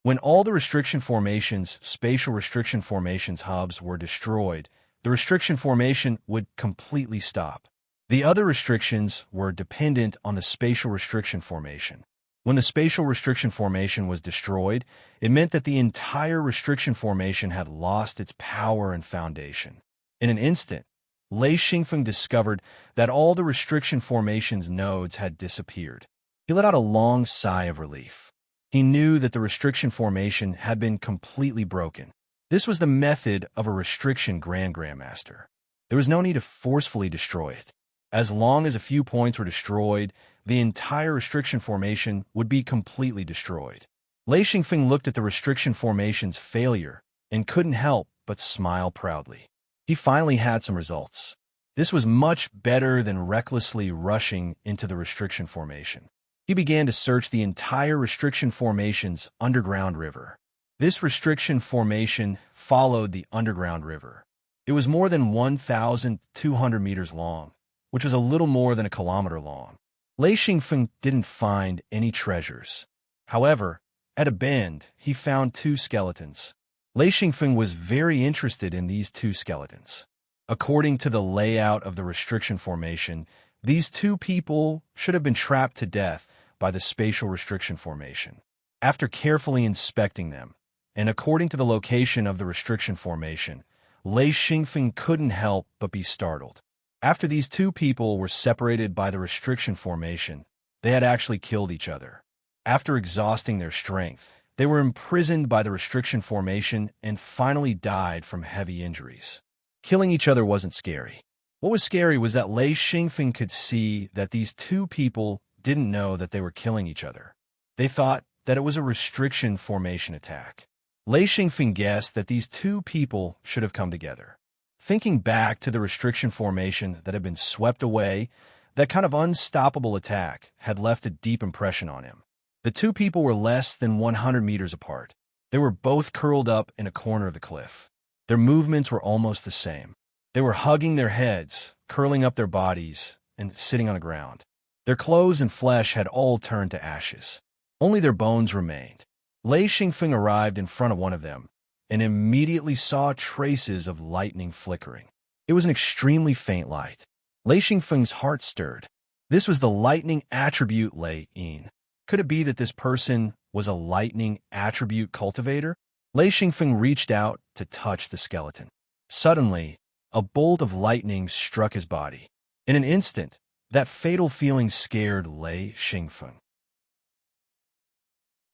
When all the restriction formations, spatial restriction formations hubs were destroyed, the restriction formation would completely stop. The other restrictions were dependent on the spatial restriction formation. When the spatial restriction formation was destroyed, it meant that the entire restriction formation had lost its power and foundation. In an instant, Lei Xingfeng discovered that all the restriction formation's nodes had disappeared. He let out a long sigh of relief. He knew that the restriction formation had been completely broken. This was the method of a restriction grandmaster. There was no need to forcefully destroy it. As long as a few points were destroyed, the entire restriction formation would be completely destroyed. Lei Xingfeng looked at the restriction formation's failure and couldn't help but smile proudly. He finally had some results. This was much better than recklessly rushing into the restriction formation. He began to search the entire restriction formation's underground river. This restriction formation followed the underground river. It was more than 1,200 meters long, which was a little more than a kilometer long. Lei Xingfeng didn't find any treasures. However, at a bend, he found 2 skeletons. Lei Xingfeng was very interested in these 2 skeletons. According to the layout of the restriction formation, these 2 people should have been trapped to death by the spatial restriction formation. After carefully inspecting them, and according to the location of the restriction formation, Lei Xingfeng couldn't help but be startled. After these 2 people were separated by the restriction formation, they had actually killed each other. After exhausting their strength, they were imprisoned by the restriction formation and finally died from heavy injuries. Killing each other wasn't scary. What was scary was that Lei Xingfeng could see that these 2 people didn't know that they were killing each other. They thought that it was a restriction formation attack. Lei Xingfeng guessed that these 2 people should have come together. Thinking back to the restriction formation that had been swept away, that kind of unstoppable attack had left a deep impression on him. The 2 people were less than 100 meters apart. They were both curled up in a corner of the cliff. Their movements were almost the same. They were hugging their heads, curling up their bodies, and sitting on the ground. Their clothes and flesh had all turned to ashes. Only their bones remained. Lei Xingfeng arrived in front of one of them and immediately saw traces of lightning flickering. It was an extremely faint light. Lei Xingfeng's heart stirred. This was the lightning attribute Lei Yin. Could it be that this person was a lightning attribute cultivator? Lei Xingfeng reached out to touch the skeleton. Suddenly, a bolt of lightning struck his body. In an instant, that fatal feeling scared Lei Xingfeng.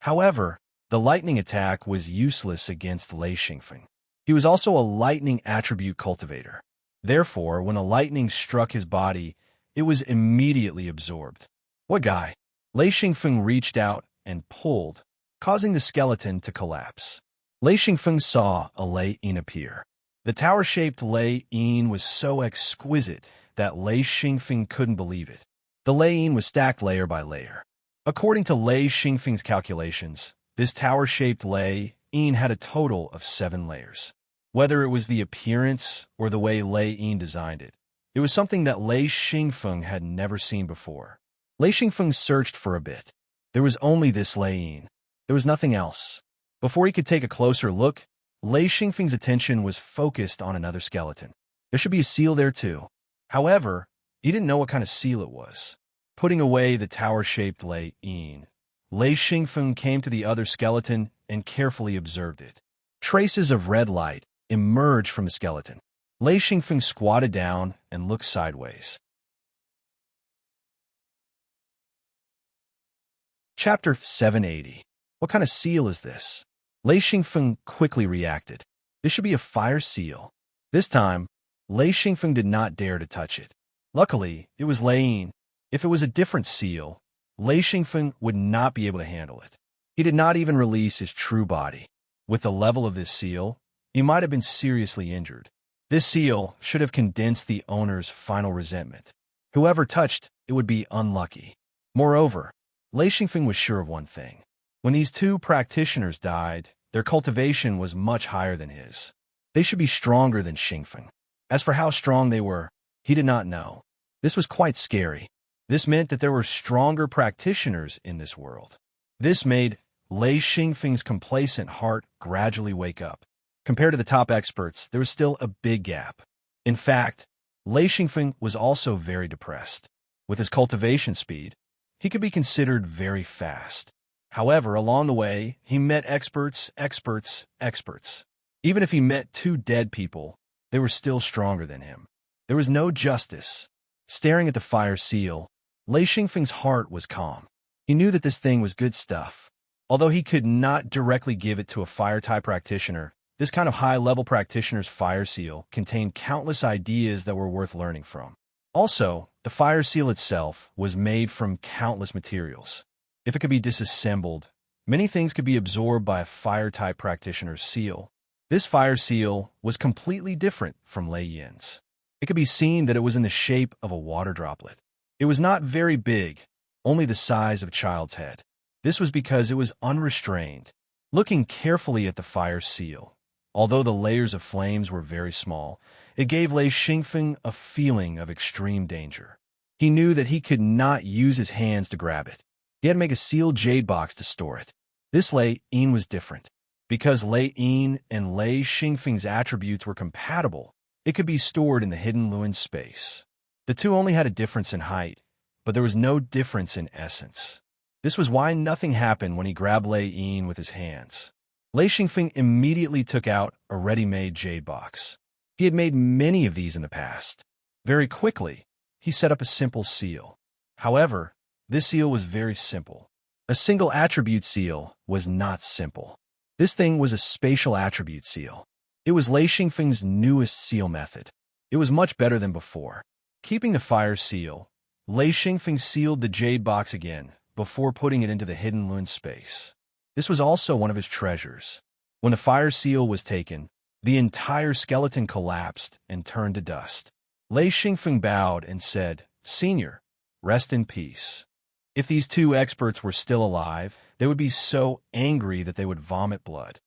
However, the lightning attack was useless against Lei Xingfeng. He was also a lightning attribute cultivator. Therefore, when the lightning struck his body, it was immediately absorbed. What guy? Lei Xingfeng reached out and pulled, causing the skeleton to collapse. Lei Xingfeng saw a Lei Yin appear. The tower-shaped Lei Yin was so exquisite that Lei Xingfeng couldn't believe it. The Lei Yin was stacked layer by layer. According to Lei Xingfeng's calculations, this tower-shaped Lei Yin had a total of 7 layers. Whether it was the appearance or the way Lei Yin designed it, it was something that Lei Xingfeng had never seen before. Lei Xingfeng searched for a bit. There was only this Lei Yin. There was nothing else. Before he could take a closer look, Lei Xingfeng's attention was focused on another skeleton. There should be a seal there too. However, he didn't know what kind of seal it was. Putting away the tower-shaped Lei Yin, Lei Xingfeng came to the other skeleton and carefully observed it. Traces of red light emerged from the skeleton. Lei Xingfeng squatted down and looked sideways. Chapter 780. What kind of seal is this? Lei Xingfeng quickly reacted. This should be a fire seal. This time, Lei Xingfeng did not dare to touch it. Luckily, it was Lei Yin. If it was a different seal, Lei Xingfeng would not be able to handle it. He did not even release his true body. With the level of this seal, he might have been seriously injured. This seal should have condensed the owner's final resentment. Whoever touched it would be unlucky. Moreover, Lei Xingfeng was sure of one thing. When these 2 practitioners died, their cultivation was much higher than his. They should be stronger than Xingfeng. As for how strong they were, he did not know. This was quite scary. This meant that there were stronger practitioners in this world. This made Lei Xingfeng's complacent heart gradually wake up. Compared to the top experts, there was still a big gap. In fact, Lei Xingfeng was also very depressed. With his cultivation speed, he could be considered very fast. However, along the way, he met experts. Even if he met 2 dead people, they were still stronger than him. There was no justice. Staring at the fire seal, Lei Xingfeng's heart was calm. He knew that this thing was good stuff. Although he could not directly give it to a fire-type practitioner, this kind of high-level practitioner's fire seal contained countless ideas that were worth learning from. Also, the fire seal itself was made from countless materials. If it could be disassembled, many things could be absorbed by a fire-type practitioner's seal. This fire seal was completely different from Lei Yin's. It could be seen that it was in the shape of a water droplet. It was not very big, only the size of a child's head. This was because it was unrestrained. Looking carefully at the fire seal, although the layers of flames were very small, it gave Lei Xingfeng a feeling of extreme danger. He knew that he could not use his hands to grab it. He had to make a sealed jade box to store it. This Lei Yin was different. Because Lei Yin and Lei Xingfeng's attributes were compatible, it could be stored in the hidden Luin space. The 2 only had a difference in height, but there was no difference in essence. This was why nothing happened when he grabbed Lei Yin with his hands. Lei Xingfeng immediately took out a ready-made jade box. He had made many of these in the past. Very quickly, he set up a simple seal. However, this seal was very simple. A single attribute seal was not simple. This thing was a spatial attribute seal. It was Lei Xingfeng's newest seal method. It was much better than before. Keeping the fire seal, Lei Xingfeng sealed the jade box again before putting it into the hidden Luin space. This was also one of his treasures. When the fire seal was taken, the entire skeleton collapsed and turned to dust. Lei Xingfeng bowed and said, "Senior, rest in peace." If these 2 experts were still alive, they would be so angry that they would vomit blood.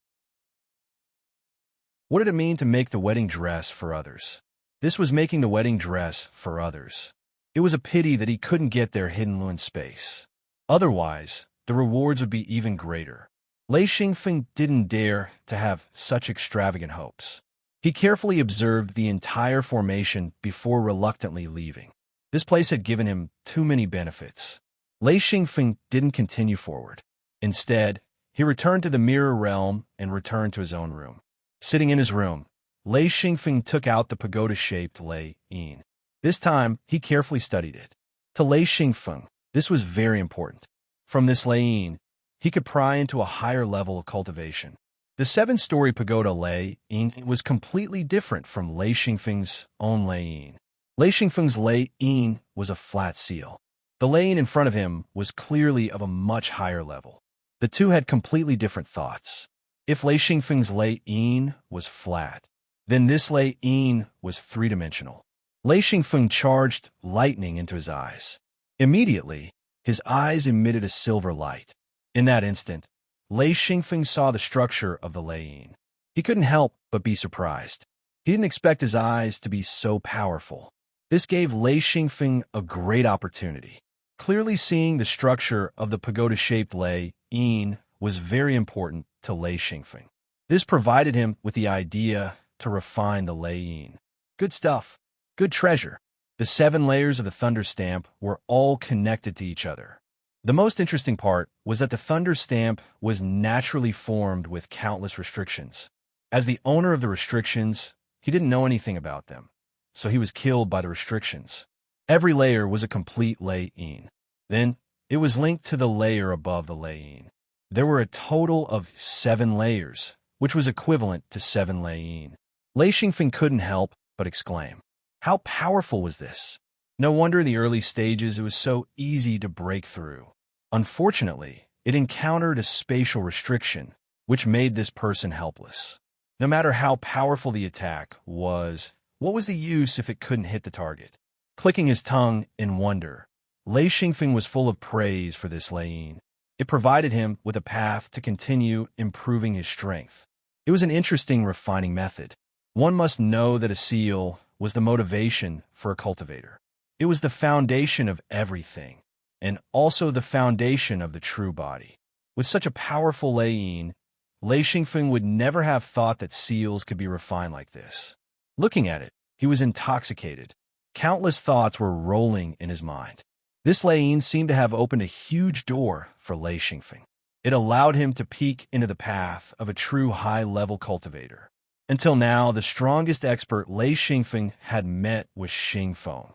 What did it mean to make the wedding dress for others? This was making the wedding dress for others. It was a pity that he couldn't get their hidden Luin space. Otherwise, the rewards would be even greater. Lei Xingfeng didn't dare to have such extravagant hopes. He carefully observed the entire formation before reluctantly leaving. This place had given him too many benefits. Lei Xingfeng didn't continue forward. Instead, he returned to the mirror realm and returned to his own room. Sitting in his room, Lei Xingfeng took out the pagoda-shaped Lei Yin. This time, he carefully studied it. To Lei Xingfeng, this was very important. From this Lei Yin, he could pry into a higher level of cultivation. The 7-story pagoda Lei Yin was completely different from Lei Xingfeng's own Lei Yin. Lei Xingfeng's Lei Yin was a flat seal. The Lei Yin in front of him was clearly of a much higher level. The 2 had completely different thoughts. If Lei Xingfeng's Lei Yin was flat, then this Lei Yin was 3-dimensional. Lei Xingfeng charged lightning into his eyes. Immediately, His eyes emitted a silver light. In that instant, Lei Xingfeng saw the structure of the Leiyin. He couldn't help but be surprised. He didn't expect his eyes to be so powerful. This gave Lei Xingfeng a great opportunity. Clearly seeing the structure of the pagoda-shaped Leiyin was very important to Lei Xingfeng. This provided him with the idea to refine the Leiyin. Good stuff. Good treasure. The 7 layers of the thunder stamp were all connected to each other. The most interesting part was that the thunder stamp was naturally formed with countless restrictions. As the owner of the restrictions, he didn't know anything about them, so he was killed by the restrictions. Every layer was a complete Leiyin. Then, it was linked to the layer above the Leiyin. There were a total of 7 layers, which was equivalent to 7 Leiyin. Lei Xingfeng couldn't help but exclaim, "How powerful was this?" No wonder in the early stages it was so easy to break through. Unfortunately, it encountered a spatial restriction, which made this person helpless. No matter how powerful the attack was, what was the use if it couldn't hit the target? Clicking his tongue in wonder, Lei Xingfeng was full of praise for this Leiyin. It provided him with a path to continue improving his strength. It was an interesting refining method. One must know that a seal was the motivation for a cultivator. It was the foundation of everything, and also the foundation of the true body. With such a powerful Leiyin, Lei Xingfeng would never have thought that seals could be refined like this. Looking at it, he was intoxicated. Countless thoughts were rolling in his mind. This Leiyin seemed to have opened a huge door for Lei Xingfeng. It allowed him to peek into the path of a true high-level cultivator. Until now, the strongest expert Lei Xingfeng had met was Xingfeng.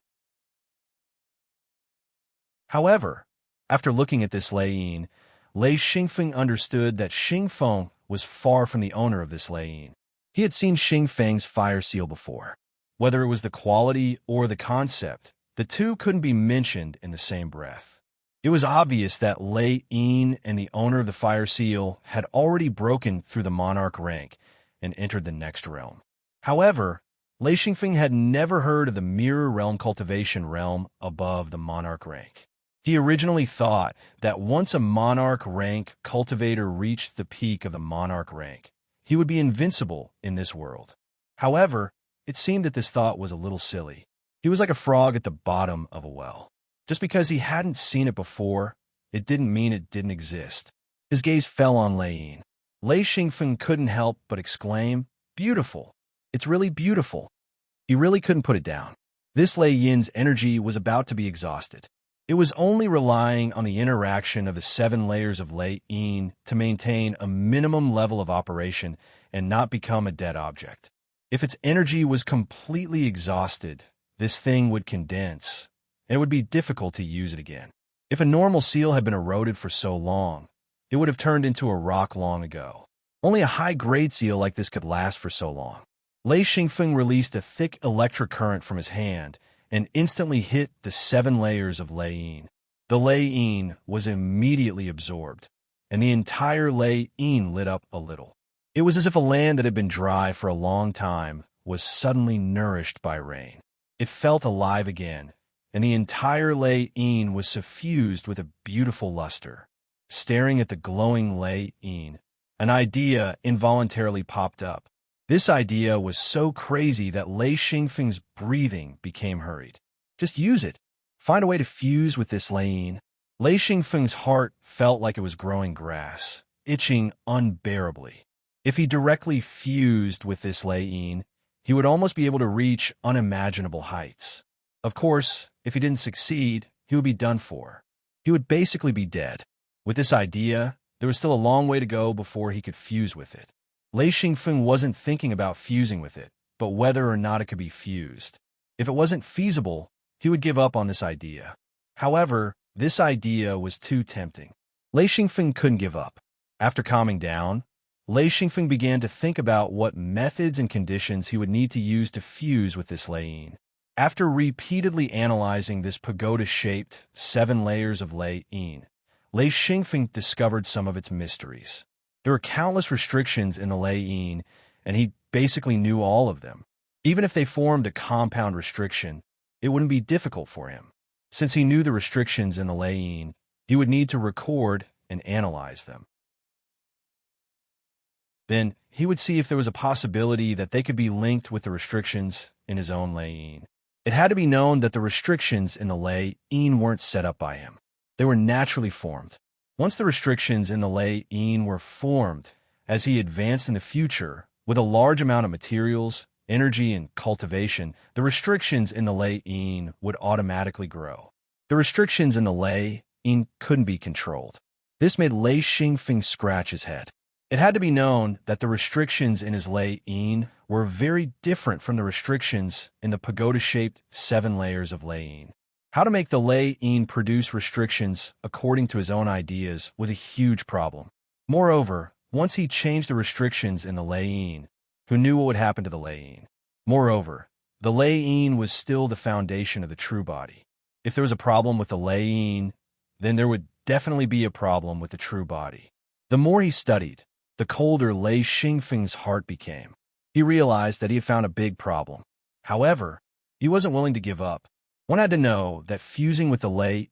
However, after looking at this Leiyin, Lei Xingfeng understood that Xingfeng was far from the owner of this Leiyin. He had seen Xingfeng's fire seal before. Whether it was the quality or the concept, the two couldn't be mentioned in the same breath. It was obvious that Leiyin and the owner of the fire seal had already broken through the monarch rank and entered the next realm. However, Lei Xingfeng had never heard of the mirror realm cultivation realm above the monarch rank. He originally thought that once a monarch rank cultivator reached the peak of the monarch rank, he would be invincible in this world. However, it seemed that this thought was a little silly. He was like a frog at the bottom of a well. Just because he hadn't seen it before, it didn't mean it didn't exist. His gaze fell on Leiyin. Lei Xingfeng couldn't help but exclaim, "Beautiful! It's really beautiful!" He really couldn't put it down. This Leiyin's energy was about to be exhausted. It was only relying on the interaction of the 7 layers of Leiyin to maintain a minimum level of operation and not become a dead object. If its energy was completely exhausted, this thing would condense, and it would be difficult to use it again. If a normal seal had been eroded for so long, it would have turned into a rock long ago. Only a high-grade seal like this could last for so long. Lei Xingfeng released a thick electric current from his hand and instantly hit the 7 layers of Leiyin. The Leiyin was immediately absorbed, and the entire Leiyin lit up a little. It was as if a land that had been dry for a long time was suddenly nourished by rain. It felt alive again, and the entire Leiyin was suffused with a beautiful luster. Staring at the glowing Leiyin, an idea involuntarily popped up. This idea was so crazy that Lei Xingfeng's breathing became hurried. Just use it. Find a way to fuse with this Leiyin. Lei Xingfeng's heart felt like it was growing grass, itching unbearably. If he directly fused with this Leiyin, he would almost be able to reach unimaginable heights. Of course, if he didn't succeed, he would be done for. He would basically be dead. With this idea, there was still a long way to go before he could fuse with it. Lei Xingfeng wasn't thinking about fusing with it, but whether or not it could be fused. If it wasn't feasible, he would give up on this idea. However, this idea was too tempting. Lei Xingfeng couldn't give up. After calming down, Lei Xingfeng began to think about what methods and conditions he would need to use to fuse with this Leiyin. After repeatedly analyzing this pagoda-shaped 7 layers of Leiyin, Lei Xingfeng discovered some of its mysteries. There were countless restrictions in the Leiyin, and he basically knew all of them. Even if they formed a compound restriction, it wouldn't be difficult for him. Since he knew the restrictions in the Leiyin, he would need to record and analyze them. Then he would see if there was a possibility that they could be linked with the restrictions in his own lei. It had to be known that the restrictions in the lei weren't set up by him. They were naturally formed. Once the restrictions in the lei were formed, as he advanced in the future, with a large amount of materials, energy, and cultivation, the restrictions in the lei would automatically grow. The restrictions in the lei couldn't be controlled. This made Lei Xingfeng scratch his head. It had to be known that the restrictions in his lei were very different from the restrictions in the pagoda-shaped 7 layers of lei. How to make the lei produce restrictions according to his own ideas was a huge problem. Moreover, once he changed the restrictions in the lei, who knew what would happen to the lei? Moreover, the lei was still the foundation of the true body. If there was a problem with the lei, then there would definitely be a problem with the true body. The more he studied, the colder Lei Xingfeng's heart became. He realized that he had found a big problem. However, he wasn't willing to give up. One had to know that fusing with the lei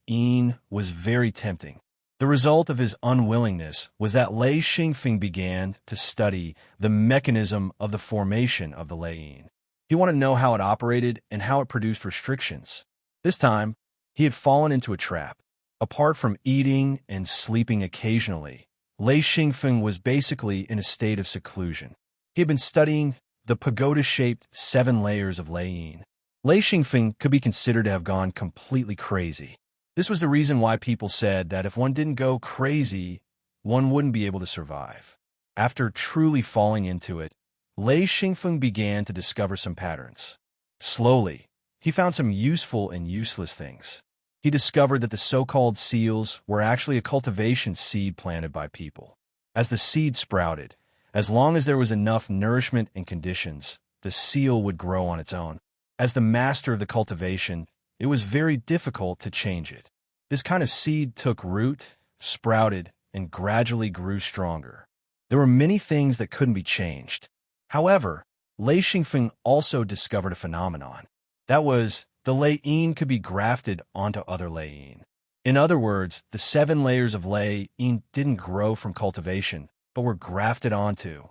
was very tempting. The result of his unwillingness was that Lei Xingfeng began to study the mechanism of the formation of the lei. He wanted to know how it operated and how it produced restrictions. This time, he had fallen into a trap. Apart from eating and sleeping occasionally, Lei Xingfeng was basically in a state of seclusion. He had been studying the pagoda-shaped 7 layers of lei. Lei Xingfeng could be considered to have gone completely crazy. This was the reason why people said that if one didn't go crazy, one wouldn't be able to survive. After truly falling into it, Lei Xingfeng began to discover some patterns. Slowly, he found some useful and useless things. He discovered that the so-called seals were actually a cultivation seed planted by people. As the seed sprouted, as long as there was enough nourishment and conditions, the seal would grow on its own. As the master of the cultivation, it was very difficult to change it. This kind of seed took root, sprouted, and gradually grew stronger. There were many things that couldn't be changed. However, Lei Xingfeng also discovered a phenomenon. That was, the lei could be grafted onto other lei. In other words, the 7 layers of lei didn't grow from cultivation, but were grafted onto.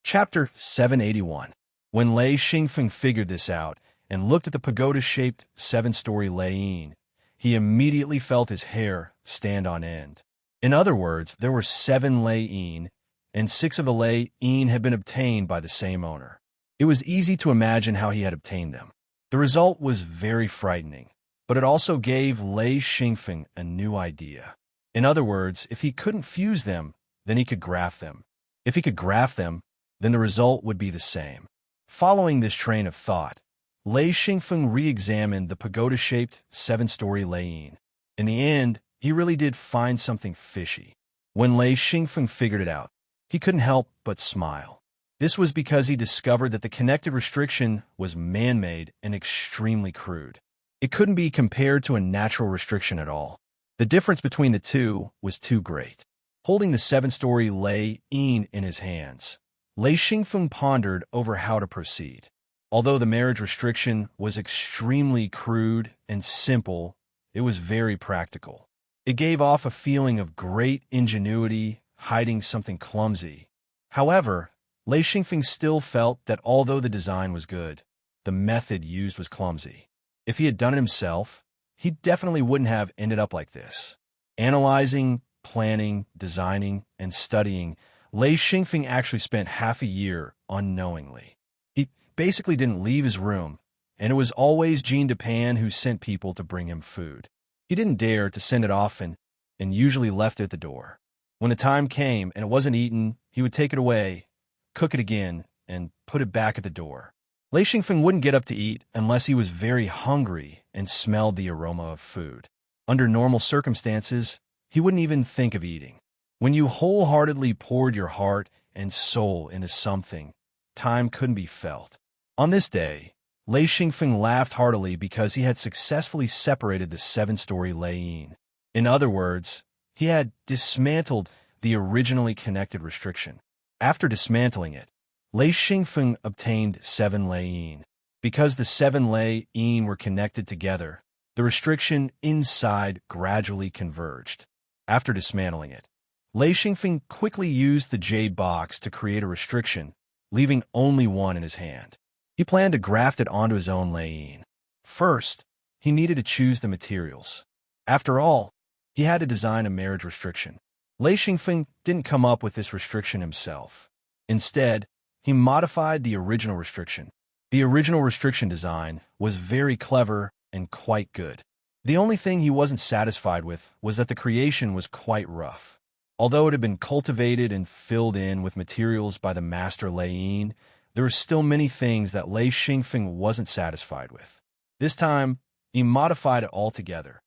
Chapter 781. When Lei Xingfeng figured this out and looked at the pagoda-shaped 7-story lei, he immediately felt his hair stand on end. In other words, there were 7 lei, and 6 of the lei had been obtained by the same owner. It was easy to imagine how he had obtained them. The result was very frightening, but it also gave Lei Xingfeng a new idea. In other words, if he couldn't fuse them, then he could graft them. If he could graft them, then the result would be the same. Following this train of thought, Lei Xingfeng re-examined the pagoda-shaped 7-story lei. In the end, he really did find something fishy. When Lei Xingfeng figured it out, he couldn't help but smile. This was because he discovered that the connected restriction was man-made and extremely crude. It couldn't be compared to a natural restriction at all. The difference between the two was too great. Holding the 7-story lei in his hands, Lei Xingfeng pondered over how to proceed. Although the marriage restriction was extremely crude and simple, it was very practical. It gave off a feeling of great ingenuity, hiding something clumsy. However, Lei Xingfeng still felt that although the design was good, the method used was clumsy. If he had done it himself, he definitely wouldn't have ended up like this. Analyzing, planning, designing, and studying, Lei Xingfeng actually spent half a year unknowingly. He basically didn't leave his room, and it was always Jean Depan who sent people to bring him food. He didn't dare to send it often, and usually left it at the door. When the time came and it wasn't eaten, he would take it away, cook it again, and put it back at the door. Lei Xingfeng wouldn't get up to eat unless he was very hungry and smelled the aroma of food. Under normal circumstances, he wouldn't even think of eating. When you wholeheartedly poured your heart and soul into something, time couldn't be felt. On this day, Lei Xingfeng laughed heartily because he had successfully separated the 7-story lei. In other words, he had dismantled the originally connected restriction. After dismantling it, Lei Xingfeng obtained 7 lei. Because the 7 lei-yin were connected together, the restriction inside gradually converged. After dismantling it, Lei Xingfeng quickly used the jade box to create a restriction, leaving only one in his hand. He planned to graft it onto his own lei-yin. First, he needed to choose the materials. After all, he had to design a marriage restriction. Lei Xingfeng didn't come up with this restriction himself. Instead, he modified the original restriction. The original restriction design was very clever and quite good. The only thing he wasn't satisfied with was that the creation was quite rough. Although it had been cultivated and filled in with materials by the master lei-yin, there were still many things that Lei Xingfeng wasn't satisfied with. This time, he modified it altogether.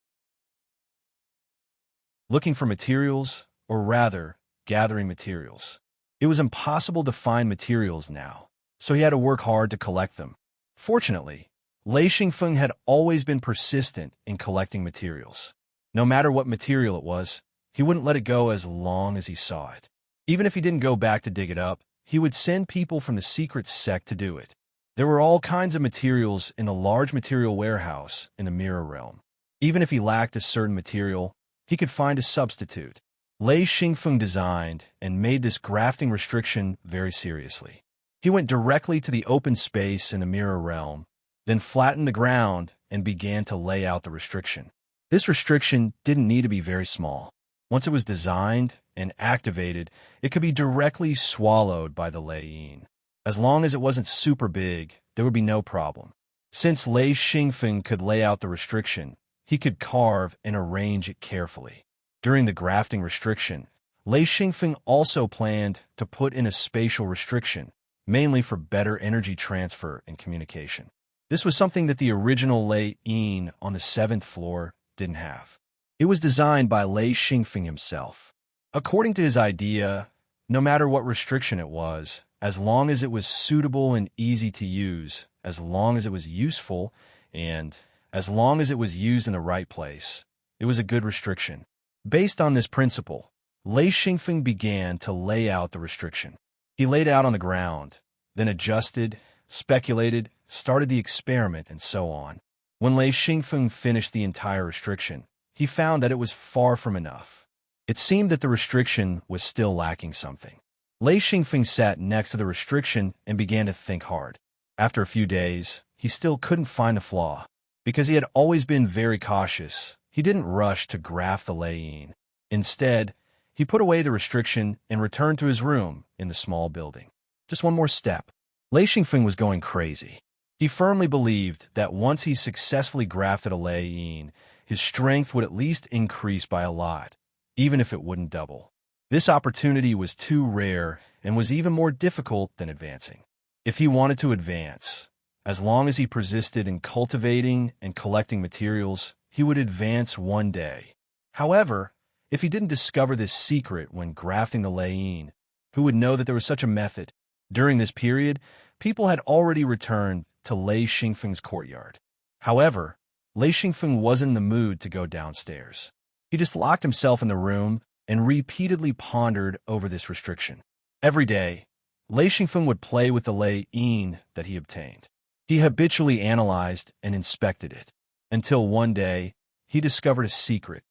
Looking for materials, or rather, gathering materials. It was impossible to find materials now, so he had to work hard to collect them. Fortunately, Lei Xingfeng had always been persistent in collecting materials. No matter what material it was, he wouldn't let it go as long as he saw it. Even if he didn't go back to dig it up, he would send people from the secret sect to do it. There were all kinds of materials in the large material warehouse in the mirror realm. Even if he lacked a certain material, he could find a substitute. Lei Xingfeng designed and made this grafting restriction very seriously. He went directly to the open space in the mirror realm, then flattened the ground and began to lay out the restriction. This restriction didn't need to be very small. Once it was designed and activated, it could be directly swallowed by the lei-yin. As long as it wasn't super big, there would be no problem. Since Lei Xingfeng could lay out the restriction, he could carve and arrange it carefully. During the grafting restriction, Lei Xingfeng also planned to put in a spatial restriction, mainly for better energy transfer and communication. This was something that the original lei-yin on the 7th floor didn't have. It was designed by Lei Xingfeng himself. According to his idea, no matter what restriction it was, as long as it was suitable and easy to use, as long as it was useful, and as long as it was used in the right place, it was a good restriction. Based on this principle, Lei Xingfeng began to lay out the restriction. He laid out on the ground, then adjusted, speculated, started the experiment, and so on. When Lei Xingfeng finished the entire restriction, he found that it was far from enough. It seemed that the restriction was still lacking something. Lei Xingfeng sat next to the restriction and began to think hard. After a few days, he still couldn't find the flaw. Because he had always been very cautious, he didn't rush to graft the lei-yin. Instead, he put away the restriction and returned to his room in the small building. Just one more step. Lei Xingfeng was going crazy. He firmly believed that once he successfully grafted a lei-yin, his strength would at least increase by a lot, even if it wouldn't double. This opportunity was too rare and was even more difficult than advancing. If he wanted to advance, as long as he persisted in cultivating and collecting materials, he would advance one day. However, if he didn't discover this secret when grafting the lei-yin, who would know that there was such a method? During this period, people had already returned to Lei Xingfeng's courtyard. However, Lei Xingfeng wasn't in the mood to go downstairs. He just locked himself in the room and repeatedly pondered over this restriction. Every day, Lei Xingfeng would play with the lei-yin that he obtained. He habitually analyzed and inspected it, until one day, he discovered a secret.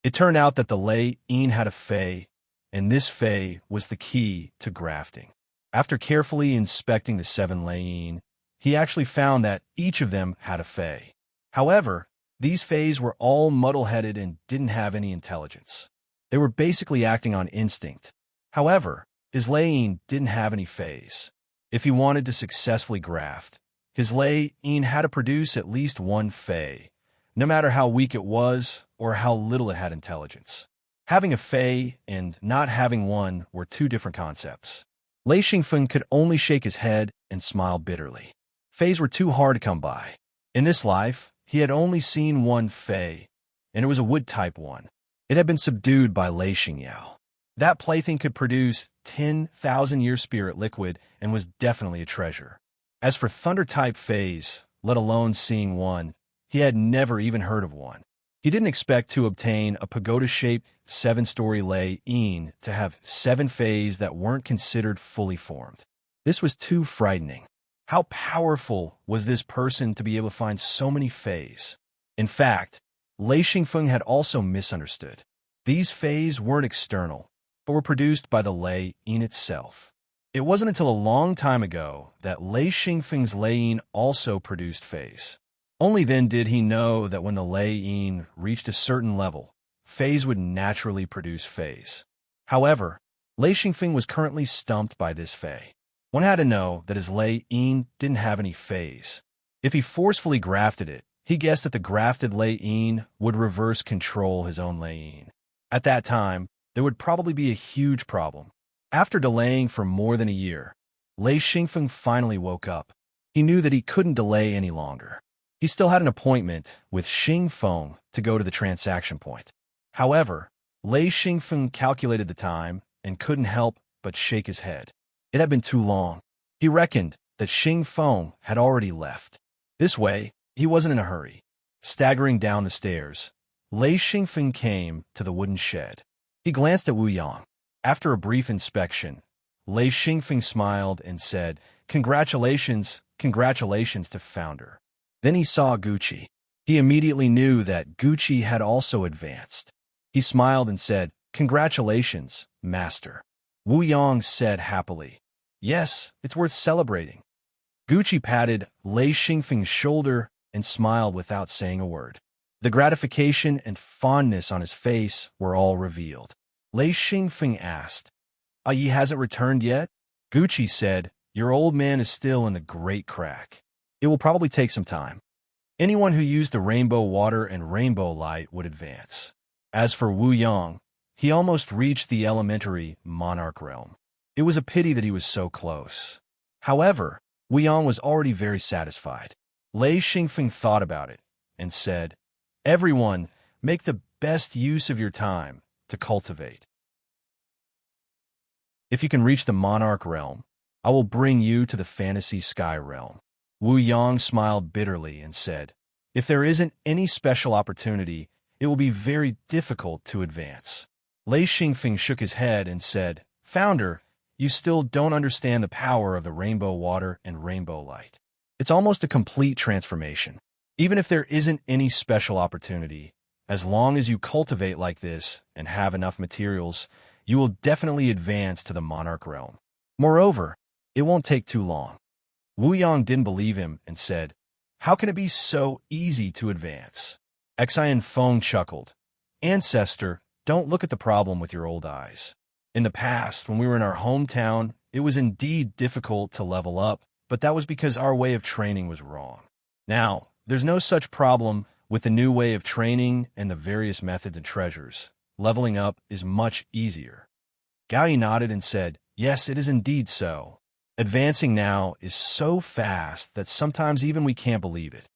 It turned out that the lei-yin had a fei, and this fei was the key to grafting. After carefully inspecting the 7 lei-yin, he actually found that each of them had a fei. However, these feis were all muddle-headed and didn't have any intelligence. They were basically acting on instinct. However, his lei-yin didn't have any feis. If he wanted to successfully graft, his lei-yin had to produce at least one fei, no matter how weak it was or how little it had intelligence. Having a fei and not having one were two different concepts. Lei Xingfeng could only shake his head and smile bitterly. Feis were too hard to come by. In this life, he had only seen one fei, and it was a wood-type one. It had been subdued by Lei Xingyao. That plaything could produce 10,000-year spirit liquid and was definitely a treasure. As for thunder-type feis, let alone seeing one, he had never even heard of one. He didn't expect to obtain a pagoda-shaped 7-story lei-yin to have 7 feis that weren't considered fully formed. This was too frightening. How powerful was this person to be able to find so many fays? In fact, Lei Xingfeng had also misunderstood. These fays weren't external, but were produced by the Lei Yin itself. It wasn't until a long time ago that Lei Xingfeng's Lei Yin also produced fays. Only then did he know that when the Lei Yin reached a certain level, fays would naturally produce fays. However, Lei Xingfeng was currently stumped by this fay. One had to know that his Lei Yin didn't have any fays. If he forcefully grafted it, he guessed that the grafted Lei Yin would reverse control his own Lei Yin. At that time, there would probably be a huge problem. After delaying for more than a year, Lei Xingfeng finally woke up. He knew that he couldn't delay any longer. He still had an appointment with Xing Feng to go to the transaction point. However, Lei Xingfeng calculated the time and couldn't help but shake his head. It had been too long. He reckoned that Xing Feng had already left. This way, he wasn't in a hurry. Staggering down the stairs, Lei Xingfeng came to the wooden shed. He glanced at Wu Yang. After a brief inspection, Lei Xingfeng smiled and said, "Congratulations, congratulations to Founder." Then he saw Gucci. He immediately knew that Gucci had also advanced. He smiled and said, "Congratulations, Master." Wu Yang said happily, "Yes, it's worth celebrating." Gucci patted Lei Xingfeng's shoulder and smiled without saying a word. The gratification and fondness on his face were all revealed. Lei Xingfeng asked, "He hasn't returned yet?" Gucci said, "Your old man is still in the Great Crack. It will probably take some time. Anyone who used the rainbow water and rainbow light would advance." As for Wu Yang, he almost reached the elementary monarch realm. It was a pity that he was so close. However, Wu Yang was already very satisfied. Lei Xingfeng thought about it and said, "Everyone, make the best use of your time to cultivate. If you can reach the monarch realm, I will bring you to the fantasy sky realm." Wu Yang smiled bitterly and said, "If there isn't any special opportunity, it will be very difficult to advance." Lei Xingfeng shook his head and said, "Founder, you still don't understand the power of the rainbow water and rainbow light. It's almost a complete transformation. Even if there isn't any special opportunity, as long as you cultivate like this and have enough materials, you will definitely advance to the monarch realm. Moreover, it won't take too long." Wu Yang didn't believe him and said, "How can it be so easy to advance?" Xian Feng chuckled, "Ancestor, don't look at the problem with your old eyes. In the past, when we were in our hometown, it was indeed difficult to level up, but that was because our way of training was wrong. Now, there's no such problem with the new way of training and the various methods and treasures. Leveling up is much easier." Gao Yi nodded and said, "Yes, it is indeed so. Advancing now is so fast that sometimes even we can't believe it."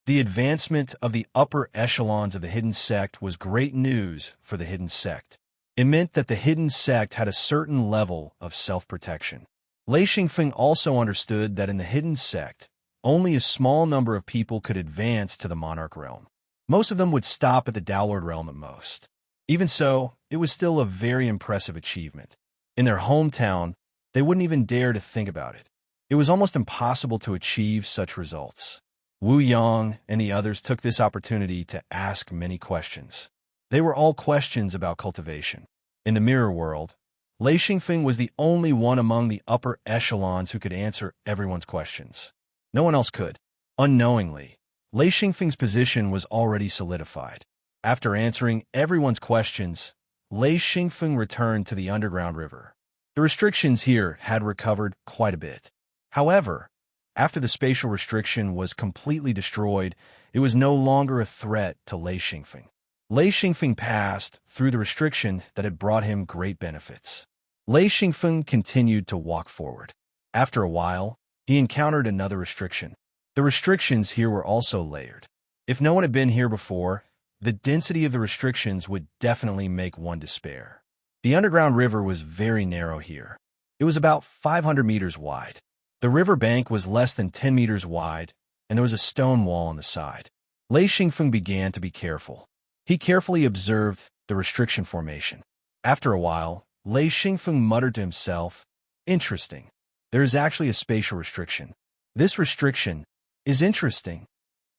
The advancement of the upper echelons of the hidden sect was great news for the hidden sect. It meant that the hidden sect had a certain level of self-protection. Lei Xingfeng also understood that in the hidden sect, only a small number of people could advance to the monarch realm. Most of them would stop at the downward realm at most. Even so, it was still a very impressive achievement. In their hometown, they wouldn't even dare to think about it. It was almost impossible to achieve such results. Wu Yang and the others took this opportunity to ask many questions. They were all questions about cultivation. In the mirror world, Lei Xingfeng was the only one among the upper echelons who could answer everyone's questions. No one else could. Unknowingly, Lei Xingfeng's position was already solidified. After answering everyone's questions, Lei Xingfeng returned to the underground river. The restrictions here had recovered quite a bit. However, after the spatial restriction was completely destroyed, it was no longer a threat to Lei Xingfeng. Lei Xingfeng passed through the restriction that had brought him great benefits. Lei Xingfeng continued to walk forward. After a while, he encountered another restriction. The restrictions here were also layered. If no one had been here before, the density of the restrictions would definitely make one despair. The underground river was very narrow here. It was about 500 meters wide. The river bank was less than 10 meters wide, and there was a stone wall on the side. Lei Xingfeng began to be careful. He carefully observed the restriction formation. After a while, Lei Xingfeng muttered to himself, "Interesting. There is actually a spatial restriction. This restriction is interesting.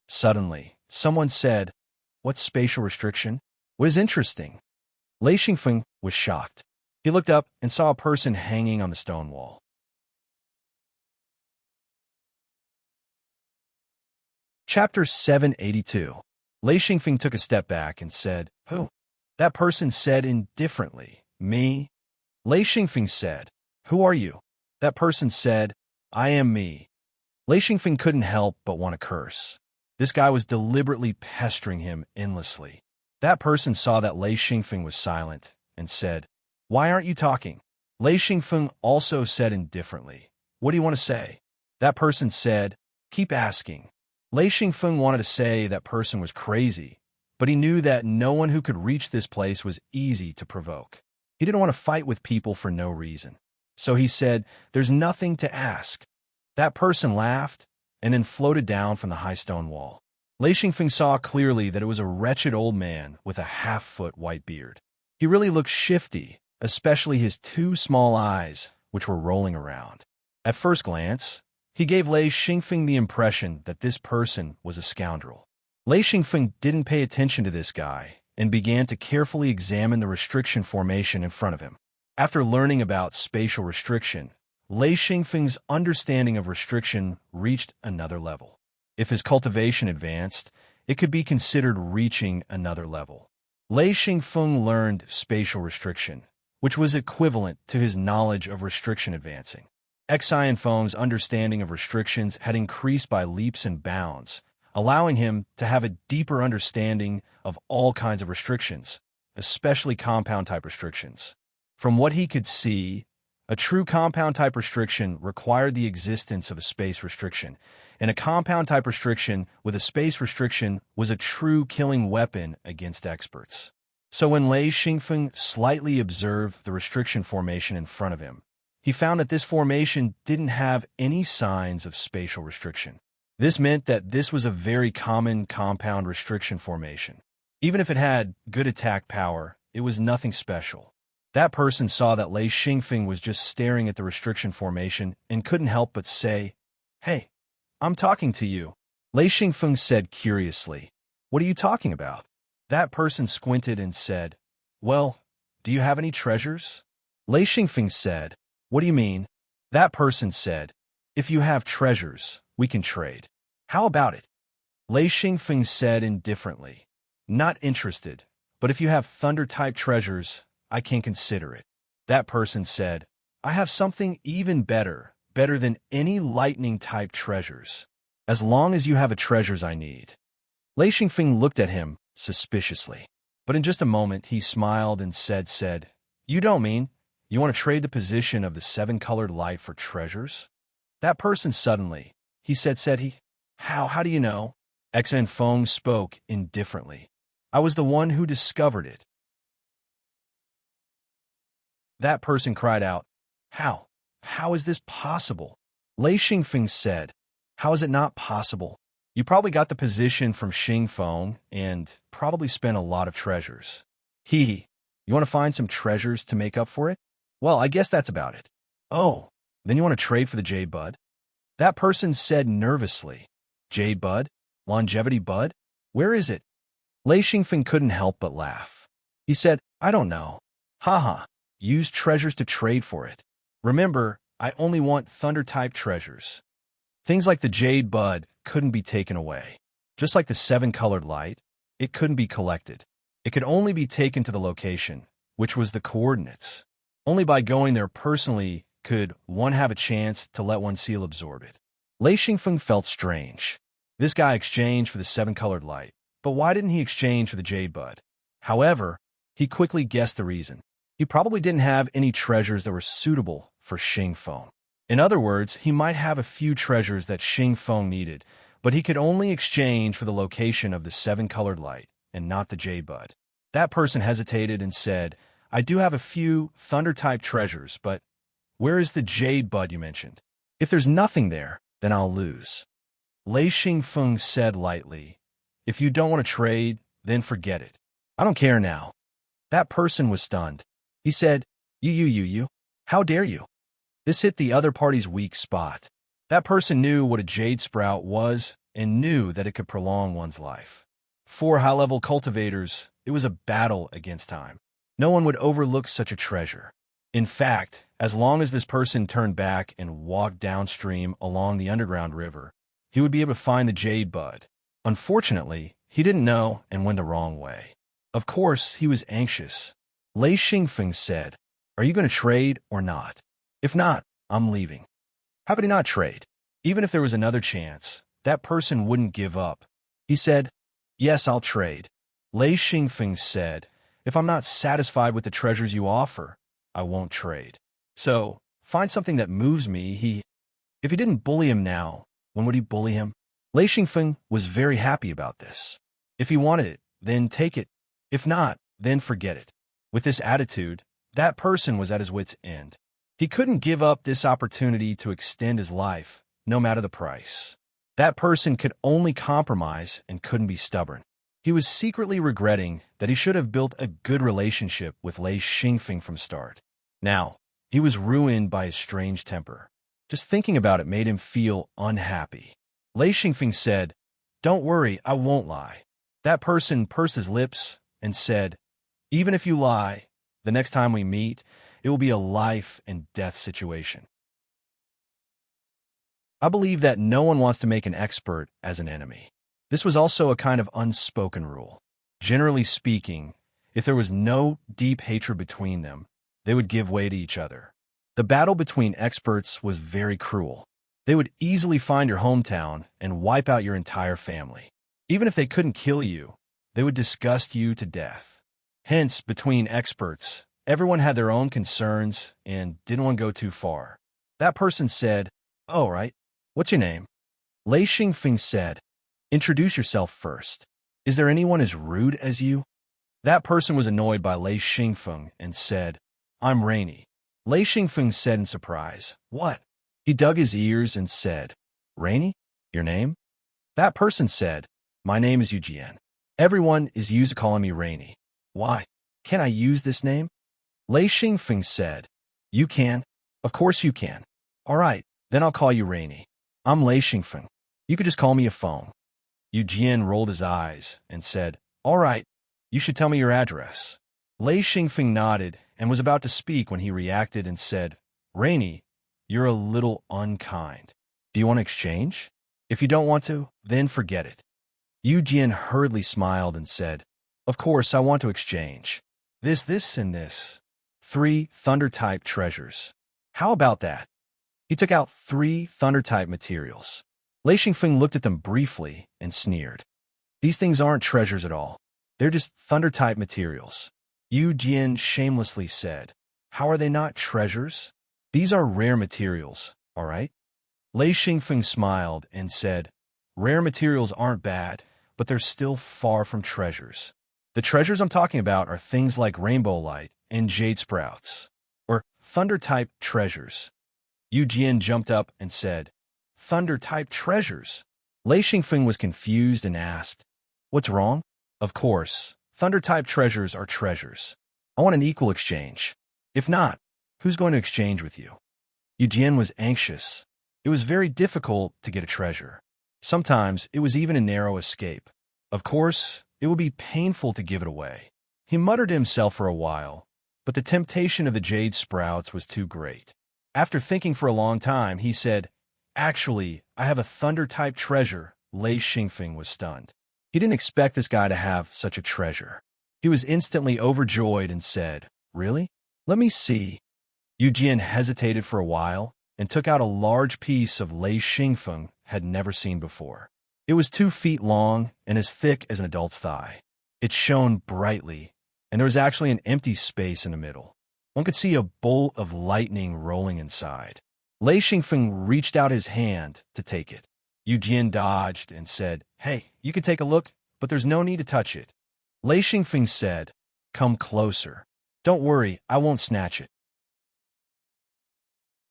Suddenly, someone said, "What's spatial restriction? What is interesting?" Lei Xingfeng was shocked. He looked up and saw a person hanging on the stone wall. Chapter 782. Lei Xingfeng took a step back and said, "Who?" That person said indifferently, "Me." Lei Xingfeng said, "Who are you?" That person said, "I am me." Lei Xingfeng couldn't help but want to curse. This guy was deliberately pestering him endlessly. That person saw that Lei Xingfeng was silent and said, "Why aren't you talking?" Lei Xingfeng also said indifferently, "What do you want to say?" That person said, "Keep asking." Lei Xingfeng wanted to say that person was crazy, but he knew that no one who could reach this place was easy to provoke. He didn't want to fight with people for no reason. So he said, "There's nothing to ask." That person laughed and then floated down from the high stone wall. Lei Xingfeng saw clearly that it was a wretched old man with a half-foot white beard. He really looked shifty, especially his two small eyes, which were rolling around. At first glance, he gave Lei Xingfeng the impression that this person was a scoundrel. Lei Xingfeng didn't pay attention to this guy and began to carefully examine the restriction formation in front of him. After learning about spatial restriction, Lei Xingfeng's understanding of restriction reached another level. If his cultivation advanced, it could be considered reaching another level. Lei Xingfeng learned spatial restriction, which was equivalent to his knowledge of restriction advancing. Xianfeng's understanding of restrictions had increased by leaps and bounds, allowing him to have a deeper understanding of all kinds of restrictions, especially compound-type restrictions. From what he could see, a true compound-type restriction required the existence of a space restriction, and a compound-type restriction with a space restriction was a true killing weapon against experts. So when Lei Xingfeng slightly observed the restriction formation in front of him, he found that this formation didn't have any signs of spatial restriction. This meant that this was a very common compound restriction formation. Even if it had good attack power, it was nothing special. That person saw that Lei Xingfeng was just staring at the restriction formation and couldn't help but say, "Hey, I'm talking to you." Lei Xingfeng said curiously, "What are you talking about?" That person squinted and said, "Well, do you have any treasures?" Lei Xingfeng said, "What do you mean?" That person said, "If you have treasures, we can trade. How about it?" Lei Xingfeng said indifferently, "Not interested, but if you have thunder-type treasures, I can consider it." That person said, "I have something even better than any lightning-type treasures. As long as you have the treasures I need." Lei Xingfeng looked at him suspiciously, but in just a moment he smiled and said, "You don't mean you want to trade the position of the seven-colored light for treasures?" That person suddenly, he said, How do you know?" Xianfeng spoke indifferently. "I was the one who discovered it." That person cried out, "How? How is this possible?" Lei Xingfeng said, "How is it not possible? You probably got the position from Xingfeng and probably spent a lot of treasures." "Hee. You want to find some treasures to make up for it? Well, I guess that's about it." "Oh, then you want to trade for the jade bud?" That person said nervously, "Jade bud? Longevity bud? Where is it?" Lei Xingfeng couldn't help but laugh. He said, "I don't know. Haha, use treasures to trade for it. Remember, I only want thunder-type treasures." Things like the jade bud couldn't be taken away. Just like the seven-colored light, it couldn't be collected. It could only be taken to the location, which was the coordinates. Only by going there personally could one have a chance to let one seal absorb it. Lei Xingfeng felt strange. This guy exchanged for the seven-colored light, but why didn't he exchange for the jade bud? However, he quickly guessed the reason. He probably didn't have any treasures that were suitable for Xingfeng. In other words, he might have a few treasures that Xingfeng needed, but he could only exchange for the location of the seven-colored light and not the jade bud. That person hesitated and said, "I do have a few thunder-type treasures, but where is the jade bud you mentioned? If there's nothing there, then I'll lose." Lei Xingfeng said lightly, "If you don't want to trade, then forget it. I don't care now." That person was stunned. He said, You, how dare you?" This hit the other party's weak spot. That person knew what a jade sprout was and knew that it could prolong one's life. For high-level cultivators, it was a battle against time. No one would overlook such a treasure. In fact, as long as this person turned back and walked downstream along the underground river, he would be able to find the jade bud. Unfortunately, he didn't know and went the wrong way. Of course, he was anxious. Lei Xingfeng said, "Are you going to trade or not? If not, I'm leaving." How could he not trade? Even if there was another chance, that person wouldn't give up. He said, "Yes, I'll trade." Lei Xingfeng said, "If I'm not satisfied with the treasures you offer, I won't trade. So, find something that moves me." If he didn't bully him now, when would he bully him? Lei Xingfeng was very happy about this. If he wanted it, then take it. If not, then forget it. With this attitude, that person was at his wit's end. He couldn't give up this opportunity to extend his life, no matter the price. That person could only compromise and couldn't be stubborn. He was secretly regretting that he should have built a good relationship with Lei Xingfeng from start. Now, he was ruined by his strange temper. Just thinking about it made him feel unhappy. Lei Xingfeng said, "Don't worry, I won't lie." That person pursed his lips and said, "Even if you lie, the next time we meet, it will be a life and death situation." I believe that no one wants to make an expert as an enemy. This was also a kind of unspoken rule. Generally speaking, if there was no deep hatred between them, they would give way to each other. The battle between experts was very cruel. They would easily find your hometown and wipe out your entire family. Even if they couldn't kill you, they would disgust you to death. Hence, between experts, everyone had their own concerns and didn't want to go too far. That person said, "Oh, right. What's your name?" Lei Xingfeng said, "Introduce yourself first. Is there anyone as rude as you?" That person was annoyed by Lei Xingfeng and said, "I'm Rainy." Lei Xingfeng said in surprise, "What?" He dug his ears and said, "Rainy? Your name?" That person said, "My name is Eugene. Everyone is used to calling me Rainy. Why? Can I use this name?" Lei Xingfeng said, "You can. Of course you can. All right, then I'll call you Rainy. I'm Lei Xingfeng. You could just call me a phone." Eugene rolled his eyes and said, "All right, you should tell me your address." Lei Xingfeng nodded and was about to speak when he reacted and said, "Rainy, you're a little unkind. Do you want to exchange? If you don't want to, then forget it." Eugene hurriedly smiled and said, "Of course I want to exchange. This, and this. 3 thunder-type treasures. How about that?" He took out 3 thunder-type materials. Lei Xingfeng looked at them briefly and sneered. "These things aren't treasures at all. They're just thunder-type materials." Eugene shamelessly said, "How are they not treasures? These are rare materials, all right?" Lei Xingfeng smiled and said, "Rare materials aren't bad, but they're still far from treasures. The treasures I'm talking about are things like rainbow light and jade sprouts, or thunder-type treasures." Eugene jumped up and said, "Thunder-type treasures?" Lei Xingfeng was confused and asked, "What's wrong?" "Of course, thunder-type treasures are treasures. I want an equal exchange. If not, who's going to exchange with you?" Eugene was anxious. It was very difficult to get a treasure. Sometimes it was even a narrow escape. Of course, it would be painful to give it away. He muttered to himself for a while, but the temptation of the jade sprouts was too great. After thinking for a long time, he said, "Actually, I have a thunder-type treasure." Lei Xingfeng was stunned. He didn't expect this guy to have such a treasure. He was instantly overjoyed and said, "Really? Let me see." Eugene hesitated for a while and took out a large piece of Lei Xingfeng had never seen before. It was 2 feet long and as thick as an adult's thigh. It shone brightly, and there was actually an empty space in the middle. One could see a bolt of lightning rolling inside. Lei Xingfeng reached out his hand to take it. Eugene dodged and said, "Hey, you can take a look, but there's no need to touch it." Lei Xingfeng said, "Come closer. Don't worry, I won't snatch it.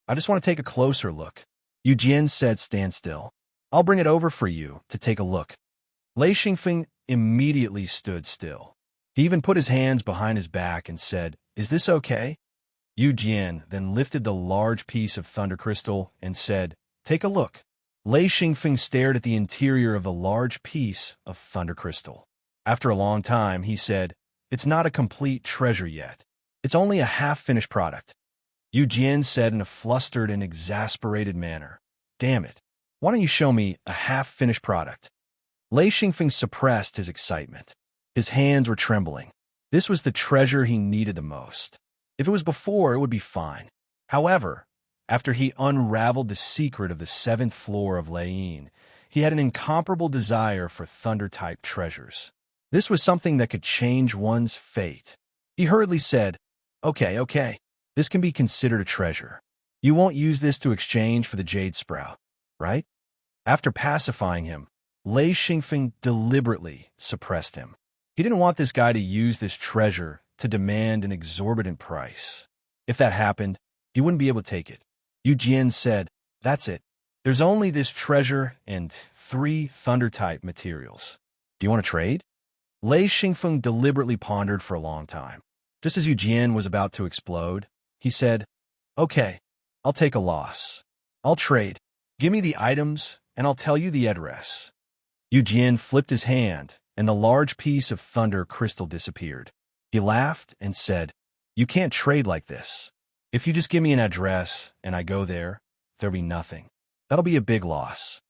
I just want to take a closer look." Eugene said, "Stand still. I'll bring it over for you to take a look." Lei Xingfeng immediately stood still. He even put his hands behind his back and said, "Is this okay?" Eugene then lifted the large piece of thunder crystal and said, Take a look. Lei Xingfeng stared at the interior of the large piece of thunder crystal. After a long time, he said, "It's not a complete treasure yet. It's only a half-finished product." Yu Jian said in a flustered and exasperated manner, "Damn it. Why don't you show me a half-finished product?" Lei Xingfeng suppressed his excitement. His hands were trembling. This was the treasure he needed the most. If it was before, it would be fine. However, after he unraveled the secret of the 7th floor of Lei, he had an incomparable desire for thunder-type treasures. This was something that could change one's fate. He hurriedly said, Okay, this can be considered a treasure. You won't use this to exchange for the jade sprout, right?" After pacifying him, Lei Xingfeng deliberately suppressed him. He didn't want this guy to use this treasure to demand an exorbitant price. If that happened, he wouldn't be able to take it. Yu Jian said, "That's it. There's only this treasure and 3 thunder-type materials. Do you want to trade?" Lei Xingfeng deliberately pondered for a long time. Just as Yu Jian was about to explode, he said, "Okay, I'll take a loss. I'll trade. Give me the items, and I'll tell you the address." Yu Jian flipped his hand, and the large piece of thunder crystal disappeared. He laughed and said, "You can't trade like this. If you just give me an address and I go there, there'll be nothing. That'll be a big loss."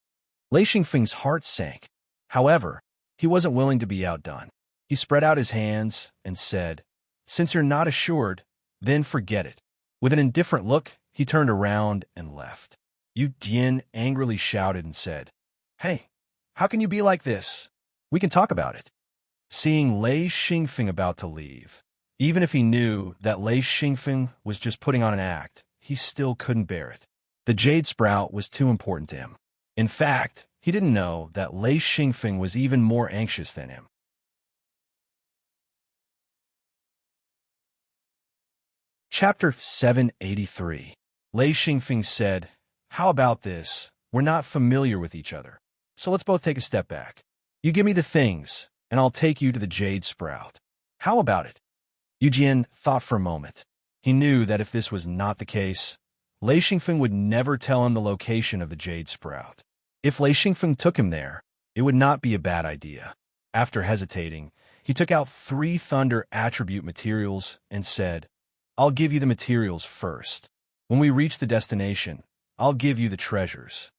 Lei Xingfeng's heart sank. However, he wasn't willing to be outdone. He spread out his hands and said, "Since you're not assured, then forget it." With an indifferent look, he turned around and left. Yu Jian angrily shouted and said, "Hey, how can you be like this? We can talk about it." Seeing Lei Xingfeng about to leave, even if he knew that Lei Xingfeng was just putting on an act, he still couldn't bear it. The jade sprout was too important to him. In fact, he didn't know that Lei Xingfeng was even more anxious than him. Chapter 783. Lei Xingfeng said, "How about this? We're not familiar with each other, so let's both take a step back. You give me the things, and I'll take you to the jade sprout. How about it?" Yu Jian thought for a moment. He knew that if this was not the case, Lei Xingfeng would never tell him the location of the jade sprout. If Lei Xingfeng took him there, it would not be a bad idea. After hesitating, he took out 3 thunder attribute materials and said, "I'll give you the materials first. When we reach the destination, I'll give you the treasures."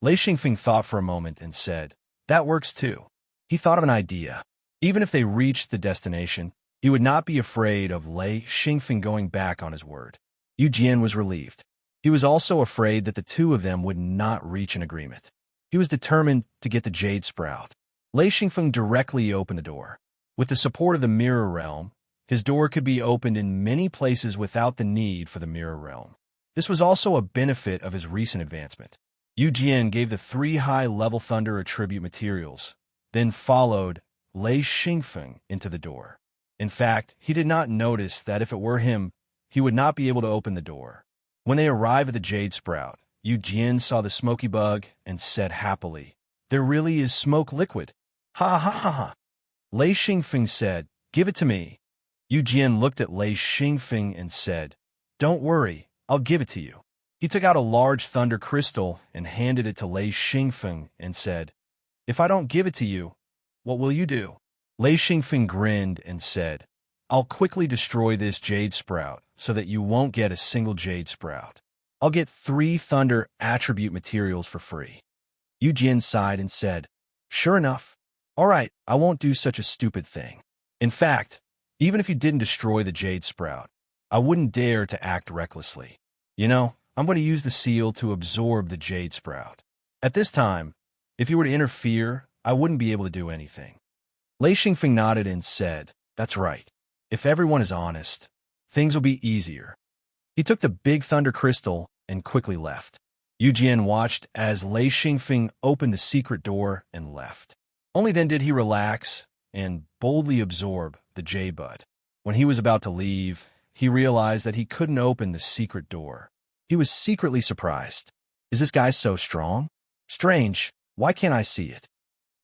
Lei Xingfeng thought for a moment and said, "That works too." He thought of an idea. Even if they reached the destination, he would not be afraid of Lei Xingfeng going back on his word. Yu Jian was relieved. He was also afraid that the two of them would not reach an agreement. He was determined to get the jade sprout. Lei Xingfeng directly opened the door. With the support of the mirror realm, his door could be opened in many places without the need for the mirror realm. This was also a benefit of his recent advancement. Yu Jian gave the 3 high-level thunder attribute materials, then followed Lei Xingfeng into the door. In fact, he did not notice that if it were him, he would not be able to open the door. When they arrived at the jade sprout, Yu Jian saw the smoky bug and said happily, "There really is smoke liquid. Ha ha ha ha." Lei Xingfeng said, "Give it to me." Yu Jian looked at Lei Xingfeng and said, "Don't worry, I'll give it to you." He took out a large thunder crystal and handed it to Lei Xingfeng and said, "If I don't give it to you, what will you do?" Lei Xingfeng grinned and said, "I'll quickly destroy this jade sprout so that you won't get a single jade sprout. I'll get 3 thunder attribute materials for free." Yu Jian sighed and said, "Sure enough. All right, I won't do such a stupid thing. In fact, even if you didn't destroy the jade sprout, I wouldn't dare to act recklessly. You know, I'm going to use the seal to absorb the jade sprout. At this time, if you were to interfere, I wouldn't be able to do anything." Lei Xingfeng nodded and said, "That's right. If everyone is honest, things will be easier." He took the big thunder crystal and quickly left. Yu Jian watched as Lei Xingfeng opened the secret door and left. Only then did he relax and boldly absorb the jade bud. When he was about to leave, he realized that he couldn't open the secret door. He was secretly surprised. Is this guy so strong? Strange, why can't I see it?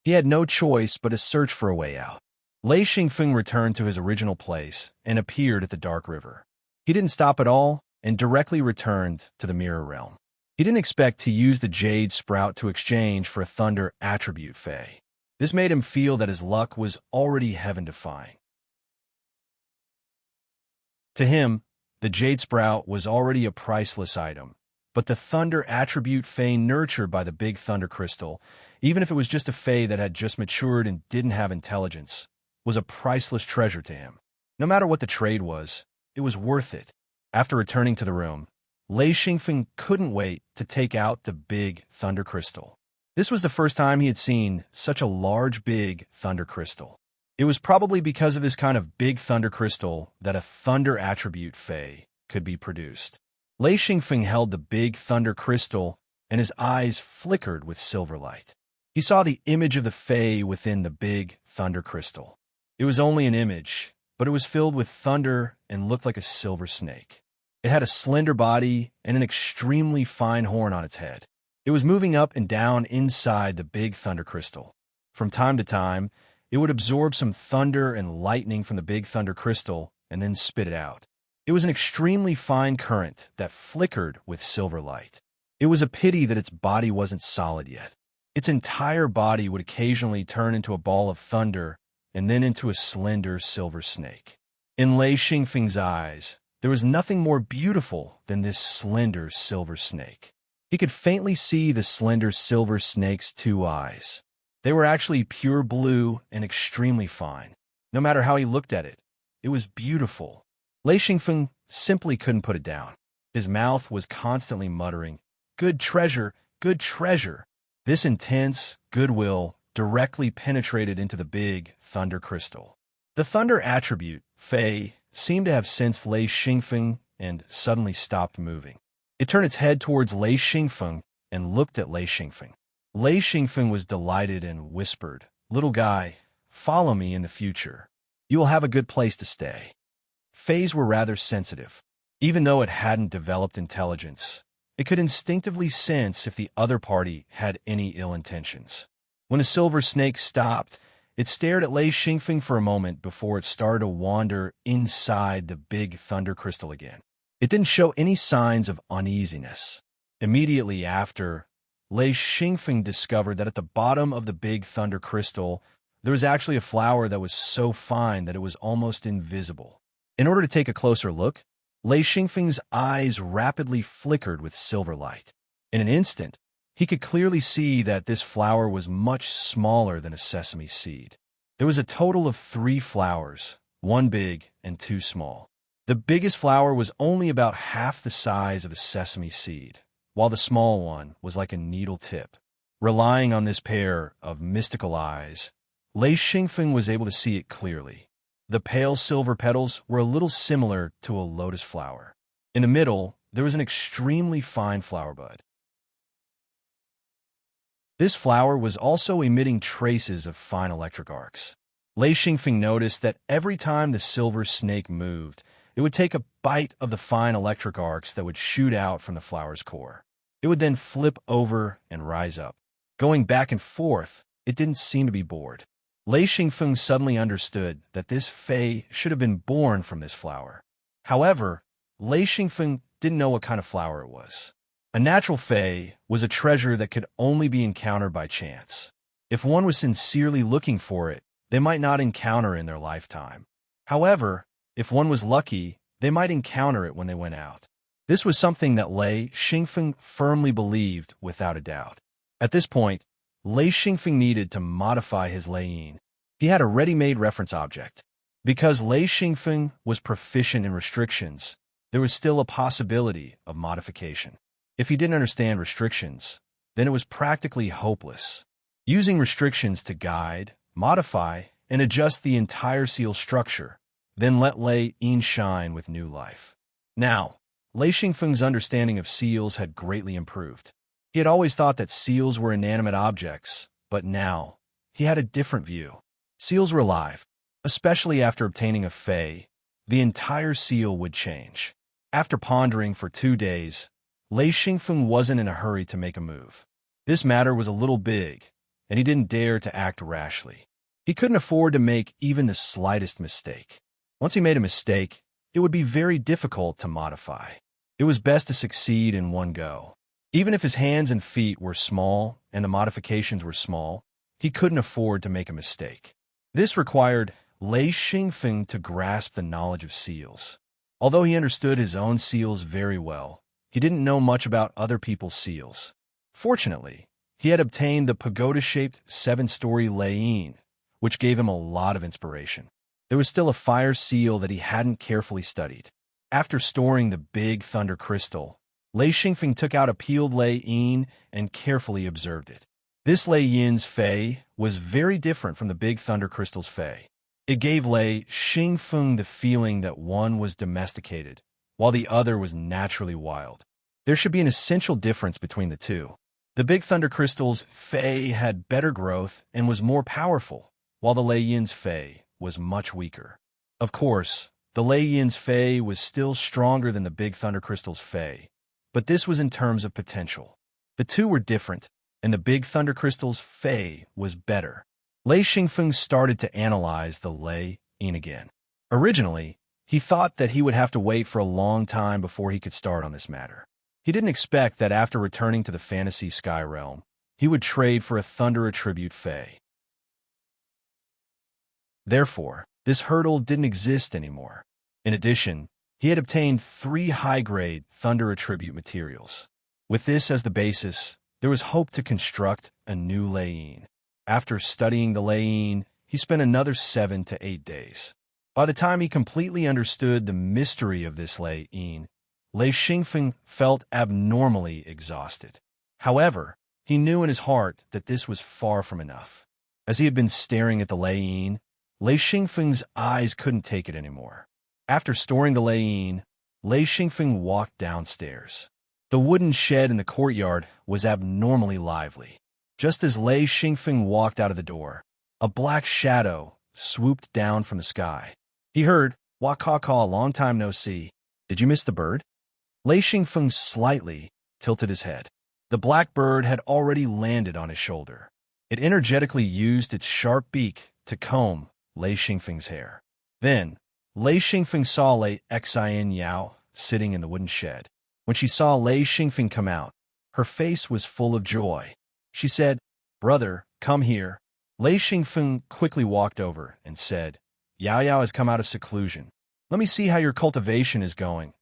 He had no choice but to search for a way out. Lei Xingfeng returned to his original place and appeared at the dark river. He didn't stop at all and directly returned to the mirror realm. He didn't expect to use the jade sprout to exchange for a thunder attribute fey. This made him feel that his luck was already heaven-defying. To him, the jade sprout was already a priceless item, but the thunder attribute fey nurtured by the big thunder crystal, even if it was just a fey that had just matured and didn't have intelligence, was a priceless treasure to him. No matter what the trade was, it was worth it. After returning to the room, Lei Xingfeng couldn't wait to take out the big thunder crystal. This was the first time he had seen such a large big thunder crystal. It was probably because of this kind of big thunder crystal that a thunder attribute fey could be produced. Lei Xingfeng held the big thunder crystal, and his eyes flickered with silver light. He saw the image of the fey within the big thunder crystal. It was only an image, but it was filled with thunder and looked like a silver snake. It had a slender body and an extremely fine horn on its head. It was moving up and down inside the big thunder crystal. From time to time, it would absorb some thunder and lightning from the big thunder crystal and then spit it out. It was an extremely fine current that flickered with silver light. It was a pity that its body wasn't solid yet. Its entire body would occasionally turn into a ball of thunder and then into a slender silver snake. In Lei Xingfeng's eyes, there was nothing more beautiful than this slender silver snake. He could faintly see the slender silver snake's two eyes. They were actually pure blue and extremely fine. No matter how he looked at it, it was beautiful. Lei Xingfeng simply couldn't put it down. His mouth was constantly muttering, "Good treasure, good treasure." This intense goodwill directly penetrated into the big thunder crystal. The thunder attribute, fey, seemed to have sensed Lei Xingfeng and suddenly stopped moving. It turned its head towards Lei Xingfeng and looked at Lei Xingfeng. Lei Xingfeng was delighted and whispered, "Little guy, follow me in the future. You will have a good place to stay." Feys were rather sensitive. Even though it hadn't developed intelligence, it could instinctively sense if the other party had any ill intentions. When the silver snake stopped, it stared at Lei Xingfeng for a moment before it started to wander inside the big thunder crystal again. It didn't show any signs of uneasiness. Immediately after, Lei Xingfeng discovered that at the bottom of the big thunder crystal, there was actually a flower that was so fine that it was almost invisible. In order to take a closer look, Lei Xingfeng's eyes rapidly flickered with silver light. In an instant, he could clearly see that this flower was much smaller than a sesame seed. There was a total of 3 flowers, 1 big and 2 small. The biggest flower was only about half the size of a sesame seed, while the small one was like a needle tip. Relying on this pair of mystical eyes, Lei Xingfeng was able to see it clearly. The pale silver petals were a little similar to a lotus flower. In the middle, there was an extremely fine flower bud. This flower was also emitting traces of fine electric arcs. Lei Xingfeng noticed that every time the silver snake moved, it would take a bite of the fine electric arcs that would shoot out from the flower's core. It would then flip over and rise up. Going back and forth, it didn't seem to be bored. Lei Xingfeng suddenly understood that this fey should have been born from this flower. However, Lei Xingfeng didn't know what kind of flower it was. A natural fey was a treasure that could only be encountered by chance. If one was sincerely looking for it, they might not encounter it in their lifetime. However, if one was lucky, they might encounter it when they went out. This was something that Lei Xingfeng firmly believed without a doubt. At this point, Lei Xingfeng needed to modify his Leiyin. He had a ready-made reference object. Because Lei Xingfeng was proficient in restrictions, there was still a possibility of modification. If he didn't understand restrictions, then it was practically hopeless. Using restrictions to guide, modify, and adjust the entire seal structure, then let Leiyin shine with new life. Now, Lei Xingfeng's understanding of seals had greatly improved. He had always thought that seals were inanimate objects, but now, he had a different view. Seals were alive. Especially after obtaining a fey, the entire seal would change. After pondering for 2 days, Lei Xingfeng wasn't in a hurry to make a move. This matter was a little big, and he didn't dare to act rashly. He couldn't afford to make even the slightest mistake. Once he made a mistake, it would be very difficult to modify. It was best to succeed in one go. Even if his hands and feet were small and the modifications were small, he couldn't afford to make a mistake. This required Lei Xingfeng to grasp the knowledge of seals. Although he understood his own seals very well, he didn't know much about other people's seals. Fortunately, he had obtained the pagoda-shaped 7-story Leiyin, which gave him a lot of inspiration. There was still a fire seal that he hadn't carefully studied. After storing the big thunder crystal, Lei Xingfeng took out a peeled Leiyin and carefully observed it. This Leiyin's fei was very different from the big thunder crystal's fei. It gave Lei Xingfeng the feeling that one was domesticated, while the other was naturally wild. There should be an essential difference between the two. The big thunder crystal's fei had better growth and was more powerful, while the Leiyin's fei was much weaker. Of course, the Leiyin's fei was still stronger than the big thunder crystal's fei, but this was in terms of potential. The two were different, and the big thunder crystal's fei was better. Lei Xingfeng started to analyze the Leiyin again. Originally, he thought that he would have to wait for a long time before he could start on this matter. He didn't expect that after returning to the fantasy sky realm, he would trade for a thunder attribute fei. Therefore, this hurdle didn't exist anymore. In addition, he had obtained 3 high-grade thunder attribute materials. With this as the basis, there was hope to construct a new Leiyin. After studying the Leiyin, he spent another 7 to 8 days. By the time he completely understood the mystery of this Leiyin, Lei Xingfeng felt abnormally exhausted. However, he knew in his heart that this was far from enough. As he had been staring at the Leiyin, Lei Xingfeng's eyes couldn't take it anymore. After storing the Leiyin, Lei Xingfeng walked downstairs. The wooden shed in the courtyard was abnormally lively. Just as Lei Xingfeng walked out of the door, a black shadow swooped down from the sky. He heard, "Wah caw caw, long time no see. Did you miss the bird?" Lei Xingfeng slightly tilted his head. The black bird had already landed on his shoulder. It energetically used its sharp beak to comb Lei Xingfeng's hair. Then, Lei Xingfeng saw Lei Xian Yao sitting in the wooden shed. When she saw Lei Xingfeng come out, her face was full of joy. She said, "Brother, come here." Lei Xingfeng quickly walked over and said, "Yao Yao has come out of seclusion. Let me see how your cultivation is going."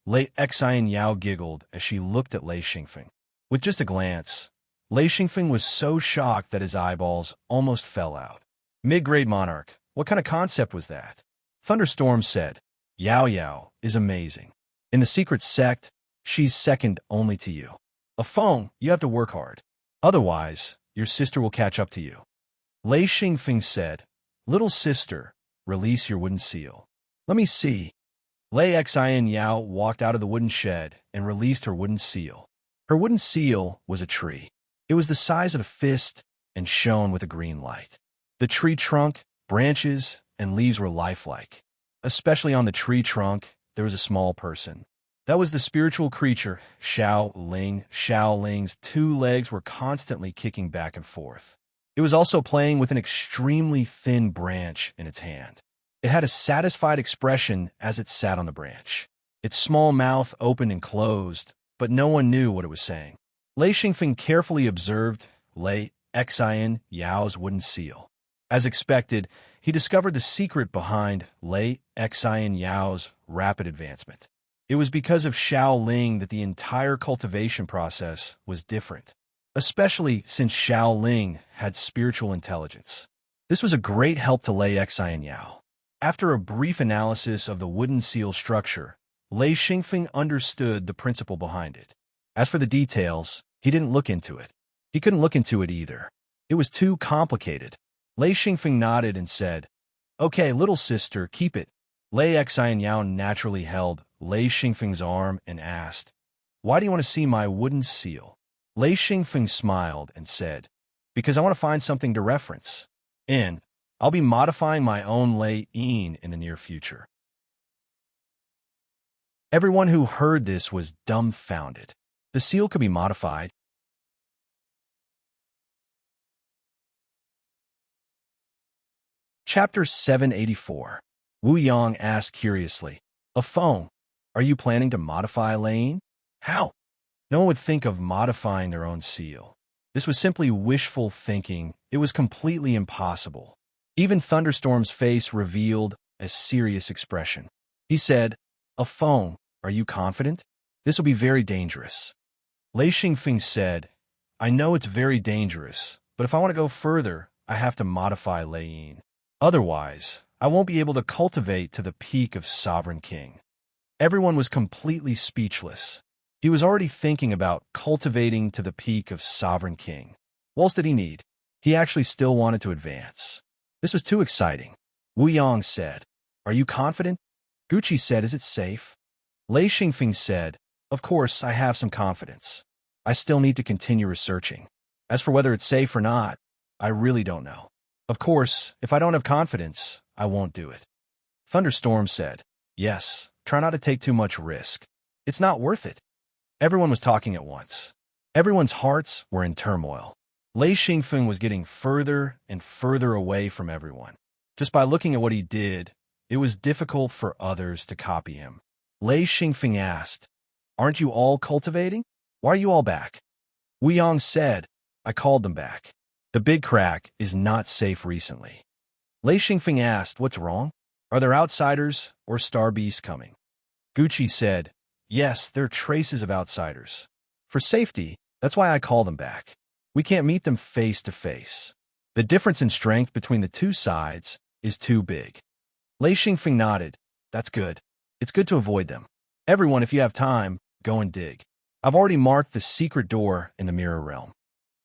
Lei Xian Yao giggled as she looked at Lei Xingfeng. With just a glance, Lei Xingfeng was so shocked that his eyeballs almost fell out. "Mid-grade monarch, what kind of concept was that?" Thunderstorm said, "Yao Yao is amazing. In the secret sect, she's second only to you. A Feng, you have to work hard. Otherwise, your sister will catch up to you." Lei Xingfeng said, "Little sister, release your wooden seal." "Let me see." Lei Xian Yao walked out of the wooden shed and released her wooden seal. Her wooden seal was a tree. It was the size of a fist and shone with a green light. The tree trunk, branches, and leaves were lifelike. Especially on the tree trunk, there was a small person. That was the spiritual creature, Xiao Ling. Xiao Ling's 2 legs were constantly kicking back and forth. It was also playing with an extremely thin branch in its hand. It had a satisfied expression as it sat on the branch. Its small mouth opened and closed, but no one knew what it was saying. Lei Xingfeng carefully observed Lei Xian Yao's wooden seal. As expected, he discovered the secret behind Lei Xian Yao's rapid advancement. It was because of Xiao Ling that the entire cultivation process was different, especially since Xiao Ling had spiritual intelligence. This was a great help to Lei Xian Yao. After a brief analysis of the wooden seal structure, Lei Xingfeng understood the principle behind it. As for the details, he didn't look into it. He couldn't look into it either. It was too complicated. Lei Xingfeng nodded and said, "Okay, little sister, keep it." Lei Xian Yao naturally held Lei Xingfeng's arm and asked, "Why do you want to see my wooden seal?" Lei Xingfeng smiled and said, "Because I want to find something to reference. And I'll be modifying my own Leiyin in the near future." Everyone who heard this was dumbfounded. The seal could be modified. Chapter 784. Wu Yang asked curiously, "A Feng, are you planning to modify Leiyin? How?" No one would think of modifying their own seal. This was simply wishful thinking. It was completely impossible. Even Thunderstorm's face revealed a serious expression. He said, "A phone, are you confident? This will be very dangerous." Lei Xingfeng said, "I know it's very dangerous, but if I want to go further, I have to modify Lei Yin. Otherwise, I won't be able to cultivate to the peak of Sovereign King." Everyone was completely speechless. He was already thinking about cultivating to the peak of Sovereign King. What else did he need? He actually still wanted to advance. This was too exciting. Wu Yang said, "Are you confident?" Gucci said, "Is it safe?" Lei Xingfeng said, "Of course, I have some confidence. I still need to continue researching. As for whether it's safe or not, I really don't know. Of course, if I don't have confidence, I won't do it." Thunderstorm said, "Yes, try not to take too much risk. It's not worth it." Everyone was talking at once. Everyone's hearts were in turmoil. Lei Xingfeng was getting further and further away from everyone. Just by looking at what he did, it was difficult for others to copy him. Lei Xingfeng asked, "Aren't you all cultivating? Why are you all back?" Wu Yang said, "I called them back. The big crack is not safe recently." Lei Xingfeng asked, "What's wrong? Are there outsiders or star beasts coming?" Gucci said, "Yes, there are traces of outsiders. For safety, that's why I call them back. We can't meet them face to face. The difference in strength between the two sides is too big." Lei Xingfeng nodded. "That's good. It's good to avoid them. Everyone, if you have time, go and dig. I've already marked the secret door in the mirror realm."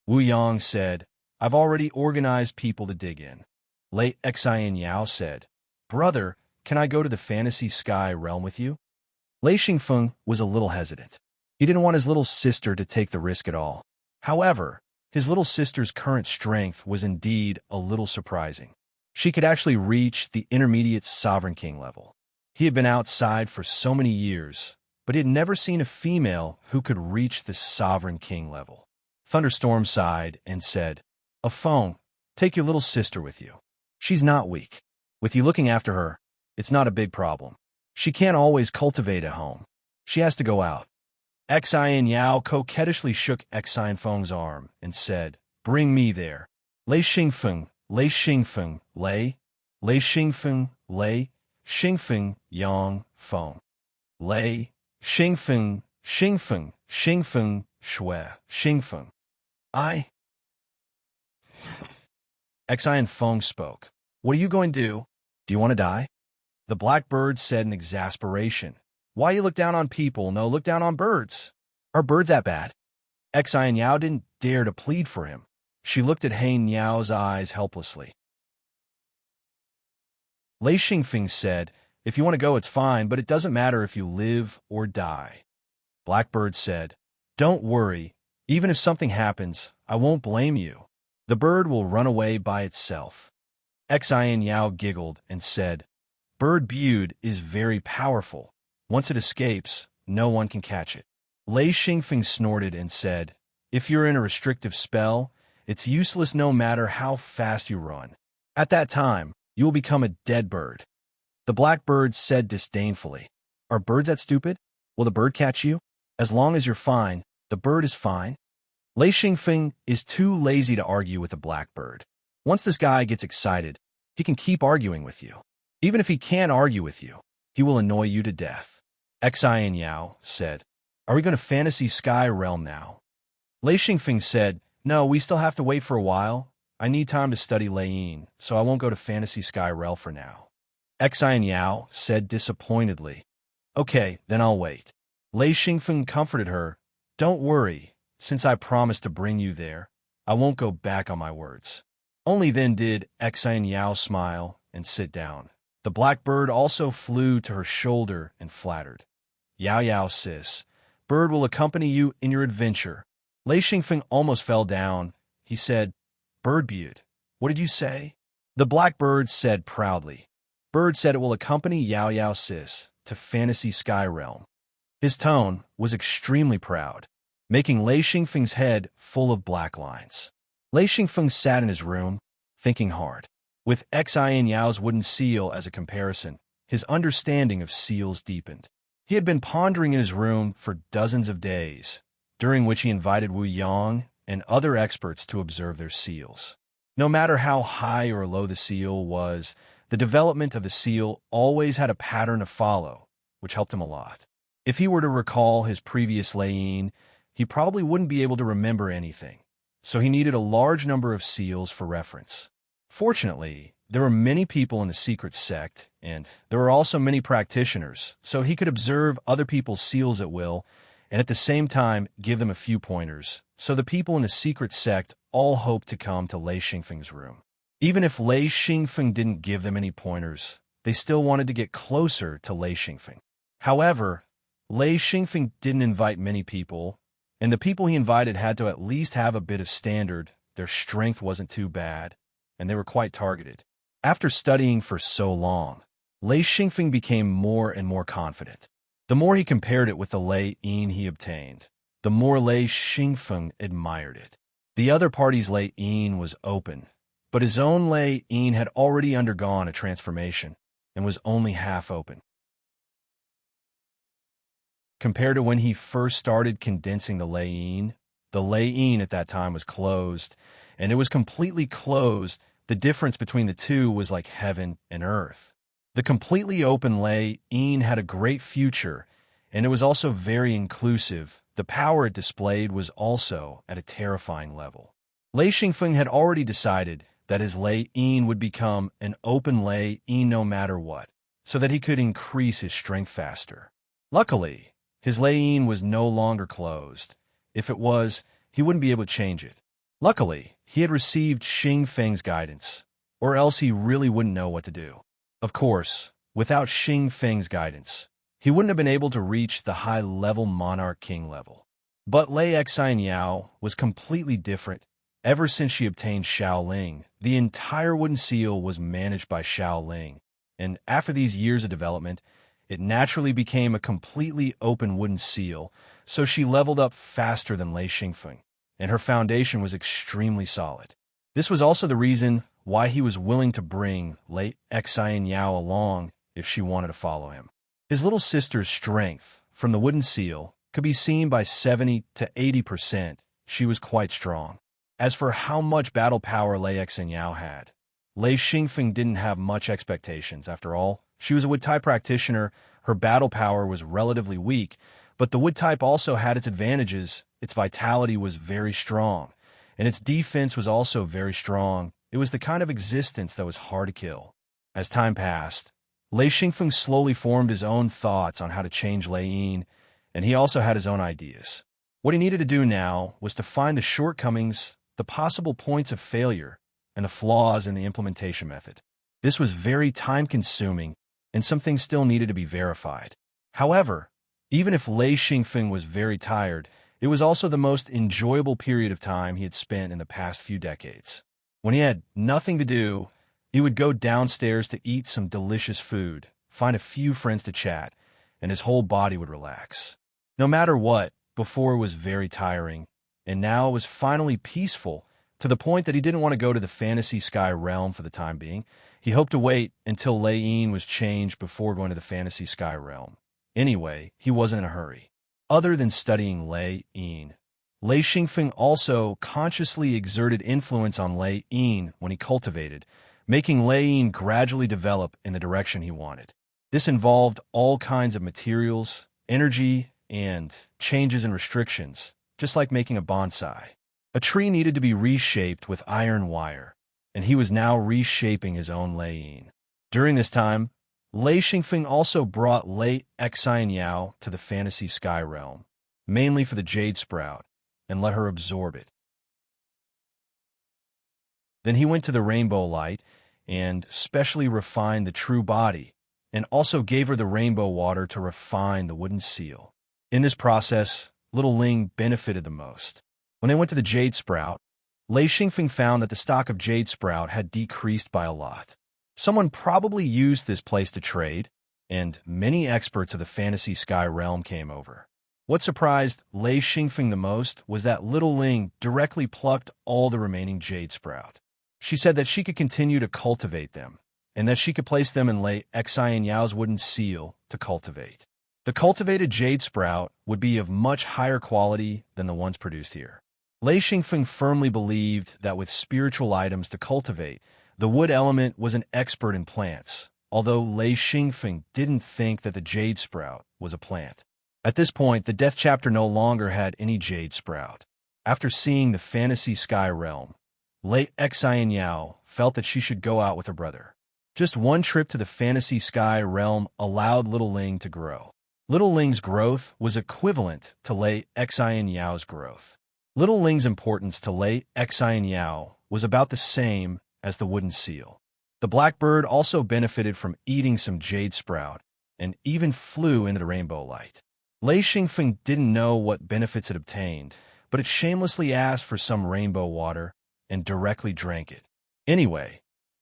Wu Yang said, "I've already organized people to dig in." Lei Xian Yao said, "Brother, can I go to the fantasy sky realm with you?" Lei Xingfeng was a little hesitant. He didn't want his little sister to take the risk at all. However, his little sister's current strength was indeed a little surprising. She could actually reach the intermediate Sovereign King level. He had been outside for so many years, but he had never seen a female who could reach the Sovereign King level. Thunderstorm sighed and said, "A phone, take your little sister with you. She's not weak. With you looking after her, it's not a big problem. She can't always cultivate at home. She has to go out." Xian Yao coquettishly shook Xian Feng's arm and said, "Bring me there." Lei Xingfeng, Lei Xingfeng, Lei Xingfeng, Lei Xingfeng, Yang Feng. Lei Xingfeng, Xingfeng, Shui, Xingfeng. Xian Feng spoke. "What are you going to do? Do you want to die?" The blackbird said in exasperation, "Why you look down on people? No, look down on birds. Are birds that bad?" Xian Yao didn't dare to plead for him. She looked at Hein Yao's eyes helplessly. Lei Xingfeng said, "If you want to go, it's fine, but it doesn't matter if you live or die." Blackbird said, "Don't worry. Even if something happens, I won't blame you. The bird will run away by itself." Xian Yao giggled and said, "Bird Bude is very powerful. Once it escapes, no one can catch it." Lei Xingfeng snorted and said, "If you're in a restrictive spell, it's useless no matter how fast you run. At that time, you will become a dead bird." The blackbird said disdainfully, "Are birds that stupid? Will the bird catch you? As long as you're fine, the bird is fine." Lei Xingfeng is too lazy to argue with a blackbird. Once this guy gets excited, he can keep arguing with you. Even if he can't argue with you, he will annoy you to death. Xian Yao said, "Are we going to Fantasy Sky Realm now?" Lei Xingfeng said, "No, we still have to wait for a while. I need time to study Lei Yin, so I won't go to Fantasy Sky Realm for now." Xian Yao said disappointedly, "Okay, then I'll wait." Lei Xingfeng comforted her, "Don't worry, since I promised to bring you there, I won't go back on my words." Only then did Xian Yao smile and sit down. The blackbird also flew to her shoulder and flattered. "Yao Yao sis, bird will accompany you in your adventure." Lei Xingfeng almost fell down. He said, "Bird Bude, what did you say?" The blackbird said proudly, "Bird said it will accompany Yao Yao sis to Fantasy Sky Realm." His tone was extremely proud, making Lei Xingfeng's head full of black lines. Lei Xingfeng sat in his room, thinking hard. With Xian Yao's wooden seal as a comparison, his understanding of seals deepened. He had been pondering in his room for dozens of days, during which he invited Wu Yang and other experts to observe their seals. No matter how high or low the seal was, the development of the seal always had a pattern to follow, which helped him a lot. If he were to recall his previous laying, he probably wouldn't be able to remember anything, so he needed a large number of seals for reference. Fortunately, there were many people in the secret sect, and there were also many practitioners, so he could observe other people's seals at will, and at the same time give them a few pointers, so the people in the secret sect all hoped to come to Lei Xingfeng's room. Even if Lei Xingfeng didn't give them any pointers, they still wanted to get closer to Lei Xingfeng. However, Lei Xingfeng didn't invite many people, and the people he invited had to at least have a bit of standard, their strength wasn't too bad, and they were quite targeted. After studying for so long, Lei Xingfeng became more and more confident. The more he compared it with the Lei Yin he obtained, the more Lei Xingfeng admired it. The other party's Lei Yin was open, but his own Lei Yin had already undergone a transformation and was only half open. Compared to when he first started condensing the Lei Yin at that time was closed, and it was completely closed. The difference between the two was like heaven and earth. The completely open Lei Yin had a great future, and it was also very inclusive. The power it displayed was also at a terrifying level. Lei Xingfeng had already decided that his Lei Yin would become an open Lei Yin no matter what, so that he could increase his strength faster. Luckily, his Lei Yin was no longer closed. If it was, he wouldn't be able to change it. Luckily, he had received Xing Feng's guidance, or else he really wouldn't know what to do. Of course, without Xing Feng's guidance, he wouldn't have been able to reach the high-level Monarch King level. But Lei Xianyao was completely different. Ever since she obtained Shaoling, the entire wooden seal was managed by Shaoling, and after these years of development, it naturally became a completely open wooden seal, so she leveled up faster than Lei Xingfeng, and her foundation was extremely solid. This was also the reason why he was willing to bring Lei Xianyao along if she wanted to follow him. His little sister's strength from the wooden seal could be seen by 70 to 80%. She was quite strong. As for how much battle power Lei Xianyao had, Lei Xingfeng didn't have much expectations. After all, she was a wood type practitioner. Her battle power was relatively weak, but the wood type also had its advantages. Its vitality was very strong, and its defense was also very strong. It was the kind of existence that was hard to kill. As time passed, Lei Xingfeng slowly formed his own thoughts on how to change Lei Yin, and he also had his own ideas. What he needed to do now was to find the shortcomings, the possible points of failure, and the flaws in the implementation method. This was very time-consuming, and some things still needed to be verified. However, even if Lei Xingfeng was very tired, it was also the most enjoyable period of time he had spent in the past few decades. When he had nothing to do, he would go downstairs to eat some delicious food, find a few friends to chat, and his whole body would relax. No matter what, before it was very tiring, and now it was finally peaceful, to the point that he didn't want to go to the fantasy sky realm for the time being. He hoped to wait until Lei Yin was changed before going to the fantasy sky realm. Anyway, he wasn't in a hurry. Other than studying Lei Yin, Lei Xingfeng also consciously exerted influence on Lei Yin when he cultivated, making Lei Yin gradually develop in the direction he wanted. This involved all kinds of materials, energy, and changes and restrictions, just like making a bonsai. A tree needed to be reshaped with iron wire, and he was now reshaping his own Lei Yin. During this time, Lei Xingfeng also brought Lei Xianyao to the fantasy sky realm, mainly for the jade sprout, and let her absorb it. Then he went to the rainbow light and specially refined the true body, and also gave her the rainbow water to refine the wooden seal. In this process, little Ling benefited the most. When they went to the jade sprout, Lei Xingfeng found that the stock of jade sprout had decreased by a lot. Someone probably used this place to trade, and many experts of the fantasy sky realm came over. What surprised Lei Xingfeng the most was that little Ling directly plucked all the remaining jade sprout. She said that she could continue to cultivate them, and that she could place them in Lei Xianyao's wooden seal to cultivate. The cultivated jade sprout would be of much higher quality than the ones produced here. Lei Xingfeng firmly believed that with spiritual items to cultivate, the wood element was an expert in plants, although Lei Xingfeng didn't think that the jade sprout was a plant. At this point, the Death Chapter no longer had any jade sprout. After seeing the fantasy sky realm, Lei Xianyao felt that she should go out with her brother. Just one trip to the fantasy sky realm allowed Little Ling to grow. Little Ling's growth was equivalent to Lei Xianyao's growth. Little Ling's importance to Lei Xianyao was about the same as the wooden seal. The blackbird also benefited from eating some jade sprout and even flew into the rainbow light. Lei Xingfeng didn't know what benefits it obtained, but it shamelessly asked for some rainbow water and directly drank it. Anyway,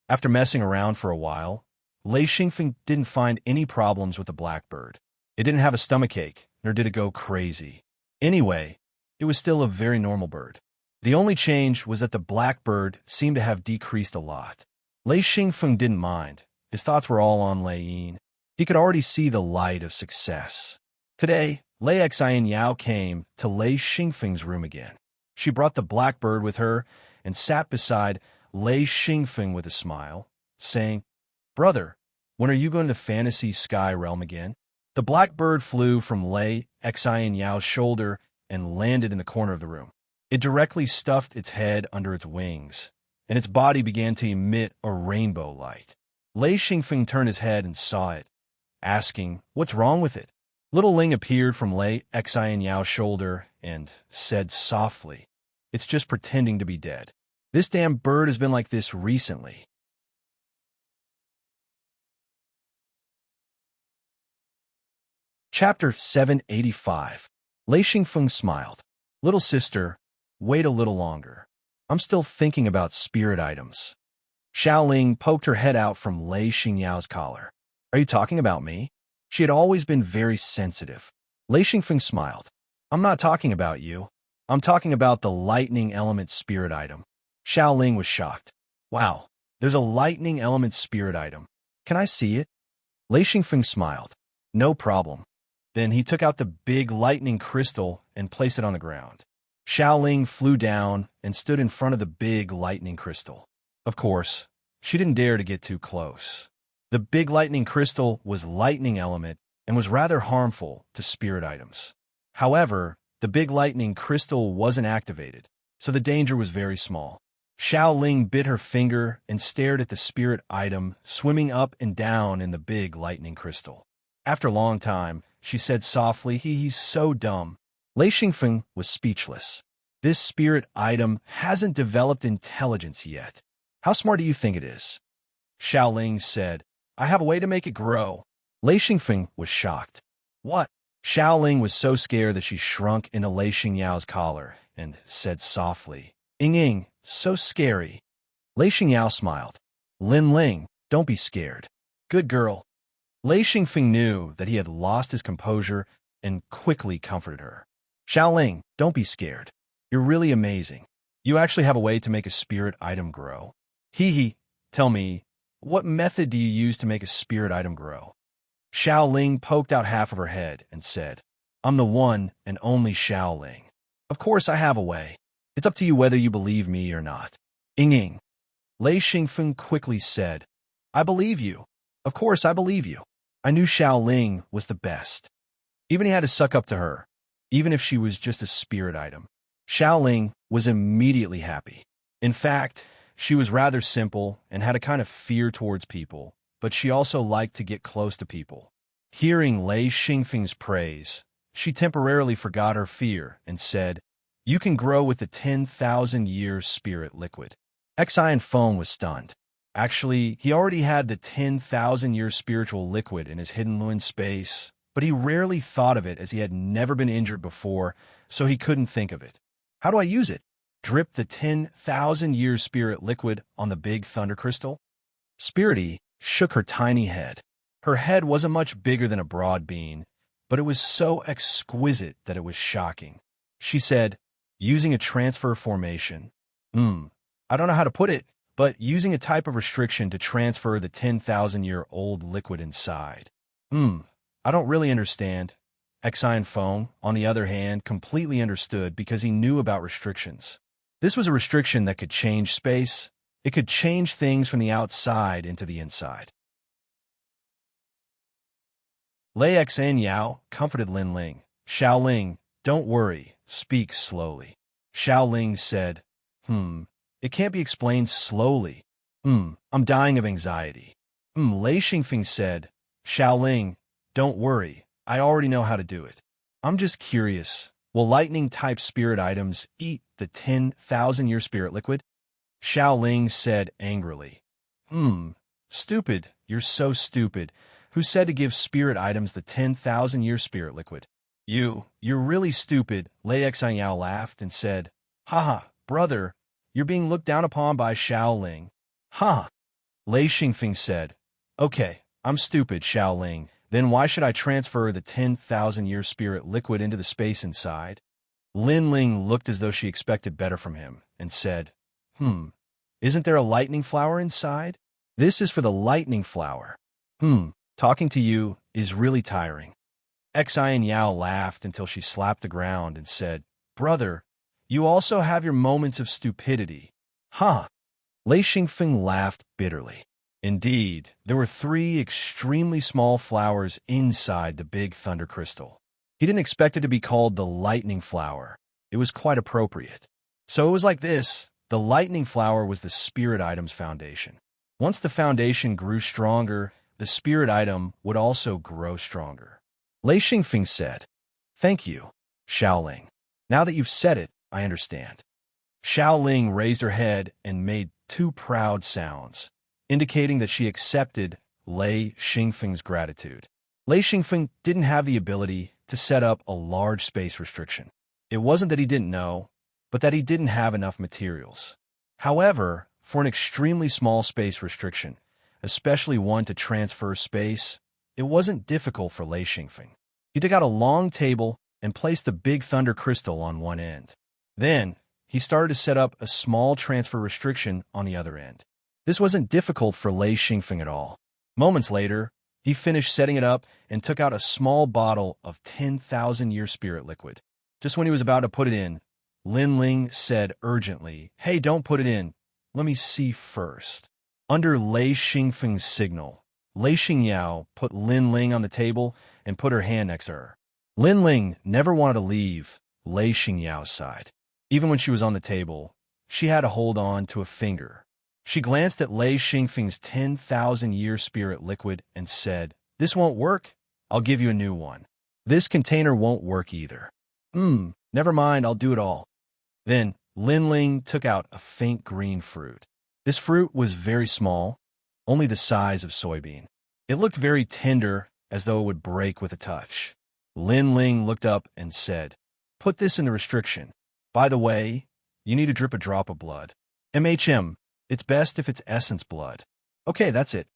after messing around for a while, Lei Xingfeng didn't find any problems with the blackbird. It didn't have a stomachache, nor did it go crazy. Anyway, it was still a very normal bird. The only change was that the blackbird seemed to have decreased a lot. Lei Xingfeng didn't mind. His thoughts were all on Lei Yin. He could already see the light of success. Today, Lei Xianyao came to Lei Xingfeng's room again. She brought the blackbird with her and sat beside Lei Xingfeng with a smile, saying, "Brother, when are you going to the fantasy sky realm again?" The blackbird flew from Lei Xianyao's shoulder and landed in the corner of the room. It directly stuffed its head under its wings, and its body began to emit a rainbow light. Lei Xingfeng turned his head and saw it, asking, "What's wrong with it?" Little Ling appeared from Lei Xianyao's shoulder and said softly, "It's just pretending to be dead. This damn bird has been like this recently." Chapter 785. Lei Xingfeng smiled. "Little sister, wait a little longer. I'm still thinking about spirit items." Xiaoling poked her head out from Lei Xingyao's collar. "Are you talking about me?" She had always been very sensitive. Lei Xingfeng smiled. "I'm not talking about you. I'm talking about the lightning element spirit item." Xiaoling was shocked. "Wow, there's a lightning element spirit item. Can I see it?" Lei Xingfeng smiled. "No problem." Then he took out the big lightning crystal and placed it on the ground. Xiaoling flew down and stood in front of the big lightning crystal. Of course, she didn't dare to get too close. The big lightning crystal was lightning element and was rather harmful to spirit items. However, the big lightning crystal wasn't activated, so the danger was very small. Xiaoling bit her finger and stared at the spirit item swimming up and down in the big lightning crystal. After a long time, she said softly, He's so dumb." Lei Xingfeng was speechless. This spirit item hasn't developed intelligence yet. How smart do you think it is? Xiaoling said, "I have a way to make it grow." Lei Xingfeng was shocked. "What?" Xiaoling was so scared that she shrunk into Lei Xingyao's collar and said softly, "Ing, so scary." Lei Xingyao smiled. "Lin Ling, don't be scared. Good girl." Lei Xingfeng knew that he had lost his composure and quickly comforted her. "Xiaoling, don't be scared. You're really amazing. You actually have a way to make a spirit item grow." Hee. Tell me, what method do you use to make a spirit item grow?" Xiaoling poked out half of her head and said, "I'm the one and only Xiaoling. Of course I have a way. It's up to you whether you believe me or not." Ing. Lei Xingfeng quickly said, "I believe you. Of course I believe you." I knew Xiaoling was the best. Even he had to suck up to her, even if she was just a spirit item. Xiaoling was immediately happy. In fact, she was rather simple and had a kind of fear towards people, but she also liked to get close to people. Hearing Lei Xingfeng's praise, she temporarily forgot her fear and said, "You can grow with the 10,000-year spirit liquid." Xianfeng was stunned. Actually, he already had the 10,000-year spiritual liquid in his hidden Luin space, but he rarely thought of it as he had never been injured before, so he couldn't think of it. How do I use it? Drip the 10,000-year spirit liquid on the big thunder crystal? Spirity shook her tiny head. Her head wasn't much bigger than a broad bean, but it was so exquisite that it was shocking. She said, using a transfer formation. I don't know how to put it, but using a type of restriction to transfer the 10,000-year-old liquid inside. I don't really understand. Xian Feng, on the other hand, completely understood because he knew about restrictions. This was a restriction that could change space. It could change things from the outside into the inside. Lei Xan Yao comforted Lin Ling. Xiaoling, don't worry, speak slowly. Xiaoling said, it can't be explained slowly. I'm dying of anxiety. Lei Xingfeng said, Xiaoling, don't worry, I already know how to do it. I'm just curious, will lightning-type spirit items eat the 10,000-year spirit liquid? Xiaoling said angrily. Stupid, you're so stupid. Who said to give spirit items the 10,000-year spirit liquid? You're really stupid, Lei Xianyao laughed and said, Haha, brother, you're being looked down upon by Xiaoling. Ha! Lei Xingfeng said, Okay, I'm stupid, Xiaoling. Then why should I transfer the 10,000-year spirit liquid into the space inside? Lin Ling looked as though she expected better from him and said, Isn't there a lightning flower inside? This is for the lightning flower. Talking to you is really tiring. Xian Yao laughed until she slapped the ground and said, Brother, you also have your moments of stupidity. Huh? Lei Xingfeng laughed bitterly. Indeed, there were 3 extremely small flowers inside the big thunder crystal. He didn't expect it to be called the lightning flower. It was quite appropriate. So it was like this. The lightning flower was the spirit item's foundation. Once the foundation grew stronger, the spirit item would also grow stronger. Lei Xingfeng said, Thank you, Xiaoling. Now that you've said it, I understand. Xiaoling raised her head and made 2 proud sounds, indicating that she accepted Lei Xingfeng's gratitude. Lei Xingfeng didn't have the ability to set up a large space restriction. It wasn't that he didn't know, but that he didn't have enough materials. However, for an extremely small space restriction, especially one to transfer space, it wasn't difficult for Lei Xingfeng. He took out a long table and placed the big thunder crystal on one end. Then, he started to set up a small transfer restriction on the other end. This wasn't difficult for Lei Xingfeng at all. Moments later, he finished setting it up and took out a small bottle of 10,000-year spirit liquid. Just when he was about to put it in, Lin Ling said urgently, Hey, don't put it in. Let me see first. Under Lei Xingfeng's signal, Lei Xingyao put Lin Ling on the table and put her hand next to her. Lin Ling never wanted to leave Lei Xingyao's side. Even when she was on the table, she had to hold on to a finger. She glanced at Lei Xingfeng's 10,000-year spirit liquid and said, This won't work. I'll give you a new one. This container won't work either. Never mind, I'll do it all. Then, Lin Ling took out a faint green fruit. This fruit was very small, only the size of soybean. It looked very tender, as though it would break with a touch. Lin Ling looked up and said, Put this in the restriction. By the way, you need to drip a drop of blood. It's best if it's essence blood. Okay, that's it.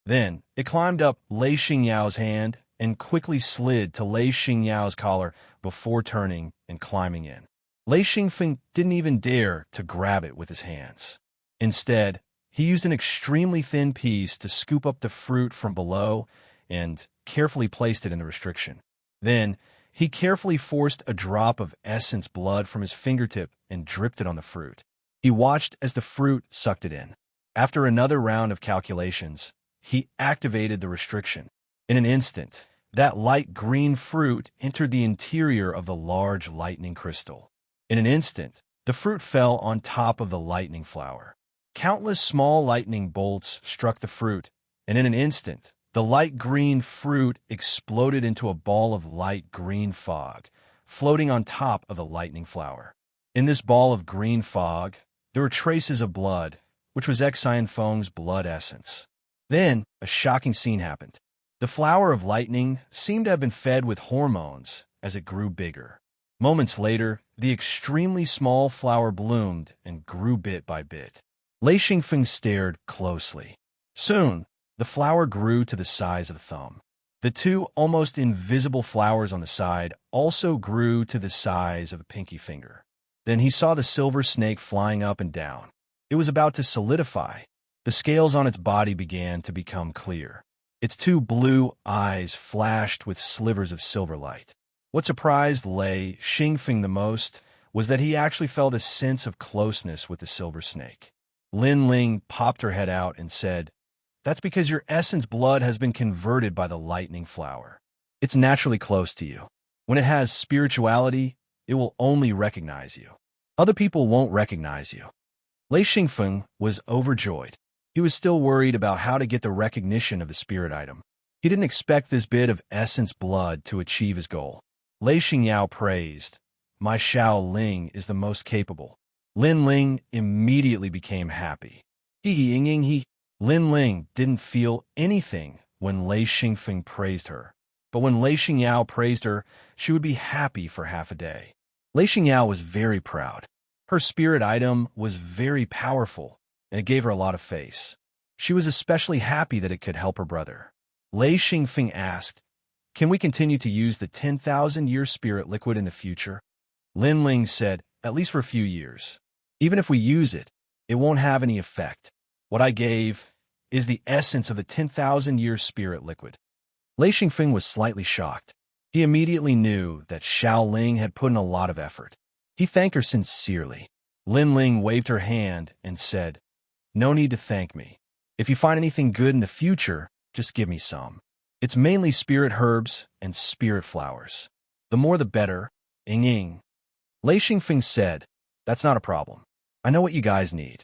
Then, it climbed up Lei Xingyao's hand and quickly slid to Lei Xingyao's collar before turning and climbing in. Lei Xingfeng didn't even dare to grab it with his hands. Instead, he used an extremely thin piece to scoop up the fruit from below and carefully placed it in the restriction. Then, he carefully forced a drop of essence blood from his fingertip and dripped it on the fruit. He watched as the fruit sucked it in. After another round of calculations, he activated the restriction. In an instant, that light green fruit entered the interior of the large lightning crystal. In an instant, the fruit fell on top of the lightning flower. Countless small lightning bolts struck the fruit, and in an instant, the light green fruit exploded into a ball of light green fog, floating on top of the lightning flower. In this ball of green fog, there were traces of blood, which was Xian Feng's blood essence. Then, a shocking scene happened. The flower of lightning seemed to have been fed with hormones as it grew bigger. Moments later, the extremely small flower bloomed and grew bit by bit. Lei Xingfeng stared closely. Soon, the flower grew to the size of a thumb. The 2 almost invisible flowers on the side also grew to the size of a pinky finger. Then he saw the silver snake flying up and down. It was about to solidify. The scales on its body began to become clear. Its two blue eyes flashed with slivers of silver light. What surprised Lei Xingfeng the most was that he actually felt a sense of closeness with the silver snake. Lin Ling popped her head out and said, "That's because your essence blood has been converted by the lightning flower. It's naturally close to you. When it has spirituality, it will only recognize you. Other people won't recognize you." Lei Xingfeng was overjoyed. He was still worried about how to get the recognition of the spirit item. He didn't expect this bit of essence blood to achieve his goal. Lei Xingyao praised, "My Xiao Ling is the most capable." Lin Ling immediately became happy. He. Lin Ling didn't feel anything when Lei Xingfeng praised her. But when Lei Xingyao praised her, she would be happy for half a day. Lei Xingyao was very proud. Her spirit item was very powerful, and it gave her a lot of face. She was especially happy that it could help her brother. Lei Xingfeng asked, "Can we continue to use the 10,000-year spirit liquid in the future?" Lin Ling said, "At least for a few years. Even if we use it, it won't have any effect. What I gave is the essence of the 10,000-year spirit liquid." Lei Xingfeng was slightly shocked. He immediately knew that Xiao Ling had put in a lot of effort. He thanked her sincerely. Lin Ling waved her hand and said, "No need to thank me. If you find anything good in the future, just give me some. It's mainly spirit herbs and spirit flowers. The more the better, Ying." Lei Xingfeng said, "That's not a problem. I know what you guys need."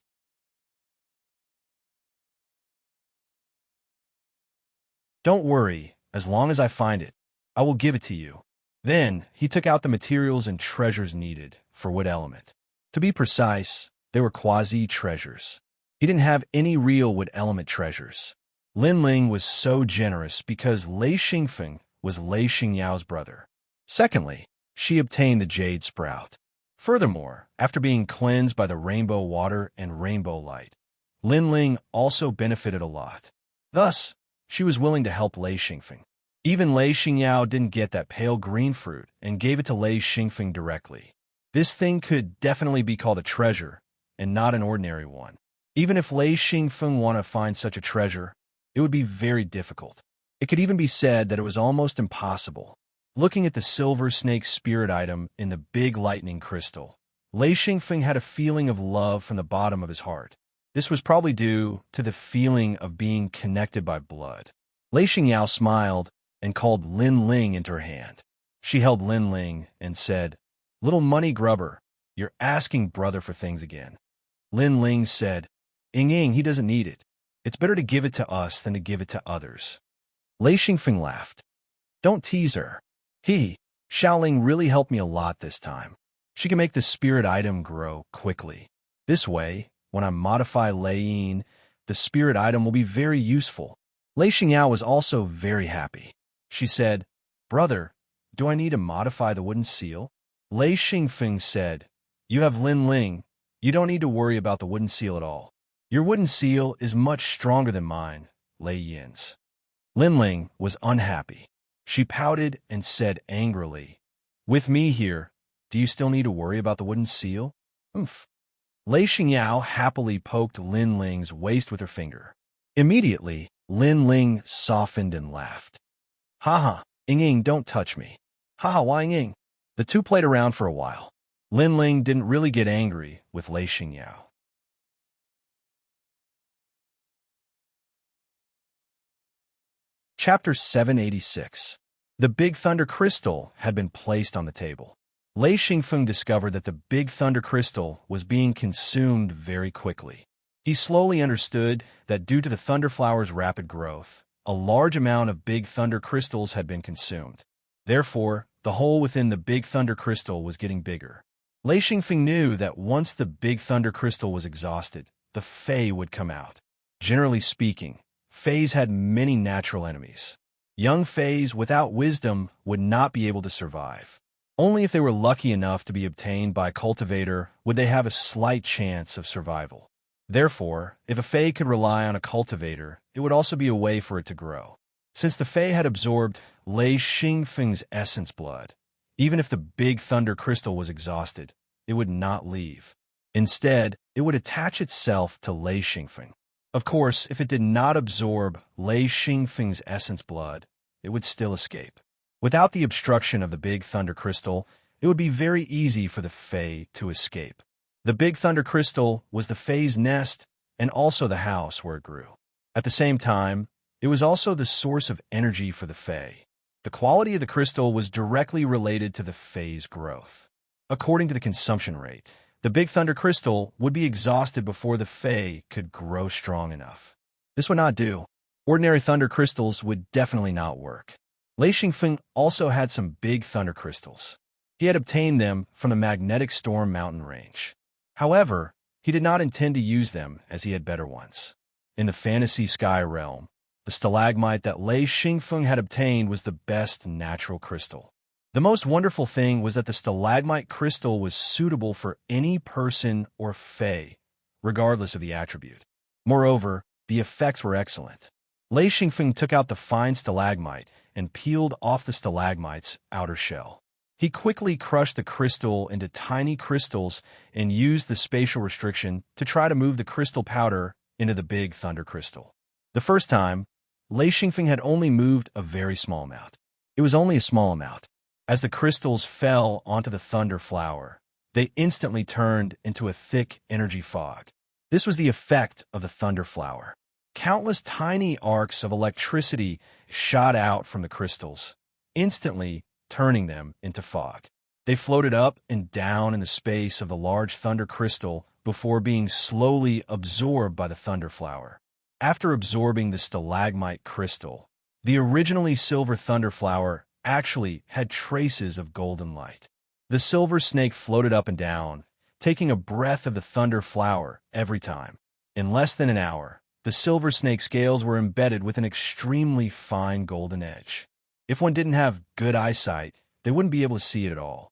"Don't worry, as long as I find it, I will give it to you." Then he took out the materials and treasures needed for wood element. To be precise, they were quasi-treasures. He didn't have any real wood element treasures. Lin Ling was so generous because Lei Xingfeng was Lei Xingyao's brother. Secondly, she obtained the jade sprout. Furthermore, after being cleansed by the rainbow water and rainbow light, Lin Ling also benefited a lot. Thus, she was willing to help Lei Xingfeng. Even Lei Xingyao didn't get that pale green fruit and gave it to Lei Xingfeng directly. This thing could definitely be called a treasure, and not an ordinary one. Even if Lei Xingfeng wanted to find such a treasure, it would be very difficult. It could even be said that it was almost impossible. Looking at the silver snake spirit item in the big lightning crystal, Lei Xingfeng had a feeling of love from the bottom of his heart. This was probably due to the feeling of being connected by blood. Lei Xingyao smiled and called Lin Ling into her hand. She held Lin Ling and said, "Little money grubber, you're asking brother for things again." Lin Ling said, Ying, he doesn't need it. It's better to give it to us than to give it to others." Lei Xingfeng laughed. "Don't tease her. Xiaoling really helped me a lot this time. She can make the spirit item grow quickly. This way, when I modify Lei Yin, the spirit item will be very useful." Lei Xingyao was also very happy. She said, "Brother, do I need to modify the wooden seal?" Lei Xingfeng said, "You have Lin Ling. You don't need to worry about the wooden seal at all. Your wooden seal is much stronger than mine, Lei Yin's." Lin Ling was unhappy. She pouted and said angrily, "With me here, do you still need to worry about the wooden seal?" "Oomph." Lei Xingyao happily poked Lin Ling's waist with her finger. Immediately, Lin Ling softened and laughed. "Haha, Ying, don't touch me." "Haha, why Ying?" The two played around for a while. Lin Ling didn't really get angry with Lei Xingyao. Chapter 786. The Big Thunder Crystal had been placed on the table. Lei Xingfeng discovered that the Big Thunder Crystal was being consumed very quickly. He slowly understood that due to the Thunder Flower's rapid growth, a large amount of Big Thunder Crystals had been consumed. Therefore, the hole within the Big Thunder Crystal was getting bigger. Lei Xingfeng knew that once the Big Thunder Crystal was exhausted, the Fae would come out. Generally speaking, Faes had many natural enemies. Young Faes without wisdom would not be able to survive. Only if they were lucky enough to be obtained by a cultivator would they have a slight chance of survival. Therefore, if a Fae could rely on a cultivator, it would also be a way for it to grow. Since the Fae had absorbed Lei Xingfeng's essence blood, even if the Big Thunder Crystal was exhausted, it would not leave. Instead, it would attach itself to Lei Xingfeng. Of course, if it did not absorb Lei Xingfeng's essence blood, it would still escape. Without the obstruction of the big thunder crystal, it would be very easy for the Fae to escape. The big thunder crystal was the Fae's nest and also the house where it grew. At the same time, it was also the source of energy for the Fae. The quality of the crystal was directly related to the Fae's growth. According to the consumption rate, the big thunder crystal would be exhausted before the Fae could grow strong enough. This would not do. Ordinary thunder crystals would definitely not work. Lei Xingfeng also had some big thunder crystals. He had obtained them from the magnetic storm mountain range. However, he did not intend to use them as he had better ones. In the fantasy sky realm, the stalagmite that Lei Xingfeng had obtained was the best natural crystal. The most wonderful thing was that the stalagmite crystal was suitable for any person or Fae, regardless of the attribute. Moreover, the effects were excellent. Lei Xingfeng took out the fine stalagmite and peeled off the stalagmite's outer shell. He quickly crushed the crystal into tiny crystals and used the spatial restriction to try to move the crystal powder into the big thunder crystal. The first time, Lei Xingfeng had only moved a very small amount. It was only a small amount. As the crystals fell onto the thunder flower, they instantly turned into a thick energy fog. This was the effect of the thunder flower. Countless tiny arcs of electricity shot out from the crystals, instantly turning them into fog. They floated up and down in the space of the large thunder crystal before being slowly absorbed by the thunder flower. After absorbing the stalagmite crystal, the originally silver thunder flower actually had traces of golden light. The silver snake floated up and down, taking a breath of the thunder flower every time. In less than an hour, the silver snake scales were embedded with an extremely fine golden edge. If one didn't have good eyesight, they wouldn't be able to see it at all.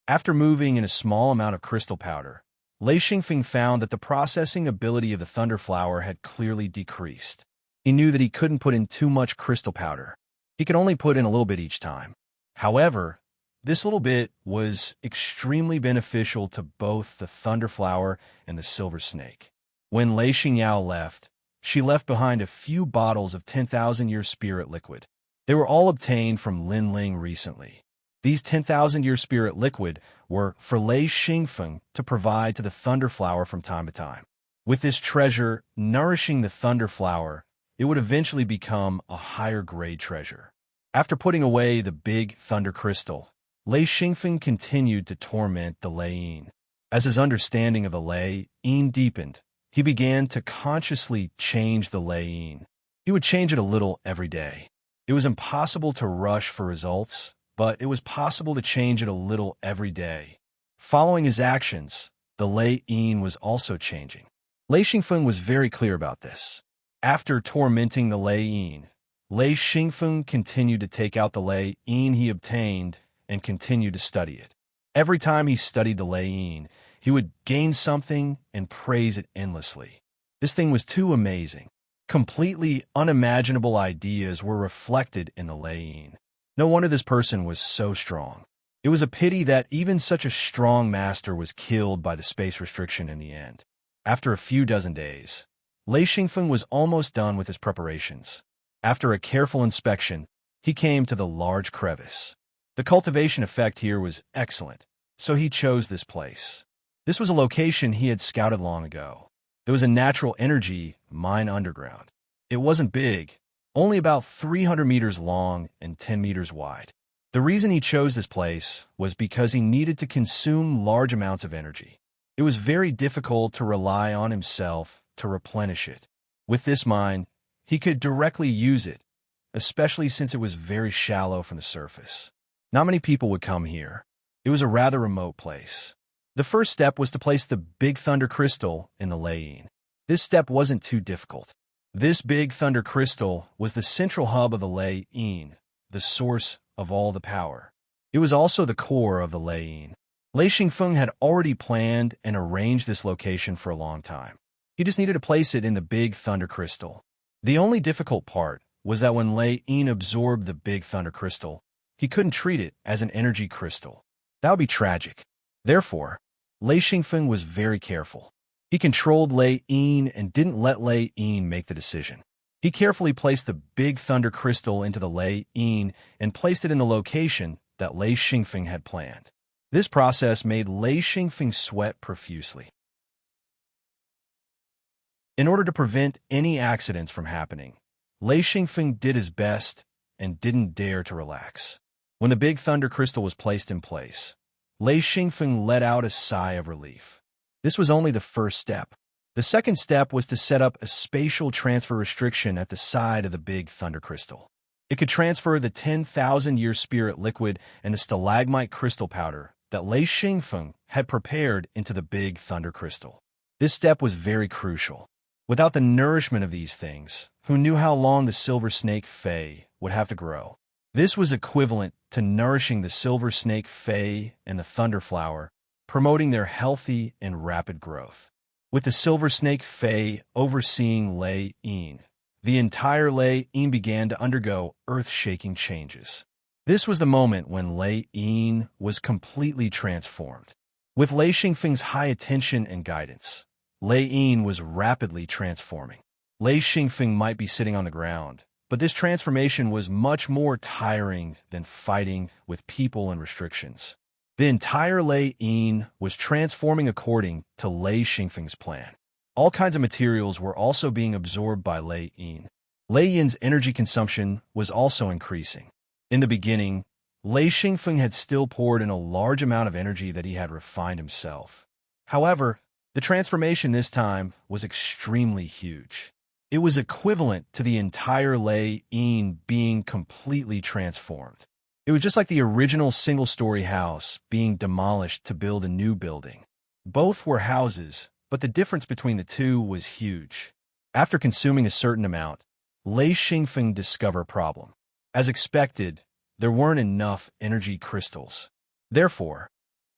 After moving in a small amount of crystal powder, Lei Xingfeng found that the processing ability of the thunder flower had clearly decreased. He knew that he couldn't put in too much crystal powder. He could only put in a little bit each time. However, this little bit was extremely beneficial to both the thunder flower and the silver snake. When Lei Xingyao left, she left behind a few bottles of 10,000-year spirit liquid. They were all obtained from Lin Ling recently. These 10,000-year spirit liquid were for Lei Xingfeng to provide to the thunder flower from time to time. With this treasure nourishing the thunder flower, it would eventually become a higher-grade treasure. After putting away the big thunder crystal, Lei Xingfeng continued to torment the Lei Yin. As his understanding of the Lei Yin deepened, he began to consciously change the Lei Yin. He would change it a little every day. It was impossible to rush for results, but it was possible to change it a little every day. Following his actions, the Lei Yin was also changing. Lei Xingfeng was very clear about this. After tormenting the Lei Yin, Lei Xingfeng continued to take out the Lei Yin he obtained and continued to study it. Every time he studied the Lei Yin, he would gain something and praise it endlessly. This thing was too amazing. Completely unimaginable ideas were reflected in the Lei Yin. No wonder this person was so strong. It was a pity that even such a strong master was killed by the space restriction in the end. After a few dozen days, Lei Xingfeng was almost done with his preparations. After a careful inspection, he came to the large crevice. The cultivation effect here was excellent, so he chose this place. This was a location he had scouted long ago. There was a natural energy mine underground. It wasn't big, only about 300 meters long and 10 meters wide. The reason he chose this place was because he needed to consume large amounts of energy. It was very difficult to rely on himself to replenish it. With this mine, he could directly use it, especially since it was very shallow from the surface. Not many people would come here. It was a rather remote place. The first step was to place the big thunder crystal in the Lei Yin. This step wasn't too difficult. This big thunder crystal was the central hub of the Lei Yin, the source of all the power. It was also the core of the Lei Yin. Lei Xingfeng had already planned and arranged this location for a long time. He just needed to place it in the big thunder crystal. The only difficult part was that when Lei Yin absorbed the big thunder crystal, he couldn't treat it as an energy crystal. That would be tragic. Therefore, Lei Xingfeng was very careful. He controlled Lei Yin and didn't let Lei Yin make the decision. He carefully placed the big thunder crystal into the Lei Yin and placed it in the location that Lei Xingfeng had planned. This process made Lei Xingfeng sweat profusely. In order to prevent any accidents from happening, Lei Xingfeng did his best and didn't dare to relax. When the big thunder crystal was placed in place, Lei Xingfeng let out a sigh of relief. This was only the first step. The second step was to set up a spatial transfer restriction at the side of the big thunder crystal. It could transfer the 10,000-year spirit liquid and the stalagmite crystal powder that Lei Xingfeng had prepared into the big thunder crystal. This step was very crucial. Without the nourishment of these things, who knew how long the silver snake Fei would have to grow? This was equivalent to nourishing the silver snake Fei and the thunder flower, promoting their healthy and rapid growth. With the silver snake Fei overseeing Lei Yin, the entire Lei Yin began to undergo earth-shaking changes. This was the moment when Lei Yin was completely transformed. With Lei Xingfeng's high attention and guidance, Lei Yin was rapidly transforming. Lei Xingfeng might be sitting on the ground, but this transformation was much more tiring than fighting with people and restrictions. The entire Lei Yin was transforming according to Lei Xingfeng's plan. All kinds of materials were also being absorbed by Lei Yin. Lei Yin's energy consumption was also increasing. In the beginning, Lei Xingfeng had still poured in a large amount of energy that he had refined himself. However, the transformation this time was extremely huge. It was equivalent to the entire Lei Yin being completely transformed. It was just like the original single-story house being demolished to build a new building. Both were houses, but the difference between the two was huge. After consuming a certain amount, Lei Xingfeng discovered a problem. As expected, there weren't enough energy crystals. Therefore,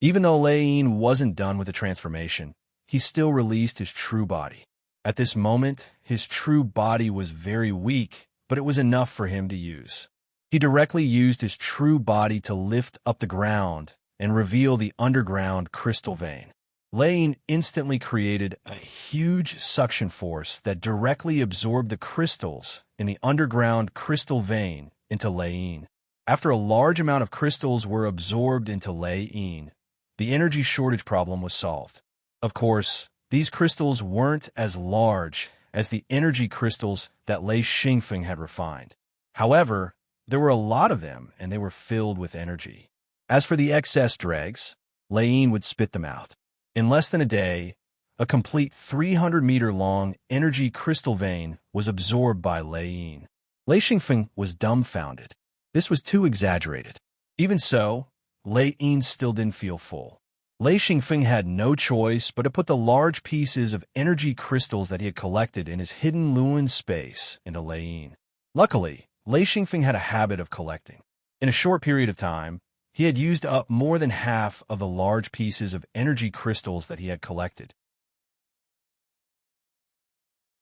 even though Lei Yin wasn't done with the transformation, he still released his true body. At this moment, his true body was very weak, but it was enough for him to use. He directly used his true body to lift up the ground and reveal the underground crystal vein. Lei Yin instantly created a huge suction force that directly absorbed the crystals in the underground crystal vein into Lei Yin. After a large amount of crystals were absorbed into Lei Yin, the energy shortage problem was solved. Of course, these crystals weren't as large as the energy crystals that Lei Xingfeng had refined. However, there were a lot of them, and they were filled with energy. As for the excess dregs, Lei Yin would spit them out. In less than a day, a complete 300-meter-long energy crystal vein was absorbed by Lei Yin. Lei Xingfeng was dumbfounded. This was too exaggerated. Even so, Lei Yin still didn't feel full. Lei Xingfeng had no choice but to put the large pieces of energy crystals that he had collected in his hidden Luan space into Lei Yin. Luckily, Lei Xingfeng had a habit of collecting. In a short period of time, he had used up more than half of the large pieces of energy crystals that he had collected.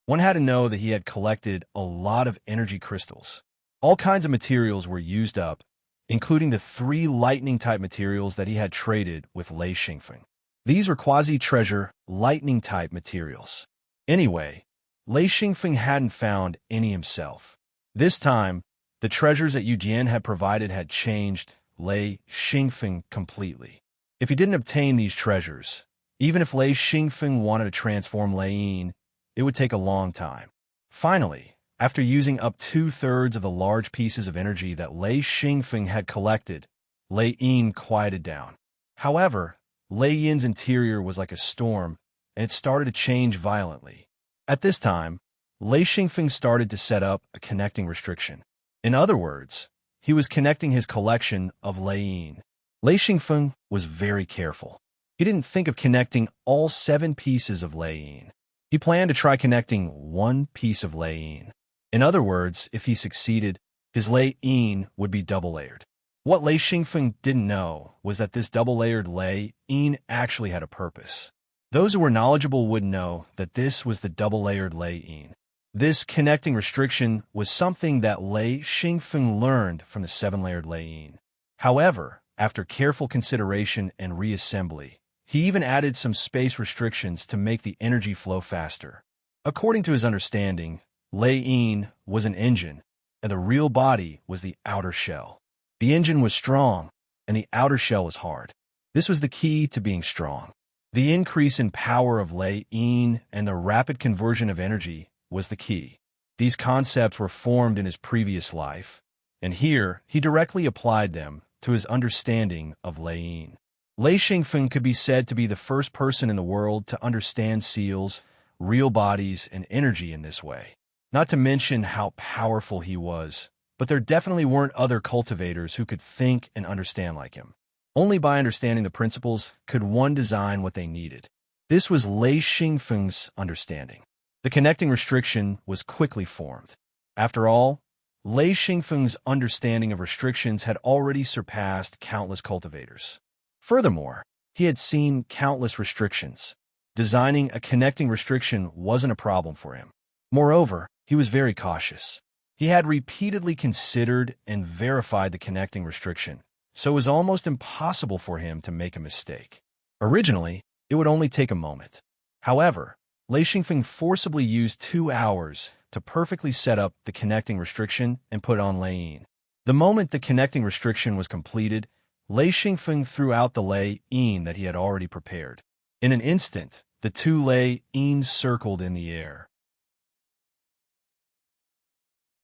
One had to know that he had collected a lot of energy crystals. All kinds of materials were used up, including the 3 lightning-type materials that he had traded with Lei Xingfeng. These were quasi-treasure, lightning-type materials. Anyway, Lei Xingfeng hadn't found any himself. This time, the treasures that Yujian had provided had changed Lei Xingfeng completely. If he didn't obtain these treasures, even if Lei Xingfeng wanted to transform Lei Yin, it would take a long time. Finally, after using up 2/3 of the large pieces of energy that Lei Xingfeng had collected, Lei Yin quieted down. However, Lei Yin's interior was like a storm, and it started to change violently. At this time, Lei Xingfeng started to set up a connecting restriction. In other words, he was connecting his collection of Lei Yin. Lei Xingfeng was very careful. He didn't think of connecting all 7 pieces of Lei Yin. He planned to try connecting 1 piece of Lei Yin. In other words, if he succeeded, his Lei Yin would be double-layered. What Lei Xingfeng didn't know was that this double-layered Lei Yin actually had a purpose. Those who were knowledgeable would know that this was the double-layered Lei Yin. This connecting restriction was something that Lei Xingfeng learned from the 7-layered Lei Yin. However, after careful consideration and reassembly, he even added some space restrictions to make the energy flow faster. According to his understanding, Lei was an engine, and the real body was the outer shell. The engine was strong, and the outer shell was hard. This was the key to being strong. The increase in power of Lei and the rapid conversion of energy was the key. These concepts were formed in his previous life, and here he directly applied them to his understanding of Lei. Lei Xingfeng could be said to be the first person in the world to understand seals, real bodies, and energy in this way. Not to mention how powerful he was, but there definitely weren't other cultivators who could think and understand like him. Only by understanding the principles could one design what they needed. This was Lei Xingfeng's understanding. The connecting restriction was quickly formed. After all, Lei Xingfeng's understanding of restrictions had already surpassed countless cultivators. Furthermore, he had seen countless restrictions. Designing a connecting restriction wasn't a problem for him. Moreover, he was very cautious. He had repeatedly considered and verified the connecting restriction, so it was almost impossible for him to make a mistake. Originally, it would only take a moment. However, Lei Xingfeng forcibly used 2 hours to perfectly set up the connecting restriction and put on Lei. The moment the connecting restriction was completed, Lei Xingfeng threw out the Lei that he had already prepared. In an instant, the 2 Lei circled in the air.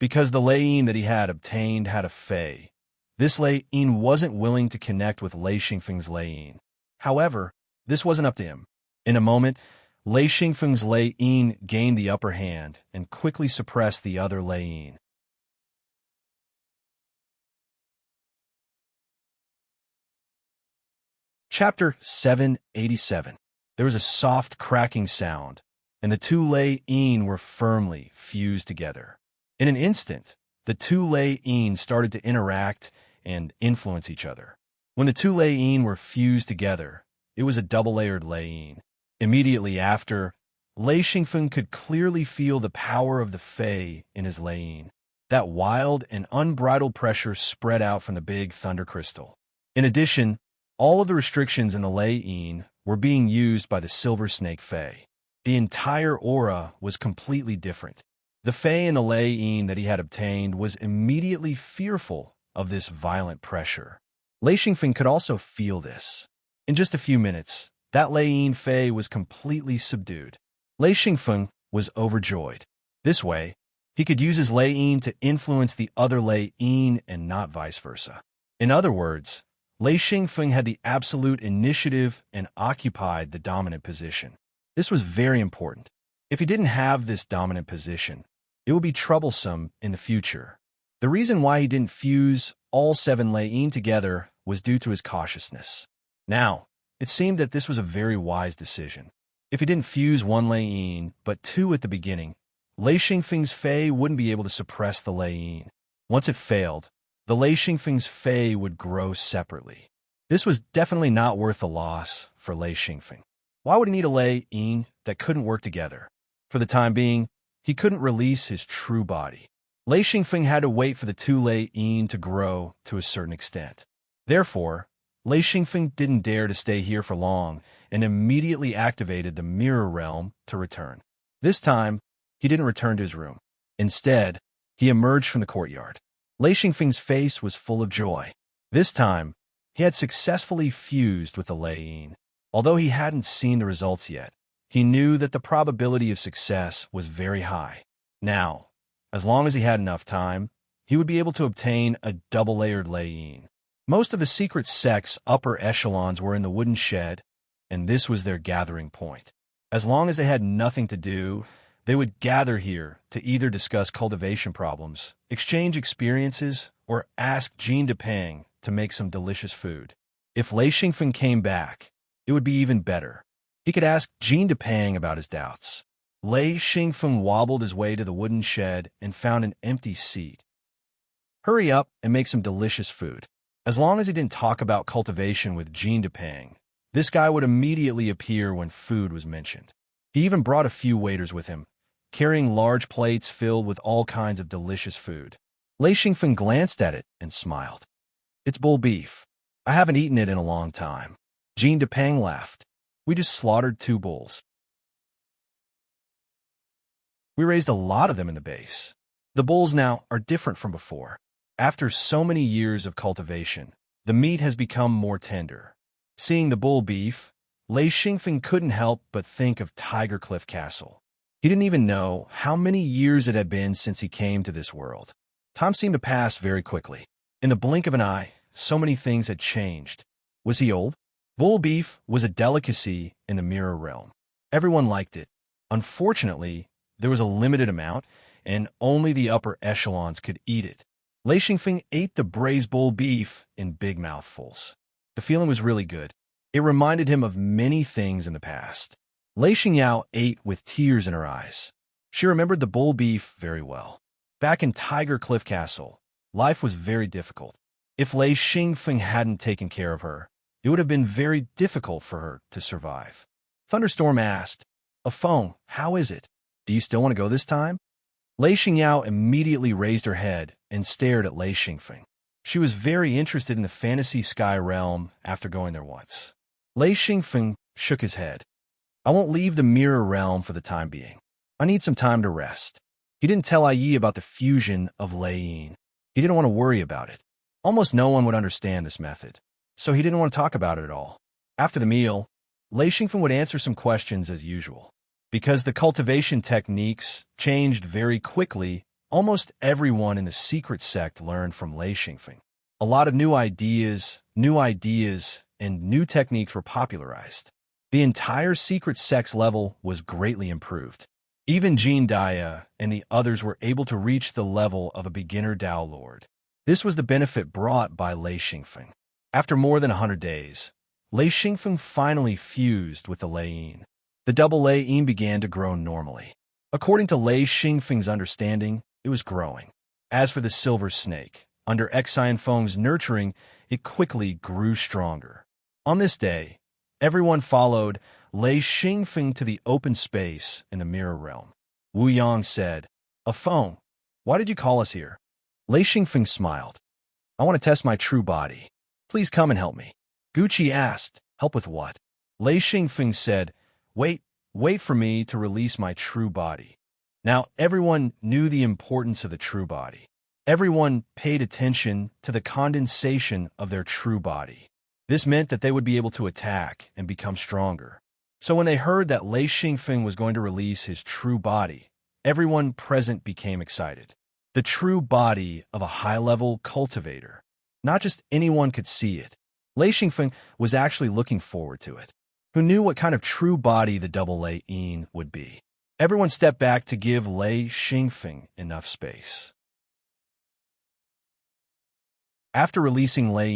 Because the Lei that he had obtained had a fei, this Lei wasn't willing to connect with Lei Xingfeng's Lei. However, this wasn't up to him. In a moment, Lei Xingfeng's Lei gained the upper hand and quickly suppressed the other Lei. Chapter 787. There was a soft cracking sound, and the 2 Lei were firmly fused together. In an instant, the 2 Lei started to interact and influence each other. When the 2 Lei were fused together, it was a double-layered Lei. Immediately after, Lei Xingfeng could clearly feel the power of the fei in his Lei. That wild and unbridled pressure spread out from the big thunder crystal. In addition, all of the restrictions in the Lei were being used by the silver snake fei. The entire aura was completely different. The fei in the Lei that he had obtained was immediately fearful of this violent pressure. Lei Xingfeng could also feel this. In just a few minutes, that Lei fei was completely subdued. Lei Xingfeng was overjoyed. This way, he could use his Lei to influence the other Lei and not vice versa. In other words, Lei Xingfeng had the absolute initiative and occupied the dominant position. This was very important. If he didn't have this dominant position, it would be troublesome in the future. The reason why he didn't fuse all 7 Lei together was due to his cautiousness. Now, it seemed that this was a very wise decision. If he didn't fuse 1 Lei but 2 at the beginning, Lei Xingfeng's fei wouldn't be able to suppress the Lei. Once it failed, the Lei Xingfeng's fei would grow separately. This was definitely not worth the loss for Lei Xingfeng. Why would he need a Lei that couldn't work together? For the time being, he couldn't release his true body. Lei Xingfeng had to wait for the 2 Lei to grow to a certain extent. Therefore, Lei Xingfeng didn't dare to stay here for long and immediately activated the mirror realm to return. This time, he didn't return to his room. Instead, he emerged from the courtyard. Lei Xingfeng's face was full of joy. This time, he had successfully fused with the Lei. Although he hadn't seen the results yet, he knew that the probability of success was very high. Now, as long as he had enough time, he would be able to obtain a double-layered Lei. Most of the secret sect's upper echelons were in the wooden shed, and this was their gathering point. As long as they had nothing to do, they would gather here to either discuss cultivation problems, exchange experiences, or ask Jean Depang to make some delicious food. If Lei Xingfeng came back, it would be even better. He could ask Jean Depang about his doubts. Lei Xingfeng wobbled his way to the wooden shed and found an empty seat. Hurry up and make some delicious food. As long as he didn't talk about cultivation with Jean Depang, this guy would immediately appear when food was mentioned. He even brought a few waiters with him, carrying large plates filled with all kinds of delicious food. Lei Xingfeng glanced at it and smiled. It's bull beef. I haven't eaten it in a long time. Jean Depang laughed. We just slaughtered 2 bulls. We raised a lot of them in the base. The bulls now are different from before. After so many years of cultivation, the meat has become more tender. Seeing the bull beef, Lei Xingfeng couldn't help but think of Tiger Cliff Castle. He didn't even know how many years it had been since he came to this world. Time seemed to pass very quickly. In the blink of an eye, so many things had changed. Was he old? Bull beef was a delicacy in the mirror realm. Everyone liked it. Unfortunately, there was a limited amount, and only the upper echelons could eat it. Lei Xingfeng ate the braised bull beef in big mouthfuls. The feeling was really good. It reminded him of many things in the past. Lei Xingyao ate with tears in her eyes. She remembered the bull beef very well. Back in Tiger Cliff Castle, life was very difficult. If Lei Xingfeng hadn't taken care of her, it would have been very difficult for her to survive. Thunderstorm asked, "Afeng, how is it? Do you still want to go this time?" Lei Xingyao immediately raised her head and stared at Lei Xingfeng. She was very interested in the fantasy sky realm after going there once. Lei Xingfeng shook his head. "I won't leave the mirror realm for the time being. I need some time to rest." He didn't tell Yi about the fusion of Lei Yin. He didn't want to worry about it. Almost no one would understand this method, so he didn't want to talk about it at all. After the meal, Lei Xingfeng would answer some questions as usual. Because the cultivation techniques changed very quickly, almost everyone in the secret sect learned from Lei Xingfeng. A lot of new ideas, and new techniques were popularized. The entire secret sect's level was greatly improved. Even Jin Daya and the others were able to reach the level of a beginner Dao Lord. This was the benefit brought by Lei Xingfeng. After more than 100 days, Lei Xingfeng finally fused with the Lei Yin. The double Lei Yin began to grow normally. According to Lei Xingfeng's understanding, it was growing. As for the silver snake, under Xian Feng's nurturing, it quickly grew stronger. On this day, everyone followed Lei Xingfeng to the open space in the mirror realm. Wu Yang said, "Afeng, why did you call us here?" Lei Xingfeng smiled. "I want to test my true body. Please come and help me." Gucci asked, "Help with what?" Lei Xingfeng said, Wait for me to release my true body." Now everyone knew the importance of the true body. Everyone paid attention to the condensation of their true body. This meant that they would be able to attack and become stronger. So when they heard that Lei Xingfeng was going to release his true body, everyone present became excited. The true body of a high-level cultivator. Not just anyone could see it. Lei Xingfeng was actually looking forward to it. Who knew what kind of true body the double Lei Yin would be? Everyone stepped back to give Lei Xingfeng enough space. After releasing Lei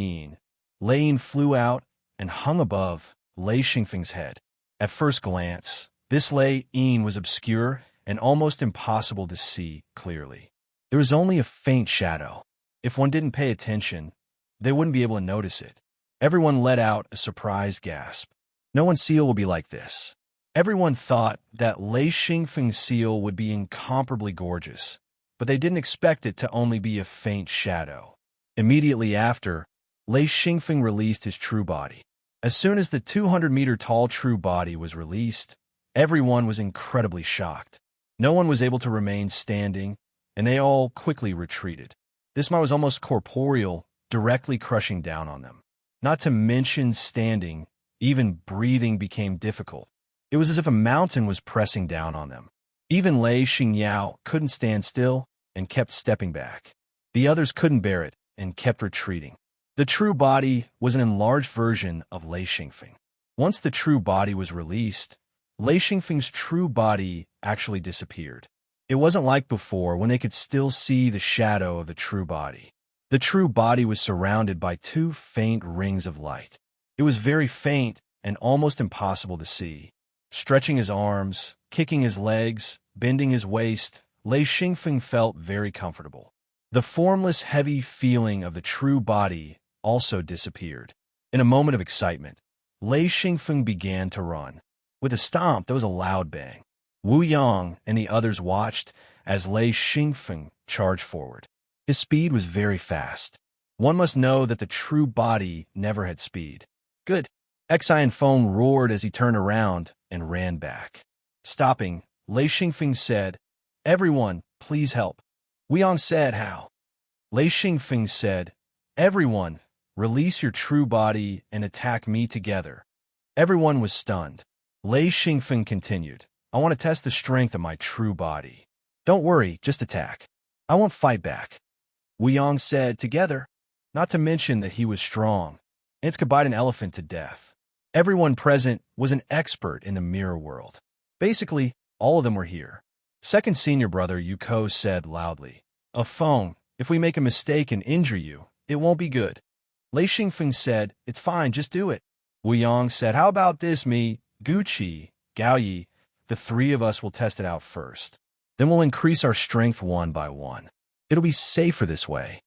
Yin flew out and hung above Lei Xingfeng's head. At first glance, this Lei Yin was obscure and almost impossible to see clearly. There was only a faint shadow. If one didn't pay attention, they wouldn't be able to notice it. Everyone let out a surprised gasp. No one's seal will be like this. Everyone thought that Lei Xingfeng's seal would be incomparably gorgeous, but they didn't expect it to only be a faint shadow. Immediately after, Lei Xingfeng released his true body. As soon as the 200-meter-tall true body was released, everyone was incredibly shocked. No one was able to remain standing, and they all quickly retreated. This might was almost corporeal, directly crushing down on them. Not to mention standing, even breathing became difficult. It was as if a mountain was pressing down on them. Even Lei Xingyao couldn't stand still and kept stepping back. The others couldn't bear it and kept retreating. The true body was an enlarged version of Lei Xingfeng. Once the true body was released, Lei Xingfeng's true body actually disappeared. It wasn't like before when they could still see the shadow of the true body. The true body was surrounded by 2 faint rings of light. It was very faint and almost impossible to see. Stretching his arms, kicking his legs, bending his waist, Lei Xingfeng felt very comfortable. The formless, heavy feeling of the true body also disappeared. In a moment of excitement, Lei Xingfeng began to run. With a stomp, there was a loud bang. Wu Yang and the others watched as Lei Xingfeng charged forward. His speed was very fast. One must know that the true body never had speed. Good. Exine Feng roared as he turned around and ran back. Stopping, Lei Xingfeng said, "Everyone, please help." Wu Yang said, "How?" Lei Xingfeng said, "Everyone, release your true body and attack me together." Everyone was stunned. Lei Xingfeng continued, "I want to test the strength of my true body. Don't worry, just attack. I won't fight back." Wu Yang said, "Together?" Not to mention that he was strong. Ants could bite an elephant to death. Everyone present was an expert in the mirror world. Basically, all of them were here. Second senior brother Yuko said loudly, "A phone. If we make a mistake and injure you, it won't be good." Lei Xingfeng said, "It's fine, just do it." Wu Yang said, "How about this, me, Guqi, Gaoyi? The three of us will test it out first. Then we'll increase our strength one by one. It'll be safer this way."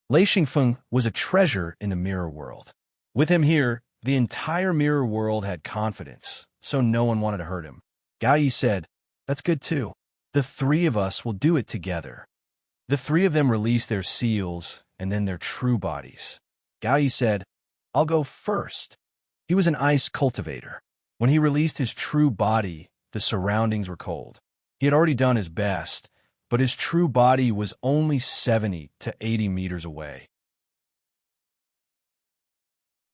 Lei Xingfeng was a treasure in the mirror world. With him here, the entire mirror world had confidence, so no one wanted to hurt him. Gaoyi said, "That's good too. The three of us will do it together." The three of them released their seals and then their true bodies. Gaoyi said, "I'll go first." He was an ice cultivator. When he released his true body, the surroundings were cold. He had already done his best, but his true body was only 70 to 80 meters away.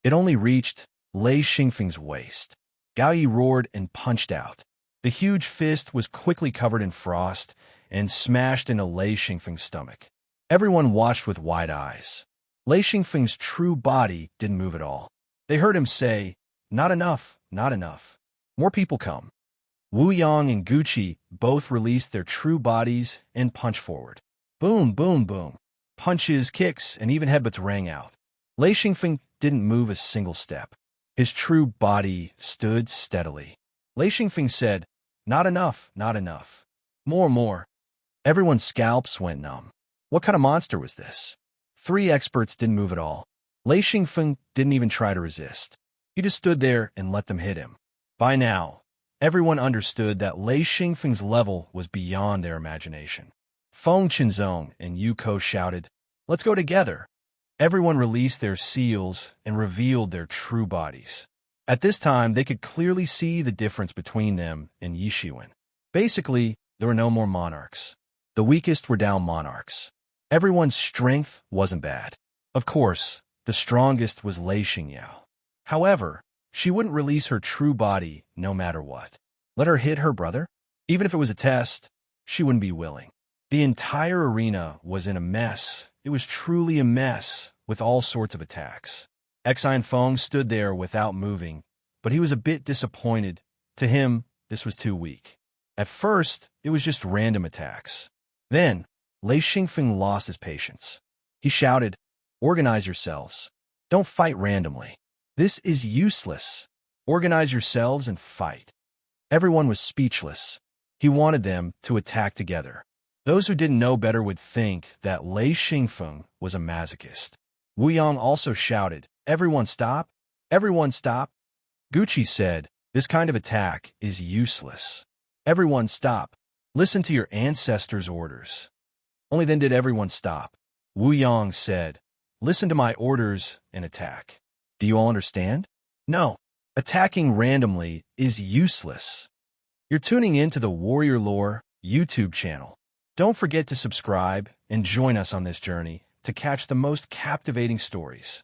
It only reached Lei Xingfeng's waist. Gaoyi roared and punched out. The huge fist was quickly covered in frost and smashed into Lei Xingfeng's stomach. Everyone watched with wide eyes. Lei Xingfeng's true body didn't move at all. They heard him say, "Not enough, not enough. More people come." Wu Yang and Guqi both released their true bodies and punched forward. Boom, boom, boom. Punches, kicks, and even headbutts rang out. Lei Xingfeng didn't move a single step. His true body stood steadily. Lei Xingfeng said, "Not enough, not enough. More, more." Everyone's scalps went numb. What kind of monster was this? Three experts didn't move at all. Lei Xingfeng didn't even try to resist. He just stood there and let them hit him. By now, everyone understood that Lei Xingfeng's level was beyond their imagination. Feng Qinzong and Yuko shouted, "Let's go together." Everyone released their seals and revealed their true bodies. At this time, they could clearly see the difference between them and Yishiwen. Basically, there were no more monarchs. The weakest were down monarchs. Everyone's strength wasn't bad. Of course, the strongest was Lei Xingyao. However, she wouldn't release her true body no matter what. Let her hit her brother? Even if it was a test, she wouldn't be willing. The entire arena was in a mess. It was truly a mess, with all sorts of attacks. Exine Feng stood there without moving, but he was a bit disappointed. To him, this was too weak. At first, it was just random attacks. Then, Lei Xingfeng lost his patience. He shouted, "Organize yourselves. Don't fight randomly. This is useless. Organize yourselves and fight." Everyone was speechless. He wanted them to attack together. Those who didn't know better would think that Lei Xingfeng was a masochist. Wu Yang also shouted, "Everyone stop! Everyone stop!" Guqi said, "This kind of attack is useless. Everyone stop. Listen to your ancestors' orders." Only then did everyone stop. Wu Yang said, "Listen to my orders and attack." Do you all understand? No. Attacking randomly is useless. You're tuning in to the Warrior Lore YouTube channel. Don't forget to subscribe and join us on this journey to catch the most captivating stories.